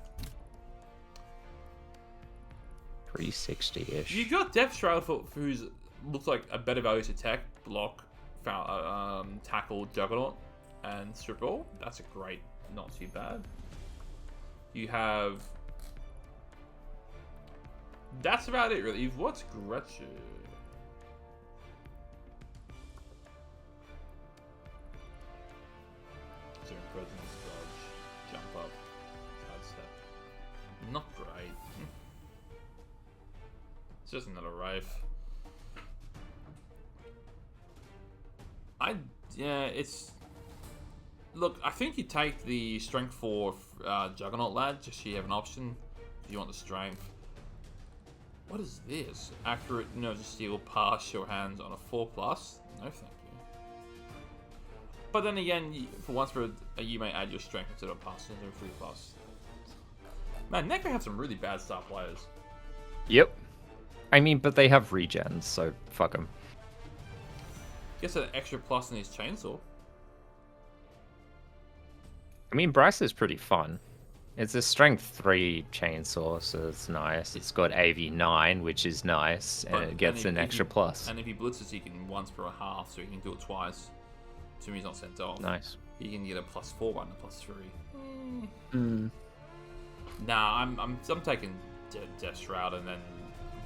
360-ish. You got Death Shroud for who's looks like a better value to tech, block, tackle, Juggernaut, and Strip Ball. That's a great, not too bad. You have. That's about it, really. What's Gretchen? Presence, dodge, jump up, sidestep. Not great. It's just another Rife. It's. Look, I think you take the strength for Juggernaut lad, just so you have an option if you want the strength. What is this? Accurate, just steal, pass your hands on a 4+. No, thank you. But then again, for once, you may add your strength instead of pass into a 3+. Man, Necro have some really bad star players. Yep. I mean, but they have regens, so fuck them. Guess an extra plus in his chainsaw. I mean, Bryce is pretty fun. It's a strength 3 chainsaw, so it's nice. It's got AV9, which is nice, and it gets an extra plus. And if he blitzes, he can once per a half, so he can do it twice. So he's not sent off. Nice. He can get a +4 one, a +3. Nah, I'm taking Death Shroud and then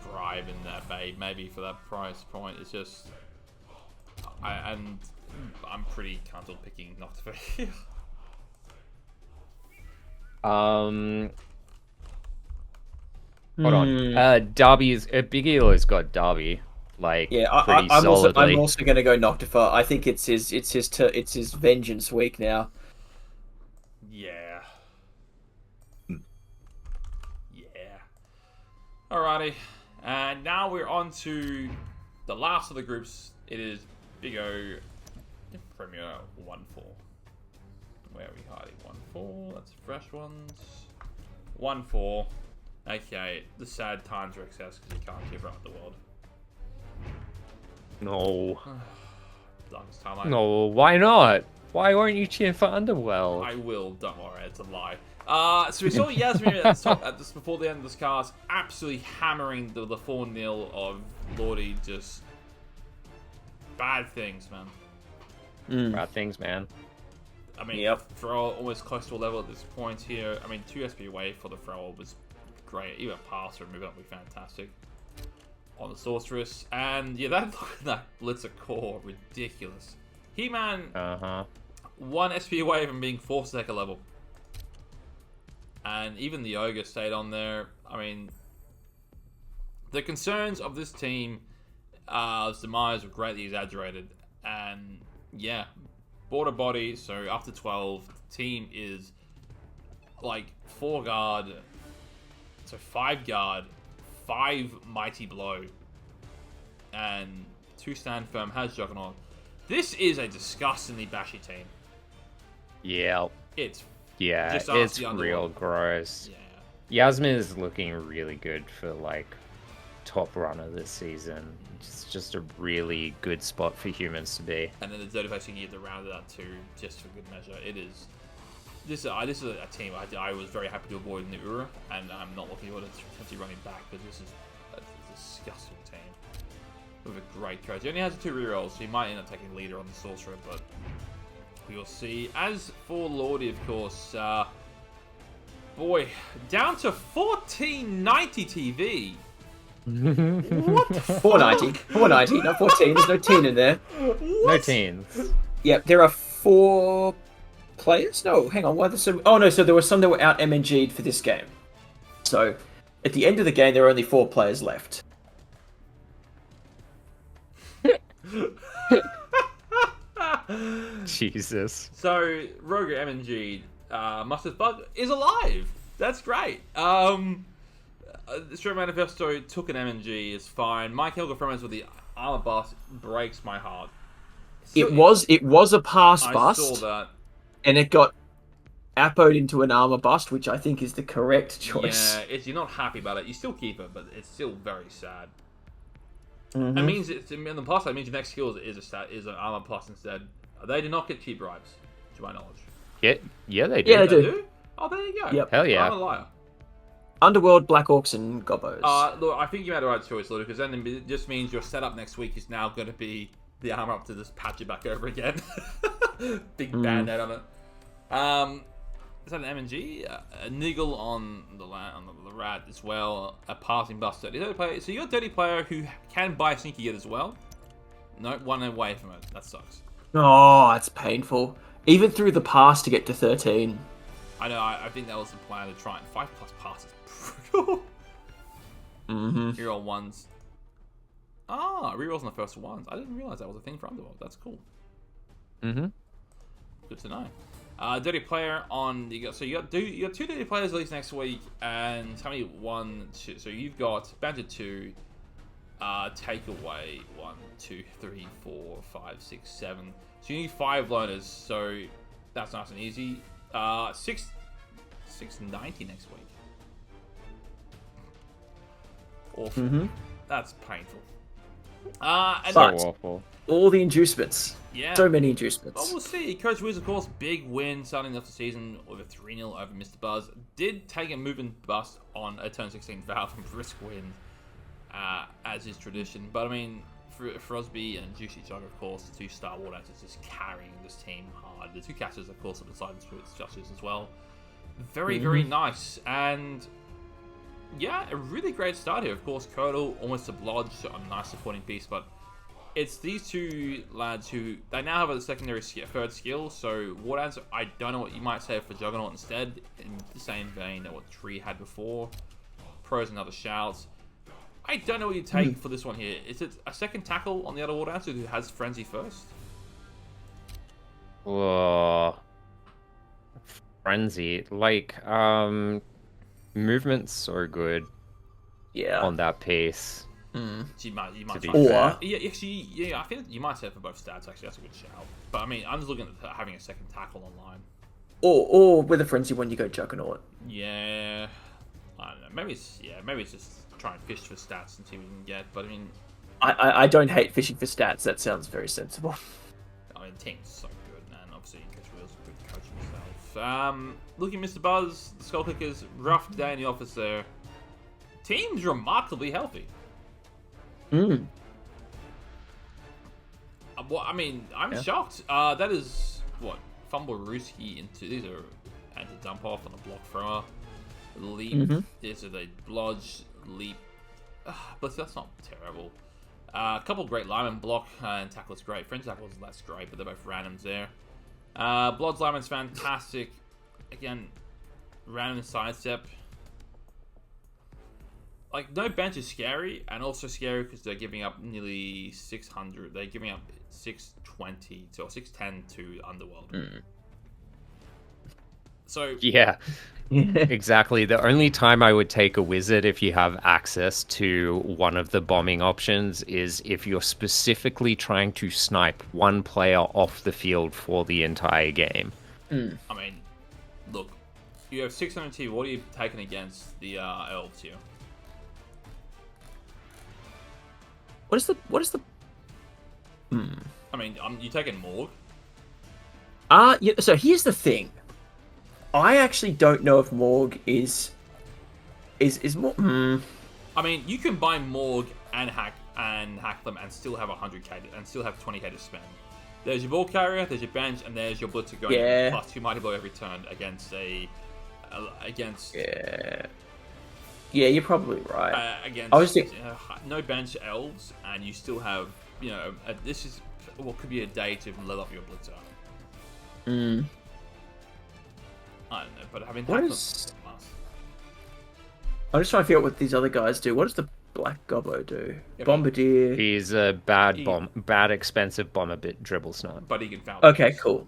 Bribe in that Babe. Maybe for that price point, it's just. I'm pretty comfortable picking Noctivo. Hold on. Derby is Big Eel has got Derby pretty I'm solidly. also going to go Noctifer. I think it's his vengeance week now. Yeah. Alrighty, and now we're on to the last of the groups. It is Big O Premier 1-4. Where are we hiding? 1-4. That's fresh ones. 1-4. Okay, the sad times are excess because you can't keep up the world. No. Darkest timeline. No, why not? Why won't you cheer for Underworld? I will, don't worry, it's a lie. So we saw Yasmin at the top, just before the end of this cast, absolutely hammering the 4-0 of Lordy, just bad things, man. Bad things, man. I mean, throw almost close to a level at this point here. I mean, 2 SP away for the thrower was great. Even pass or move up would be fantastic on the sorceress. And yeah, that Blitzer core, ridiculous. He-Man, 1 SP away from being 4 second level. And even the Ogre stayed on there. I mean, the concerns of this team, demise were greatly exaggerated. And yeah, border body, so after 12, the team is like 4 guard, so 5 guard, 5 mighty blow, and 2 stand firm, has Juggernaut. This is a disgustingly bashy team. Yeah. It's real gross. Yeah. Yasmin is looking really good for like top runner this season. It's just a really good spot for humans to be. And then the Dirty Face can get the round of that too, just for good measure. It is. This is a team I was very happy to avoid in the Ura, and I'm not looking forward to potentially running back, because this is a disgusting team with a great coach. He only has 2 rerolls, so he might end up taking leader on the sorcerer, but we will see. As for Lordy, of course, boy, down to 1490 TV. What the 490. 490, not 14. There's no teen in there. What? No teens. Yep, there are 4 players? No, hang on. Why the so? Oh no, so there were some that were out MNG'd for this game. So at the end of the game, there were only 4 players left. Jesus. So Roger MNG, Mustard Bug is alive. That's great. The Street Manifesto took an MNG, is fine. Mike Helga Fremens with the armor bust breaks my heart. It was a pass bust. I saw that. And it got appoed into an armor bust, which I think is the correct choice. Yeah, you're not happy about it. You still keep it, but it's still very sad. Mm-hmm. It means in the plus side, it means your next skill is an armor plus instead. They do not get cheap bribes, to my knowledge. Yeah, they do. Yeah, they do. Oh, there you go. Yep. Hell yeah. I'm a liar. Underworld, Black Orcs, and Gobbos. Look, I think you made the right choice, Ludo, because then it just means your setup next week is now going to be the armor up to just patch it back over again. Big band-aid on it. Is that an MNG? A niggle on the rat as well. A passing bust. So you're a dirty player who can buy sneaky get as well. No, 1 away from it. That sucks. Oh, that's painful. Even through the pass to get to 13. I know. I think that was the plan to try and 5+ passes. Brutal. Reroll 1s. Rerolls on the first 1s. I didn't realize that was a thing for Underworld. That's cool. Good to know. Dirty player on you got 2 dirty players at least next week, and tell me 1, 2. So you've got Banter 2, take away 1, 2, 3, 4, 5, 6, 7. So you need 5 loners. So that's nice and easy. 690 next week. Awful. That's painful. And So awful. All the inducements. Yeah. So many inducements. Well, we'll see. Coach Wiz, of course, big win starting off the season with a 3-0 over Mr. Buzz. Did take a movement bust on a turn 16 foul from Brisk Wind, as is tradition. But I mean, Frosby and Juicy Jug, of course, the 2 Star War Dancers just carrying this team hard. The 2 casters, of course, are beside the Spirits Justice as well. Very, very nice. And yeah, a really great start here. Of course, Curdle almost a blodge, so a nice supporting piece, but it's these 2 lads who they now have a secondary third skill. So War Dancer, I don't know what you might say for Juggernaut instead, in the same vein that what Tree had before. Pros and other shouts. I don't know what you take for this one here. Is it a second tackle on the other War Dancer who has Frenzy first? Whoa. Frenzy. Like, movement's so good on that piece. So you might Or yeah, I think you might say it for both stats. Actually, that's a good shout. But I mean, I'm just looking at having a second tackle online. or with a frenzy when you go Juggernaut. Yeah, I don't know. Maybe it's just try and fish for stats and see what we can get. But I mean, I don't hate fishing for stats. That sounds very sensible. I mean, team's so good, and obviously Coach Will's a good coach himself. Looking at Mr. Buzz, the Skull Kickers, rough day in the office there. Team's remarkably healthy. Well, I mean, I'm shocked. That is, what, Fumble Rooski into these are anti-dump off on a block thrower. Leap, these are the blodge, leap, but that's not terrible. A couple great lineman block and tackle is great. Fringe tackle is less great, but they're both randoms there. Blodge lineman's fantastic. Again, random sidestep. Like, no bench is scary, and also scary because they're giving up nearly 600. They're giving up 620 or 610 to Underworld. So yeah, exactly. The only time I would take a wizard if you have access to one of the bombing options is if you're specifically trying to snipe one player off the field for the entire game. I mean, look, you have 600 TV. What are you taking against the elves here? What is the? I mean, you taking Morg? Yeah. So here's the thing. I actually don't know if Morg is more. I mean, you can buy Morg and hack them and still have 100k and still have 20k to spend. There's your ball carrier, there's your bench, and there's your blitzer going plus 2 mighty blow every turn against Yeah, you're probably right. Against no bench elves, and you still have this is what could be a day to level up your blitzer. I don't know, but having I'm just trying to figure out what these other guys do. What does the Black Gobbo do? Bombardier. He's a bad expensive bomber bit dribble snipe. But he can foul. Okay, cool.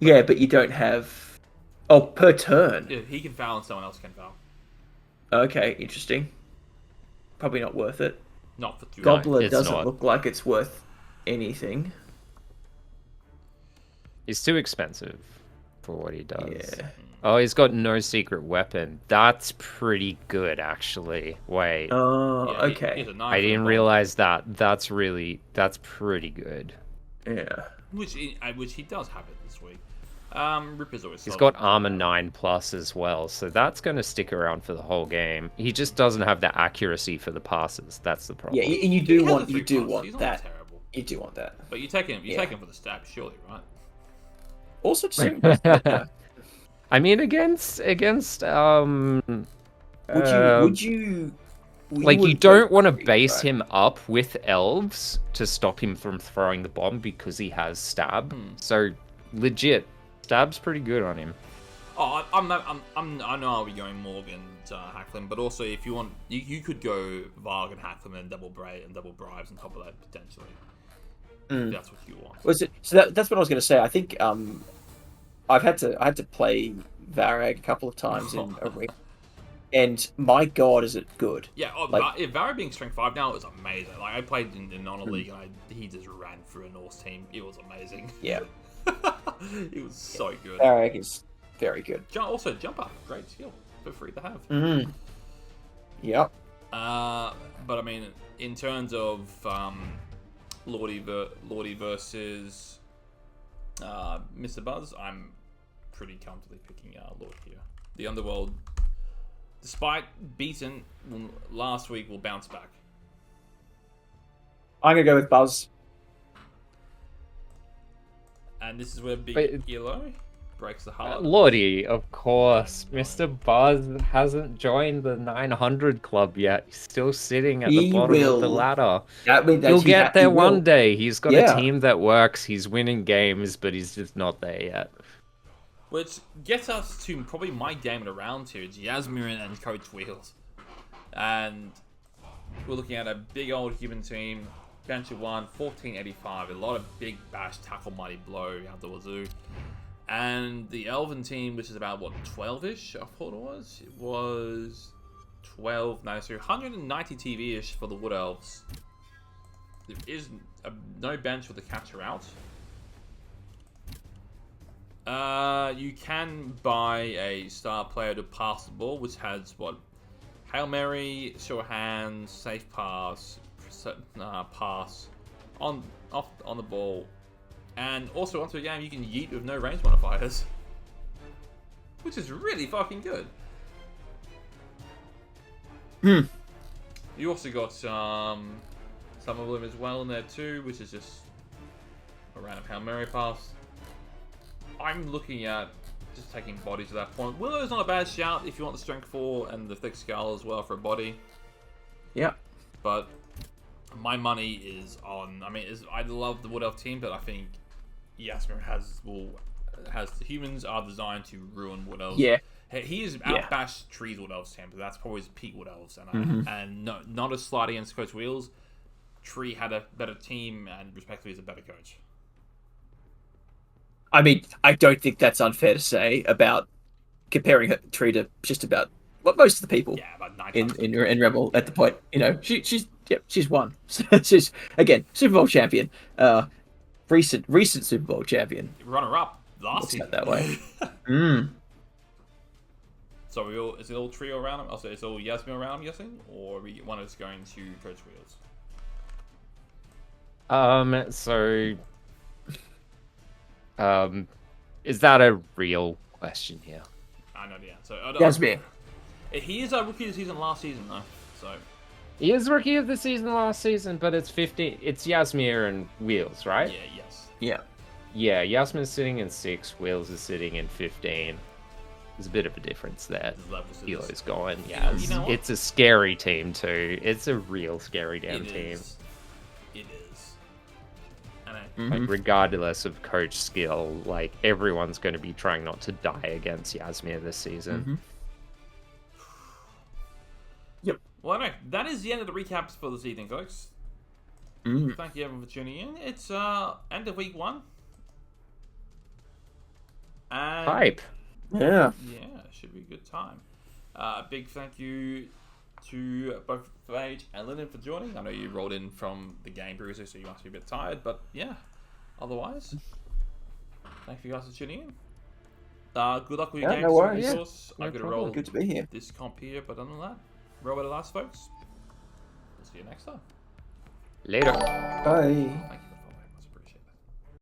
Yeah, but you don't have. Oh, per turn. Yeah, he can foul and someone else can foul. Okay, interesting. Probably not worth it. Not for 2. Gobbler doesn't look like it's worth anything. He's too expensive for what he does. Yeah. Oh, he's got no secret weapon. That's pretty good, actually. Wait. Oh, Yeah, okay. I didn't realize that. That's pretty good. Yeah. Which he does have it this week. Ripper's always. He's got armor 9+ as well, so that's going to stick around for the whole game. He just doesn't have the accuracy for the passes. That's the problem. Yeah, and you do want He's that. terrible. You do want that. But you take him for the stab, surely, right? Also, just I mean, against would you like, you don't want to base him up with elves to stop him from throwing the bomb because he has stab. So legit, stab's pretty good on him. Oh, I know I'll be going Morgan to Hacklim, but also if you want, you could go Varg and Hacklim and double Bray and double Bribes on top of that potentially. That's what you want. Was it? So that's what I was going to say. I think I had to play Varag a couple of times in a week, and my god, is it good? Yeah, Varag being strength 5 now is amazing. Like, I played in Honor League and he just ran through a Norse team. It was amazing. Yeah, it was so good. Varag is very good. Also, jump up, great skill, for free to have. Yep. But I mean, in terms of Lordy versus Mr. Buzz, I'm pretty comfortably picking Lord here. The Underworld, despite beaten last week, will bounce back. I'm gonna go with Buzz. And this is where Big Yellow breaks the heart. Lordy, of course. Mr. Buzz hasn't joined the 900 club yet. He's still sitting at the bottom of the ladder. He'll get there one day. He's got a team that works. He's winning games, but he's just not there yet. Which gets us to probably my game in a round two. It's Yasmirin and Coach Wheels. And we're looking at a big old human team. Bench of 1, 1485. A lot of big bash, tackle, mighty blow out the wazoo. And the Elven team, which is about, what, 12-ish, I thought it was? It was 12, no, so 190 TV-ish for the Wood Elves. There is no bench with the catcher out. You can buy a star player to pass the ball, which has, what, Hail Mary, sure hand, safe pass, pass, on the ball. And also onto a game you can yeet with no range modifiers. Which is really fucking good. You also got some of them as well in there too, which is just a random Hail Mary pass. I'm looking at just taking bodies at that point. Willow's not a bad shout if you want the strength 4 and the thick skull as well for a body. Yeah. But my money is on. I mean, I love the Wood Elf team, but I think Yasmin has the humans are designed to ruin Wood Elves. Yeah. He has outbashed Tree's Wood Elves team, but that's probably his peak Wood Elves. And no, not a slight against Coach Wheels. Tree had a better team and respectively is a better coach. I mean, I don't think that's unfair to say about comparing Tree to just about most of the people. Yeah, about 9 in ReBBL at the point. You know, she's won. She's again Super Bowl champion. Recent Super Bowl champion. Runner up last season. That way. So is it all Tree around him? Also, it's all Yasmin around him, guessing, or one of us going to Coach Wheels? Is that a real question here? I know the answer. Yasmin. He is a rookie of the season last season, though. So he is rookie of the season last season, but it's 15. It's Yasmir and Wheels, right? Yeah. Yes. Yeah. Yeah. Yasmin's sitting in 6. Wheels is sitting in 15. There's a bit of a difference there. Helo's going. Yeah. You know it's a scary team too. It's a real scary damn team. It is. Like, regardless of coach skill, like, everyone's going to be trying not to die against Yasmir this season. Yep. Well, anyway, that is the end of the recaps for this evening, folks. Thank you everyone for tuning in. It's end of week 1. And Hype. Yeah. Yeah, should be a good time. A big thank you to both Phage and Lyndon for joining. I know you rolled in from the game previously, so you must be a bit tired, but yeah. Otherwise, thank you guys for tuning in. Good luck with your games. No worries. I'm going to roll Good to be here. this comp here, but other than that, roll with the last, folks. We'll see you next time. Later. Bye. Thank you.